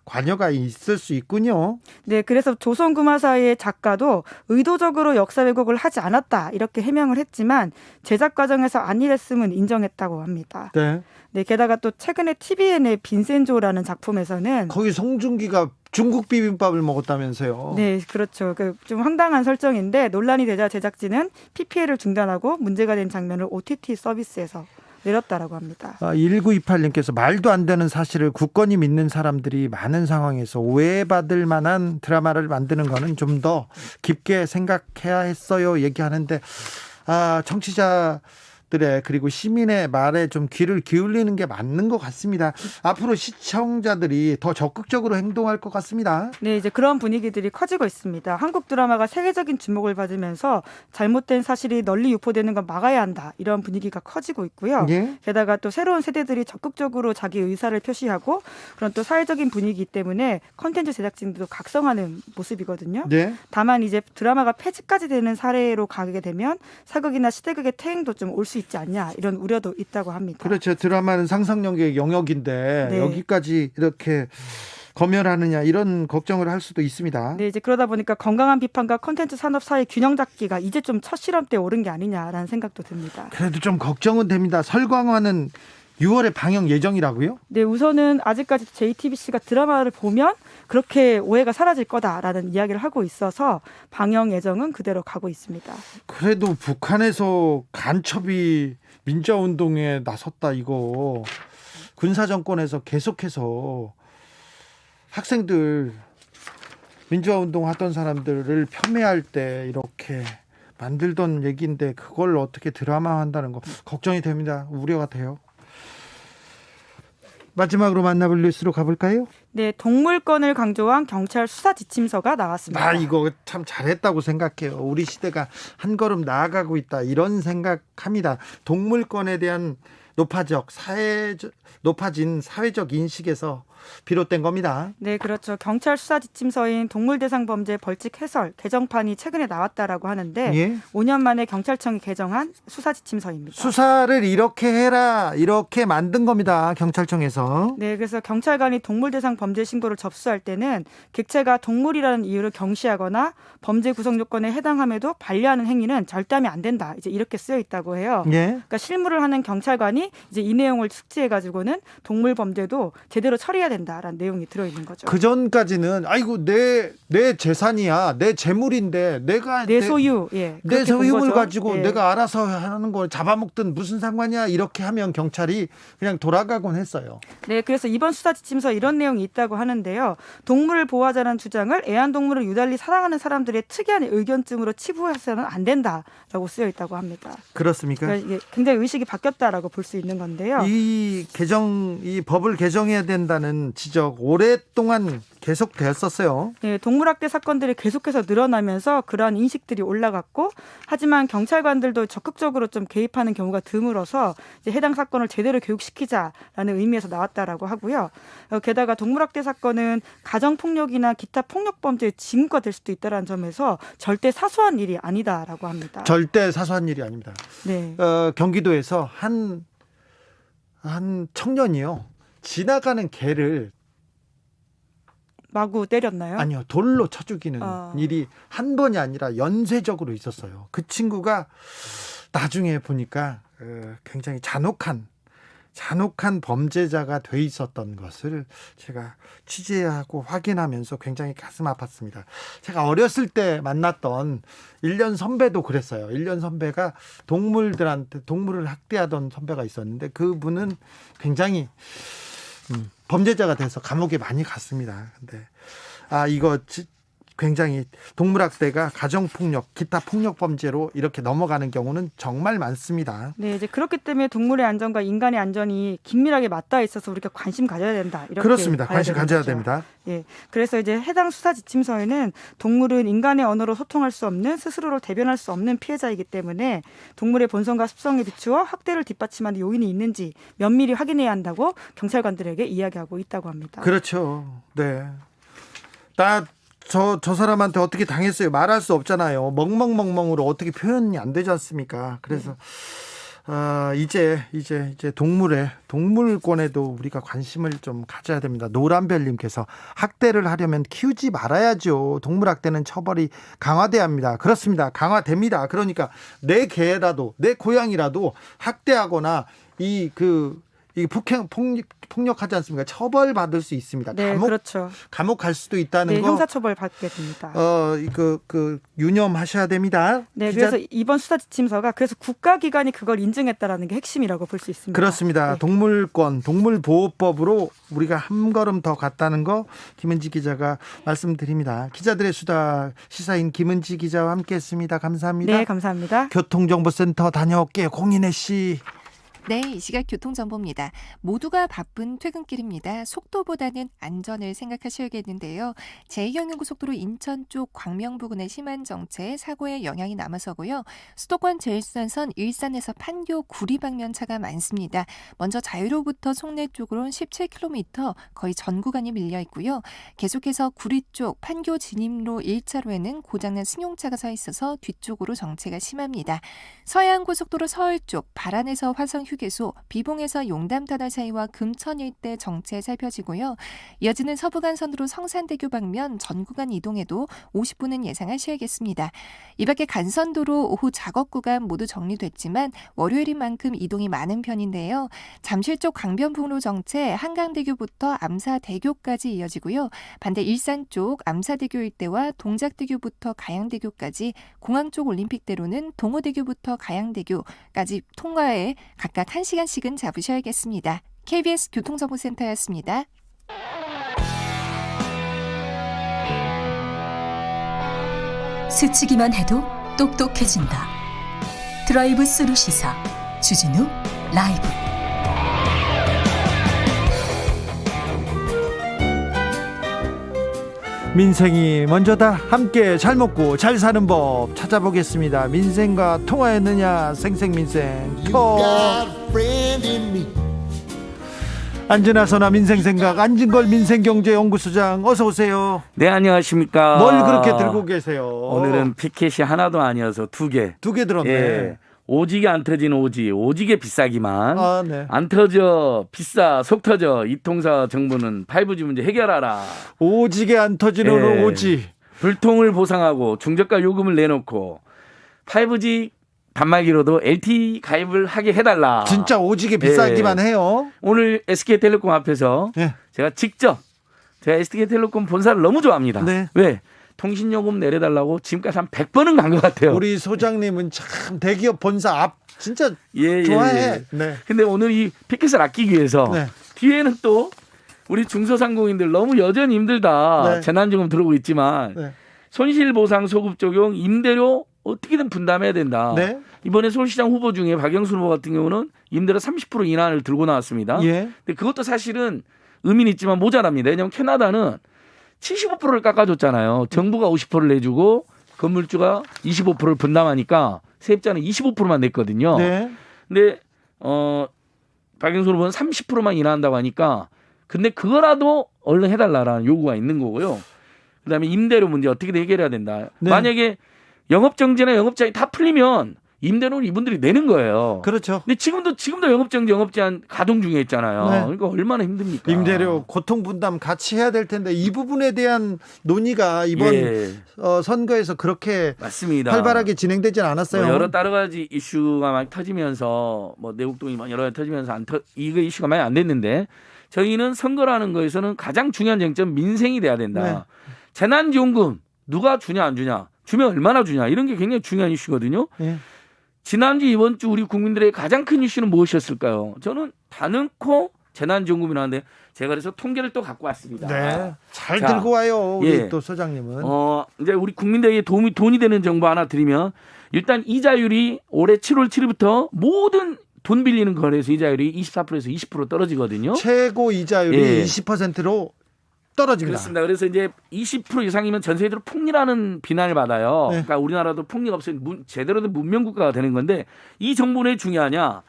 관여가 있을 수 있군요. 네, 그래서 조선구마사의 작가도 의도적으로 역사 왜곡을 하지 않았다 이렇게 해명을 했지만 제작 과정에서 안일했음은 인정했다고 합니다. 네. 네, 게다가 또 최근에 TVN의 빈센조라는 작품에서는 거기 송중기가 중국 비빔밥을 먹었다면서요. 네, 그렇죠. 좀 황당한 설정인데 논란이 되자 제작진은 PPL을 중단하고 문제가 된 장면을 OTT 서비스에서 내렸다라고 합니다. 1928님께서 말도 안 되는 사실을 굳건히 믿는 사람들이 많은 상황에서 오해받을 만한 드라마를 만드는 거는 좀 더 깊게 생각해야 했어요. 얘기하는데 청취자들의 그리고 시민의 말에 좀 귀를 기울이는 게 맞는 것 같습니다. 앞으로 시청자들이 더 적극적으로 행동할 것 같습니다. 네, 이제 그런 분위기들이 커지고 있습니다. 한국 드라마가 세계적인 주목을 받으면서 잘못된 사실이 널리 유포되는 건 막아야 한다. 이런 분위기가 커지고 있고요. 예? 게다가 또 새로운 세대들이 적극적으로 자기 의사를 표시하고 그런 또 사회적인 분위기 때문에 콘텐츠 제작진들도 각성하는 모습이거든요. 네. 다만 이제 드라마가 폐지까지 되는 사례로 가게 되면 사극이나 시대극의 퇴행도 좀 올 수 있지 않냐 이런 우려도 있다고 합니다. 그렇죠. 드라마는 상상력의 영역인데 네. 여기까지 이렇게 검열하느냐 이런 걱정을 할 수도 있습니다. 네, 이제 그러다 보니까 건강한 비판과 콘텐츠 산업 사이 균형 잡기가 이제 좀 첫 실험 때 오른 게 아니냐라는 생각도 듭니다. 그래도 좀 걱정은 됩니다. 설광화는 6월에 방영 예정이라고요? 네, 우선은 아직까지 JTBC가 드라마를 보면 그렇게 오해가 사라질 거다라는 이야기를 하고 있어서 방영 예정은 그대로 가고 있습니다. 그래도 북한에서 간첩이 민주화운동에 나섰다 이거 군사정권에서 계속해서 학생들 민주화운동 하던 사람들을 폄훼할 때 이렇게 만들던 얘기인데 그걸 어떻게 드라마한다는 거 걱정이 됩니다. 우려가 돼요. 마지막으로 만나볼 뉴스로 가볼까요? 네, 동물권을 강조한 경찰 수사 지침서가 나왔습니다. 이거 참 잘했다고 생각해요. 우리 시대가 한 걸음 나아가고 있다 이런 생각합니다. 동물권에 대한 높아진 사회적 인식에서 비롯된 겁니다. 네, 그렇죠. 경찰 수사 지침서인 동물대상 범죄 벌칙 해설 개정판이 최근에 나왔다라고 하는데 예? 5년 만에 경찰청이 개정한 수사 지침서입니다. 수사를 이렇게 해라 이렇게 만든 겁니다. 경찰청에서. 네, 그래서 경찰관이 동물대상 범죄 신고를 접수할 때는 객체가 동물이라는 이유를 경시하거나 범죄 구성 요건에 해당함에도 반려하는 행위는 절대 하면 안 된다. 이제 이렇게 쓰여 있다고 해요. 예? 그러니까 실무를 하는 경찰관이 이제 이 내용을 숙지해 가지고는 동물 범죄도 제대로 처리해야 된다라는 내용이 들어 있는 거죠. 그 전까지는 아이고 내 재산이야, 내 재물인데 내가 내 소유, 내 소유물 가지고 예. 내가 알아서 하는 걸 잡아먹든 무슨 상관이야 이렇게 하면 경찰이 그냥 돌아가곤 했어요. 네, 그래서 이번 수사 지침서 이런 내용이 있다고 하는데요. 동물을 보호하자는 주장을 애완동물을 유달리 사랑하는 사람들의 특이한 의견쯤으로 치부해서는 안 된다라고 쓰여 있다고 합니다. 그렇습니까? 그러니까 이게 굉장히 의식이 바뀌었다라고 볼 수 있는 건데요. 이 법을 개정해야 된다는 지적 오랫동안 계속되었었어요. 네, 동물학대 사건들이 계속해서 늘어나면서 그러한 인식들이 올라갔고, 하지만 경찰관들도 적극적으로 좀 개입하는 경우가 드물어서 이제 해당 사건을 제대로 교육시키자라는 의미에서 나왔다라고 하고요. 게다가 동물학대 사건은 가정폭력이나 기타 폭력범죄의 징후가 될 수도 있다는 점에서 절대 사소한 일이 아니다라고 합니다. 절대 사소한 일이 아닙니다. 네. 경기도에서 한 청년이요. 지나가는 개를 마구 때렸나요? 아니요. 돌로 쳐 죽이는 일이 한 번이 아니라 연쇄적으로 있었어요. 그 친구가 나중에 보니까 굉장히 잔혹한 범죄자가 돼 있었던 것을 제가 취재하고 확인하면서 굉장히 가슴 아팠습니다. 제가 어렸을 때 만났던 1년 선배도 그랬어요. 1년 선배가 동물을 학대하던 선배가 있었는데 그분은 굉장히 범죄자가 돼서 감옥에 많이 갔습니다. 근데 이거 굉장히 동물학대가 가정폭력, 기타 폭력범죄로 이렇게 넘어가는 경우는 정말 많습니다. 네, 이제 그렇기 때문에 동물의 안전과 인간의 안전이 긴밀하게 맞닿아 있어서 우리가 관심 가져야 된다. 이렇게 그렇습니다. 관심 가져야 거죠. 됩니다. 예, 그래서 이제 해당 수사 지침서에는 동물은 인간의 언어로 소통할 수 없는, 스스로를 대변할 수 없는 피해자이기 때문에 동물의 본성과 습성에 비추어 학대를 뒷받침하는 요인이 있는지 면밀히 확인해야 한다고 경찰관들에게 이야기하고 있다고 합니다. 그렇죠. 네. 저 사람한테 어떻게 당했어요. 말할 수 없잖아요. 멍멍멍멍으로 어떻게 표현이 안 되지 않습니까? 그래서 이제 동물권에도 우리가 관심을 좀 가져야 됩니다. 노란별님께서 학대를 하려면 키우지 말아야죠. 동물학대는 처벌이 강화돼야 합니다. 그렇습니다. 강화됩니다. 그러니까 내 개라도 내 고양이라도 학대하거나 이게 폭력하지 않습니까? 처벌받을 수 있습니다. 네, 그렇죠. 감옥 갈 수도 있다는 네, 거. 형사처벌 받게 됩니다. 유념하셔야 됩니다. 네, 그래서 이번 수사 지침서가 그래서 국가기관이 그걸 인증했다라는 게 핵심이라고 볼 수 있습니다. 그렇습니다. 네. 동물권, 동물보호법으로 우리가 한 걸음 더 갔다는 거 김은지 기자가 말씀드립니다. 기자들의 수다 시사인 김은지 기자와 함께했습니다. 감사합니다. 네, 감사합니다. 교통정보센터 다녀올게요. 공인혜 씨. 네, 이 시각 교통정보입니다. 모두가 바쁜 퇴근길입니다. 속도보다는 안전을 생각하셔야겠는데요. 제2경인고속도로 인천 쪽 광명 부근에 심한 정체, 사고에 영향이 남아서고요. 수도권 제1순환선 일산에서 판교 구리 방면 차가 많습니다. 먼저 자유로부터 송내 쪽으로는 17km 거의 전 구간이 밀려 있고요. 계속해서 구리 쪽 판교 진입로 1차로에는 고장난 승용차가 서 있어서 뒤쪽으로 정체가 심합니다. 서해안고속도로 서울 쪽 발안에서 화성 휴게소, 비봉에서 용담터널 사이와 금천 일대 정체 살펴지고요. 이어지는 서부간선으로 성산대교 방면 전 구간 이동에도 50분은 예상하셔야겠습니다. 이 밖에 간선도로 오후 작업 구간 모두 정리됐지만 월요일인 만큼 이동이 많은 편인데요. 잠실 쪽 강변북로 정체 한강대교부터 암사대교까지 이어지고요. 반대 일산 쪽 암사대교 일대와 동작대교부터 가양대교까지, 공항 쪽 올림픽대로는 동호대교부터 가양대교까지 통과에 각각 1시간씩은 잡으셔야겠습니다. KBS 교통정보센터였습니다. 스치기만 해도 똑똑해진다. 드라이브 스루 시사 주진우 라이브. 민생이 먼저다. 함께 잘 먹고 잘 사는 법 찾아보겠습니다. 민생과 통화했느냐. 생생민생 안진아서나 민생생각 안진걸 민생경제연구소장 어서 오세요. 네, 안녕하십니까. 뭘 그렇게 들고 계세요? 오늘은 피켓이 하나도 아니어서 두 개 들었네. 예. 오지게 안 터진 오지게 비싸기만 네. 안 터져 비싸 속 터져 이 통사 정부는 5G 문제 해결하라. 오지게 안 터지는 오지. 불통을 보상하고 중저가 요금을 내놓고 5G 단말기로도 LTE 가입을 하게 해달라. 진짜 오지게 비싸기만 해요. 오늘 SK텔레콤 앞에서 제가 직접 SK텔레콤 본사를 너무 좋아합니다. 네. 왜? 통신요금 내려달라고 지금까지 한 100번은 간 것 같아요. 우리 소장님은 참 대기업 본사 앞 진짜 좋아해. 네. 근데 오늘 이 피켓을 아끼기 위해서 뒤에는 또 우리 중소상공인들 너무 여전히 힘들다. 재난지금 들어오고 있지만 손실보상 소급 적용 임대료 어떻게든 분담해야 된다. 이번에 서울시장 후보 중에 박영순 후보 같은 경우는 임대료 30% 인하를 들고 나왔습니다. 근데 그것도 사실은 의미는 있지만 모자랍니다. 왜냐하면 캐나다는 75%를 깎아줬잖아요. 정부가 50%를 내주고 건물주가 25%를 분담하니까 세입자는 25%만 냈거든요. 근데 박영순 후보는 30%만 인하한다고 하니까 근데 그거라도 얼른 해달라라는 요구가 있는 거고요. 그다음에 임대료 문제 어떻게든 해결해야 된다. 만약에 영업정지나 영업제한이 다 풀리면 임대료는 이분들이 내는 거예요. 그렇죠. 근데 지금도 영업정지, 영업제한 가동 중에 있잖아요. 그러니까 얼마나 힘듭니까? 임대료 고통 분담 같이 해야 될 텐데 이 부분에 대한 논의가 이번 선거에서 그렇게 맞습니다. 활발하게 진행되진 않았어요. 여러 가지 이슈가 많이 터지면서 내곡동이 여러 가지 터지면서 이거 이슈가 많이 안 됐는데 저희는 선거라는 거에서는 가장 중요한 쟁점 민생이 돼야 된다. 재난지원금 누가 주냐 안 주냐, 주면 얼마나 주냐 이런 게 굉장히 중요한 이슈거든요. 지난주 이번 주 우리 국민들의 가장 큰 이슈는 무엇이었을까요? 저는 다넣고 재난지원금이라는데 제가 그래서 통계를 또 갖고 왔습니다. 네, 잘 들고 와요. 우리 또 소장님은. 이제 우리 국민들에게 돈이 되는 정보 하나 드리면 일단 이자율이 올해 7월 7일부터 모든 돈 빌리는 거래에서 이자율이 24%에서 20% 떨어지거든요. 최고 이자율이 20%로 떨어집니다. 그렇습니다. 그래서 이제 20% 이상이면 전 세계적으로 폭리라는 비난을 받아요. 그러니까 우리나라도 폭리가 없으면 제대로 된 문명 국가가 되는 건데 이 정보는 왜 중요하냐?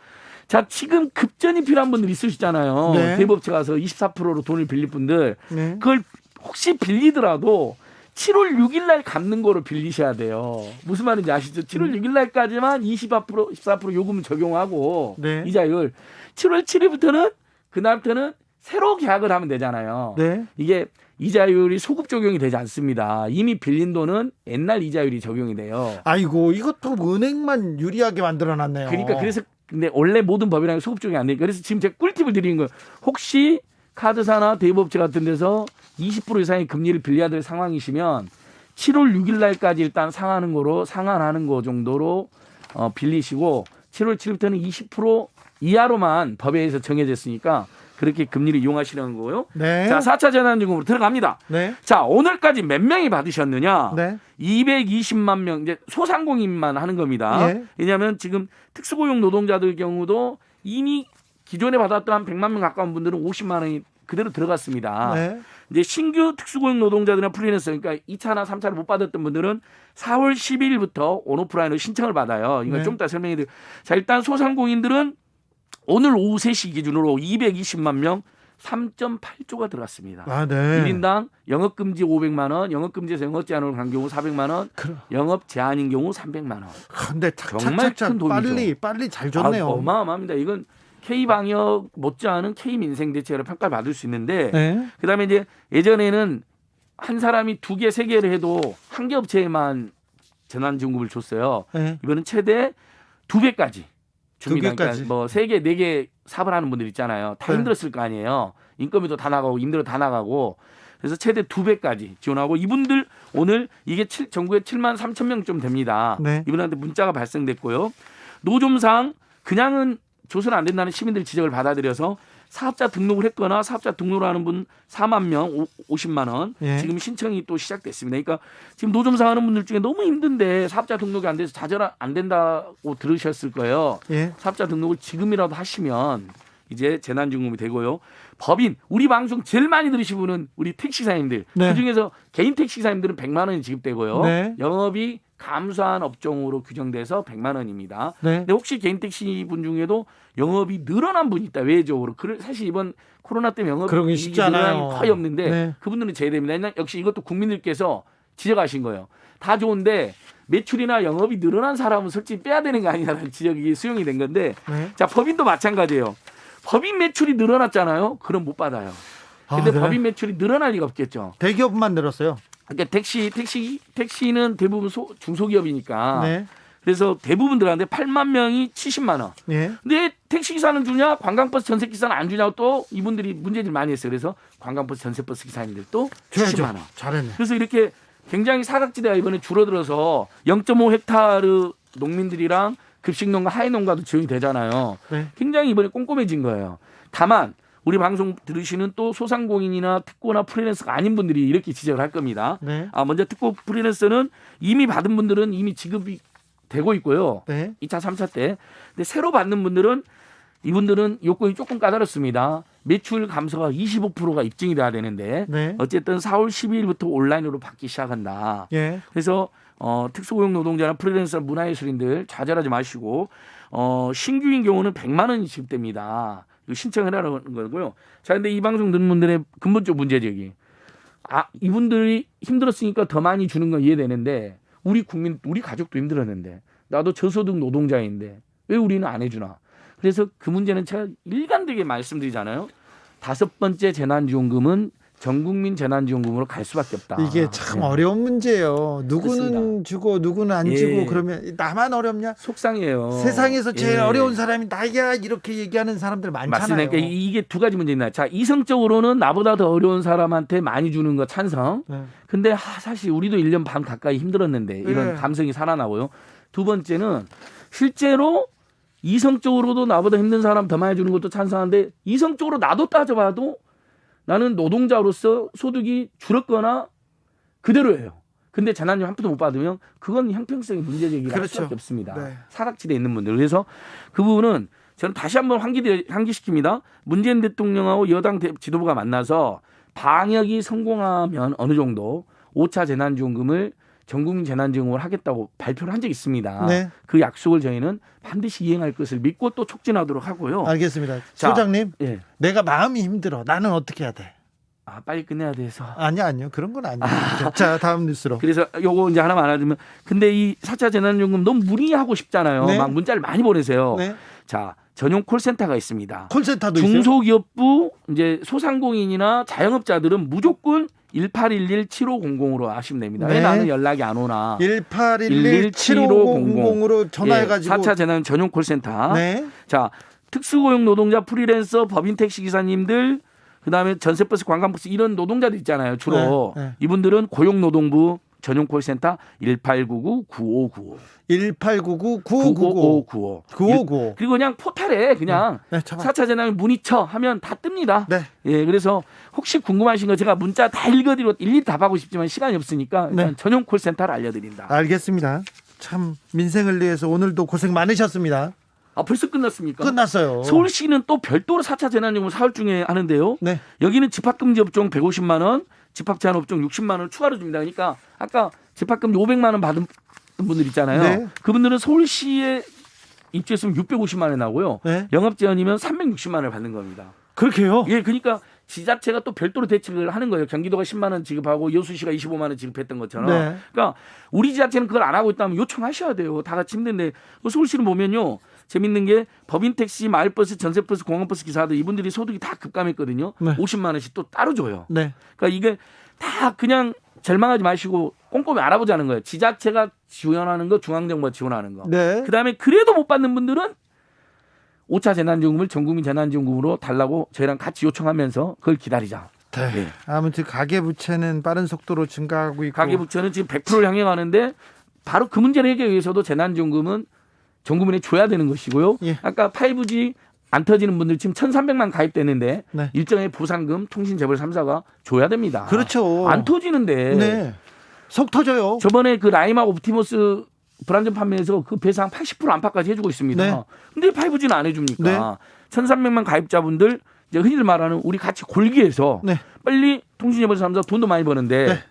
자, 지금 급전이 필요한 분들 있으시잖아요. 대법원에 가서 24%로 돈을 빌릴 분들. 그걸 혹시 빌리더라도 7월 6일 날 갚는 거로 빌리셔야 돼요. 무슨 말인지 아시죠? 7월 6일 날까지만 24% 요금 적용하고 이자율 7월 7일부터는 그날부터는 새로 계약을 하면 되잖아요. 이게 이자율이 소급 적용이 되지 않습니다. 이미 빌린 돈은 옛날 이자율이 적용이 돼요. 아이고 이것도 은행만 유리하게 만들어놨네요. 그러니까 그래서 근데 원래 모든 법이랑 소급 적용이 안 되니까 그래서 지금 제가 꿀팁을 드리는 거예요. 혹시 카드사나 대부업체 같은 데서 20% 이상의 금리를 빌려야 될 상황이시면 7월 6일 날까지 일단 상환하는 거 정도로 빌리시고 7월 7일부터는 20% 이하로만 법에 의해서 정해졌으니까 그렇게 금리를 이용하시는 거고요. 네. 자, 4차 재난지원금으로 들어갑니다. 네. 자, 오늘까지 몇 명이 받으셨느냐? 네. 220만 명, 이제 소상공인만 하는 겁니다. 예. 왜냐하면 지금 특수고용 노동자들 경우도 이미 기존에 받았던 한 100만 명 가까운 분들은 50만 원이 그대로 들어갔습니다. 네. 이제 신규 특수고용 노동자들이나 프리랜서, 그러니까 2차나 3차를 못 받았던 분들은 4월 12일부터 온오프라인으로 신청을 받아요. 이건 네. 좀 이따 설명해 드릴게요. 자, 일단 소상공인들은 오늘 오후 3시 기준으로 220만 명 3.8조가 들어갔습니다. 아, 네. 1인당 영업금지 500만 원, 영업금지에서 영업 제한으로 간 경우 400만 원, 영업 제한인 경우 300만 원. 근데 정말 큰 돈이죠. 빨리 잘 줬네요. 어마어마합니다. 이건 K방역 못지않은 K민생 대책으로 평가를 받을 수 있는데 네. 그다음에 이제 예전에는 한 사람이 2개, 3개를 해도 한 개 업체에만 재난지원금을 줬어요. 네. 이번엔 최대 2배까지 줍니다. 2배까지. 그러니까 뭐 3개, 4개 사업을 하는 분들 있잖아요. 다 네. 힘들었을 거 아니에요. 인건비도 다 나가고 임대료 다 나가고 그래서 최대 2배까지 지원하고 이분들 오늘 이게 전국에 7만 3천 명쯤 됩니다. 네. 이분한테 문자가 발생됐고요. 노점상 그냥은 조선 안 된다는 시민들 지적을 받아들여서 사업자 등록을 했거나 사업자 등록을 하는 분 4만 명 50만 원 예. 지금 신청이 또 시작됐습니다. 그러니까 지금 노점상 하는 분들 중에 너무 힘든데 사업자 등록이 안 돼서 좌절 안 된다고 들으셨을 거예요. 예. 사업자 등록을 지금이라도 하시면 이제 재난지원금이 되고요. 법인 우리 방송 제일 많이 들으신 분은 우리 택시사님들. 네. 그중에서 개인 택시사님들은 100만 원이 지급되고요. 네. 영업이 감소한 업종으로 규정돼서 100만 원입니다. 네. 근데 혹시 개인 택시 분 중에도 영업이 늘어난 분이 있다. 외적으로. 사실 이번 코로나 때문에 영업이 그러기 쉽지 않아요. 거의 없는데 네. 그분들은 제외됩니다. 역시 이것도 국민들께서 지적하신 거예요. 다 좋은데 매출이나 영업이 늘어난 사람은 솔직히 빼야 되는 거 아니냐는 지적이 수용이 된 건데 네. 자, 법인도 마찬가지예요. 법인 매출이 늘어났잖아요. 그럼 못 받아요. 근데 아, 네. 법인 매출이 늘어날 리가 없겠죠. 대기업만 늘었어요. 그러니까 택시는 대부분 중소기업이니까. 네. 그래서 대부분 들어가는데 8만 명이 70만 원. 예. 근데 택시기사는 주냐 관광버스 전세기사는 안 주냐고 또 이분들이 문제를 많이 했어요. 그래서 관광버스 전세버스 기사님들도 70만 원. 잘했네. 그래서 이렇게 굉장히 사각지대가 이번에 줄어들어서 0.5 헥타르 농민들이랑 급식농가 하이농가도 지원이 되잖아요. 네. 굉장히 이번에 꼼꼼해진 거예요. 다만 우리 방송 들으시는 또 소상공인이나 특고나 프리랜서가 아닌 분들이 이렇게 지적을 할 겁니다. 네. 먼저 특고 프리랜서는 이미 받은 분들은 이미 지급이 되고 있고요. 네. 2차, 3차 때. 근데 새로 받는 분들은 이분들은 요건이 조금 까다롭습니다. 매출 감소가 25%가 입증이 돼야 되는데 네. 어쨌든 4월 12일부터 온라인으로 받기 시작한다. 예. 그래서 특수고용 노동자나 프리랜서 문화예술인들 좌절하지 마시고 신규인 경우는 100만 원이 지급됩니다. 이거 신청을 하라는 거고요. 자, 근데 이 방송 듣는 분들의 근본적 문제제기. 이분들이 힘들었으니까 더 많이 주는 건 이해되는데 우리 가족도 힘들었는데 나도 저소득 노동자인데 왜 우리는 안 해주나. 그래서 그 문제는 제가 일관되게 말씀드리잖아요. 5번째 재난지원금은 전국민 재난지원금으로 갈 수밖에 없다. 이게 참 어려운 문제예요. 누구는 그렇습니다. 주고 누구는 안 주고 그러면 나만 어렵냐? 속상해요. 세상에서 제일 어려운 사람이 나야 이렇게 얘기하는 사람들 많잖아요. 맞습니다. 그러니까 이게 두 가지 문제 있나요? 자, 이성적으로는 나보다 더 어려운 사람한테 많이 주는 거 찬성. 네. 근데 사실 우리도 1년 반 가까이 힘들었는데 이런 네. 감성이 살아나고요. 두 번째는 실제로 이성적으로도 나보다 힘든 사람 더 많이 주는 것도 찬성하는데 이성적으로 나도 따져봐도 나는 노동자로서 소득이 줄었거나 그대로예요. 근데 재난지원금 한 푼도 못 받으면 그건 형평성의 문제제기를 할 수밖에 없습니다. 네. 사각지대에 있는 분들. 그래서 그 부분은 저는 다시 한번 환기시킵니다. 문재인 대통령하고 여당 지도부가 만나서 방역이 성공하면 어느 정도 5차 재난지원금을 전국민 재난지원금을 하겠다고 발표를 한 적이 있습니다. 네. 그 약속을 저희는 반드시 이행할 것을 믿고 또 촉진하도록 하고요. 알겠습니다. 자, 소장님, 예. 내가 마음이 힘들어. 나는 어떻게 해야 돼? 빨리 끝내야 돼서. 아니요. 그런 건 아니에요. 자, 다음 뉴스로. 그래서 요거 이제 하나만 알아두면 근데 이 4차 재난지원금 너무 문의하고 싶잖아요. 네. 막 문자를 많이 보내세요. 네. 자, 전용 콜센터가 있습니다. 콜센터도 있어요? 중소기업부 이제 소상공인이나 자영업자들은 무조건 1811-7500으로 하시면 됩니다. 네. 왜 나는 연락이 안 오나. 1811-7500으로 전화해가지고. 4차 재난 전용 콜센터. 네. 자, 특수고용 노동자, 프리랜서, 법인 택시 기사님들, 그다음에 전세버스, 관광버스 이런 노동자들 있잖아요. 주로. 네. 이분들은 고용노동부 전용 콜센터 1899-9595. 1899-9595. 9595. 그리고 그냥 포탈에 그냥 4차 재난 문의처 하면 다 뜹니다. 네. 예, 그래서 혹시 궁금하신 거 제가 문자 다 읽어드리고 일일이 답하고 싶지만 시간이 없으니까 일단 전용 콜센터를 알려드린다. 알겠습니다. 참 민생을 위해서 오늘도 고생 많으셨습니다. 아, 벌써 끝났습니까? 끝났어요. 서울시는 또 별도로 4차 재난지원금 4월 중에 하는데요. 네. 여기는 집합금지 업종 150만 원, 집합제한 업종 60만 원 추가로 줍니다. 그러니까 아까 집합금지 500만 원 받은 분들 있잖아요. 네. 그분들은 서울시에 입주했으면 650만 원 나오고요. 네. 영업제한이면 360만 원을 받는 겁니다. 그렇게요? 예, 그러니까 지자체가 또 별도로 대책을 하는 거예요. 경기도가 10만 원 지급하고 여수시가 25만 원 지급했던 것처럼. 네. 그러니까 우리 지자체는 그걸 안 하고 있다면 요청하셔야 돼요. 다 같이 힘든데 서울시는 보면요. 재밌는 게 법인 택시, 마을버스, 전세버스, 공항버스 기사들 이분들이 소득이 다 급감했거든요. 네. 50만 원씩 또 따로 줘요. 네. 그러니까 이게 다 그냥 절망하지 마시고 꼼꼼히 알아보자는 거예요. 지자체가 지원하는 거, 중앙정부가 지원하는 거. 네. 그다음에 그래도 못 받는 분들은 5차 재난지원금을 전국민 재난지원금으로 달라고 저희랑 같이 요청하면서 그걸 기다리자. 네. 네. 아무튼 가계부채는 빠른 속도로 증가하고 있고. 가계부채는 지금 100%를 향해 가는데 바로 그 문제를 해결하기 위해서도 재난지원금은 전 국민에 줘야 되는 것이고요. 예. 아까 5G 안 터지는 분들 지금 1,300만 가입됐는데 네. 일정의 보상금 통신재벌 3사가 줘야 됩니다. 그렇죠. 안 터지는데. 네. 속 터져요. 저번에 그 라임하고 옵티머스 불안전 판매에서 그 배상 80% 안팎까지 해주고 있습니다. 네. 근데 5G는 안 해줍니까? 네. 1,300만 가입자분들 이제 흔히들 말하는 우리 같이 골기해서 네. 빨리 통신재벌 3사 돈도 많이 버는데 네.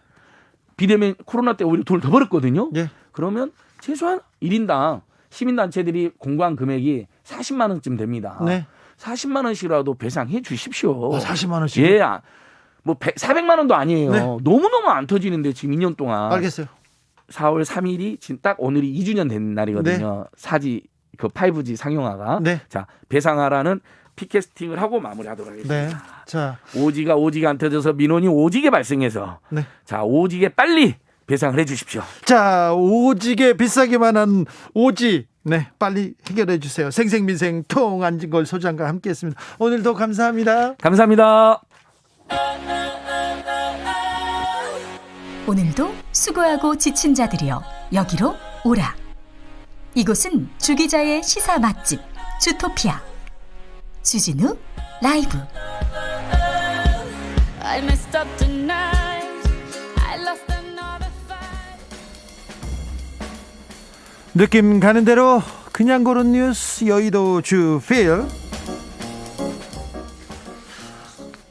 비대면 코로나 때 오히려 돈을 더 벌었거든요. 예. 그러면 최소한 1인당 시민단체들이 공부한 금액이 40만 원쯤 됩니다. 네. 40만 원씩이라도 배상해 주십시오. 40만 원씩? 예. 뭐 400만 원도 아니에요. 네. 너무너무 안 터지는데 지금 2년 동안. 알겠어요. 4월 3일이 지금 딱 오늘이 2주년 된 날이거든요. 4G 그 5G 상용화가. 네. 자, 배상하라는 피캐스팅을 하고 마무리하도록 하겠습니다. 네. 자, 5G가 안 터져서 민원이 오지게 발생해서 네. 자, 오지게 빨리 배상을 해 주십시오. 자, 오지게 비싸기만 한 오지. 네, 빨리 해결해 주세요. 생생민생 통안진걸 소장과 함께했습니다. 오늘도 감사합니다. 감사합니다. 오늘도 수고하고 지친 자들이여 여기로 오라. 이곳은 주기자의 시사 맛집 주토피아 주진우 라이브. I messed up tonight. I lost another fight. 느낌 가는 대로 그냥 고른 뉴스 여의도 주필.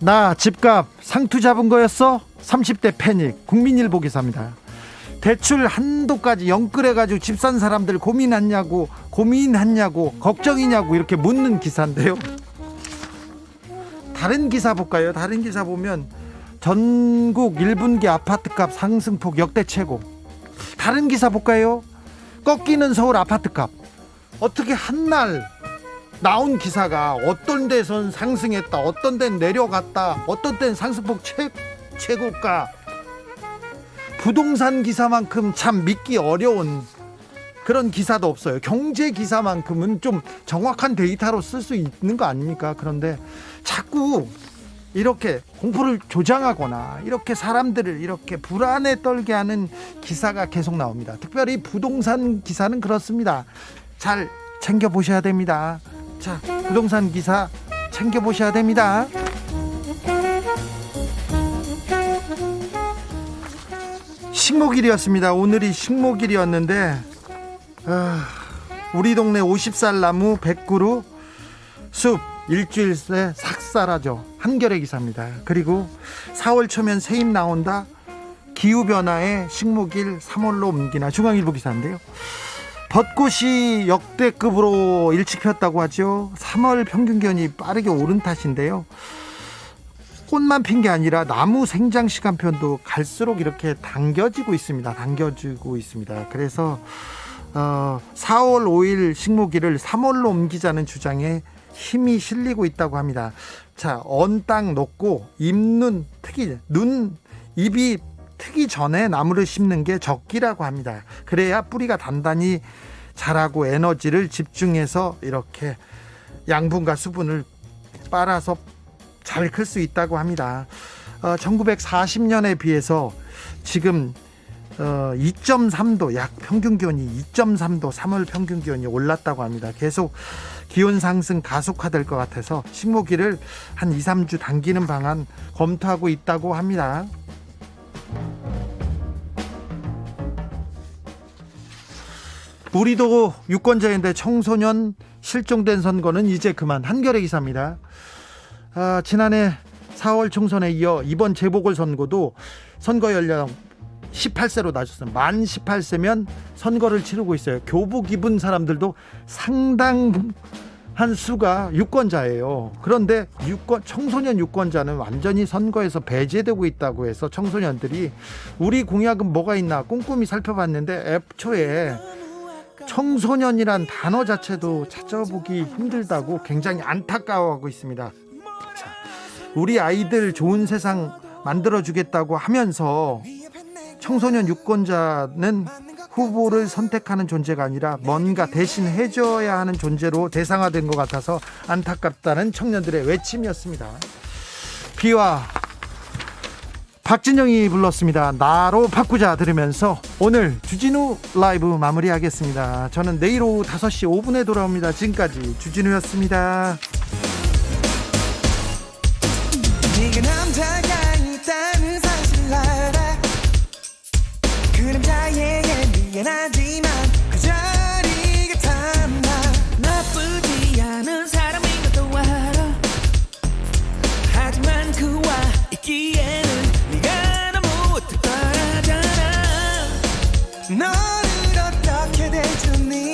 나 집값 상투 잡은 거였어? 30대 패닉. 국민일보 기사입니다. 대출 한도까지 영끌해가지고 집 산 사람들 고민했냐고 걱정이냐고 이렇게 묻는 기사인데요. 다른 기사 볼까요? 다른 기사 보면 전국 1분기 아파트값 상승폭 역대 최고. 다른 기사 볼까요? 꺾이는 서울 아파트값. 어떻게 한날 나온 기사가 어떤 데선 상승했다, 어떤 데는 내려갔다, 어떤 데는 상승폭 최고가. 부동산 기사만큼 참 믿기 어려운 그런 기사도 없어요. 경제 기사만큼은 좀 정확한 데이터로 쓸 수 있는 거 아닙니까? 그런데 자꾸 이렇게 공포를 조장하거나 이렇게 사람들을 이렇게 불안에 떨게 하는 기사가 계속 나옵니다. 특별히 부동산 기사는 그렇습니다. 잘 챙겨보셔야 됩니다. 자, 부동산 기사 챙겨보셔야 됩니다. 식목일이었습니다. 오늘이 식목일이었는데 우리 동네 50살 나무 100그루 숲 일주일 새 삭살하죠. 한겨레 기사입니다. 그리고 4월 초면 새잎 나온다. 기후변화에 식목일 3월로 옮기나. 중앙일보 기사인데요. 벚꽃이 역대급으로 일찍 폈다고 하죠. 3월 평균 기온이 빠르게 오른 탓인데요. 꽃만 핀 게 아니라 나무 생장 시간표도 갈수록 이렇게 당겨지고 있습니다. 그래서 4월 5일 식목일을 3월로 옮기자는 주장에 힘이 실리고 있다고 합니다. 자, 언 땅 녹고 잎눈, 특히 눈 잎이 트기 전에 나무를 심는 게 적기라고 합니다. 그래야 뿌리가 단단히 자라고 에너지를 집중해서 이렇게 양분과 수분을 빨아서 잘 클 수 있다고 합니다. 1940년에 비해서 지금 2.3도, 약 평균 기온이 2.3도, 3월 평균 기온이 올랐다고 합니다. 계속 기온 상승 가속화될 것 같아서 식목일을 한 2, 3주 당기는 방안 검토하고 있다고 합니다. 우리도 유권자인데 청소년 실종된 선거는 이제 그만. 한겨레 기사입니다. 지난해 4월 총선에 이어 이번 재보궐선거도 선거 연령 18세로 낮췄어요. 만 18세면 선거를 치르고 있어요. 교복 입은 사람들도 상당한 수가 유권자예요. 그런데 청소년 유권자는 완전히 선거에서 배제되고 있다고 해서 청소년들이 우리 공약은 뭐가 있나 꼼꼼히 살펴봤는데 애초에 청소년이란 단어 자체도 찾아보기 힘들다고 굉장히 안타까워하고 있습니다. 자, 우리 아이들 좋은 세상 만들어주겠다고 하면서 청소년 유권자는 후보를 선택하는 존재가 아니라 뭔가 대신 해줘야 하는 존재로 대상화된 것 같아서 안타깝다는 청년들의 외침이었습니다. 비와 박진영이 불렀습니다. 나로 바꾸자 들으면서 오늘 주진우 라이브 마무리하겠습니다. 저는 내일 오후 5시 5분에 돌아옵니다. 지금까지 주진우였습니다. 네가 남자가 있다는 사실을 알아. 그 남자에게 미안하지만 그 자리가 탐나. 나쁘지 않은 사람인 것도 알아. 하지만 그와 있기에는 네가 너무 특별하잖아. 너를 어떻게 대주니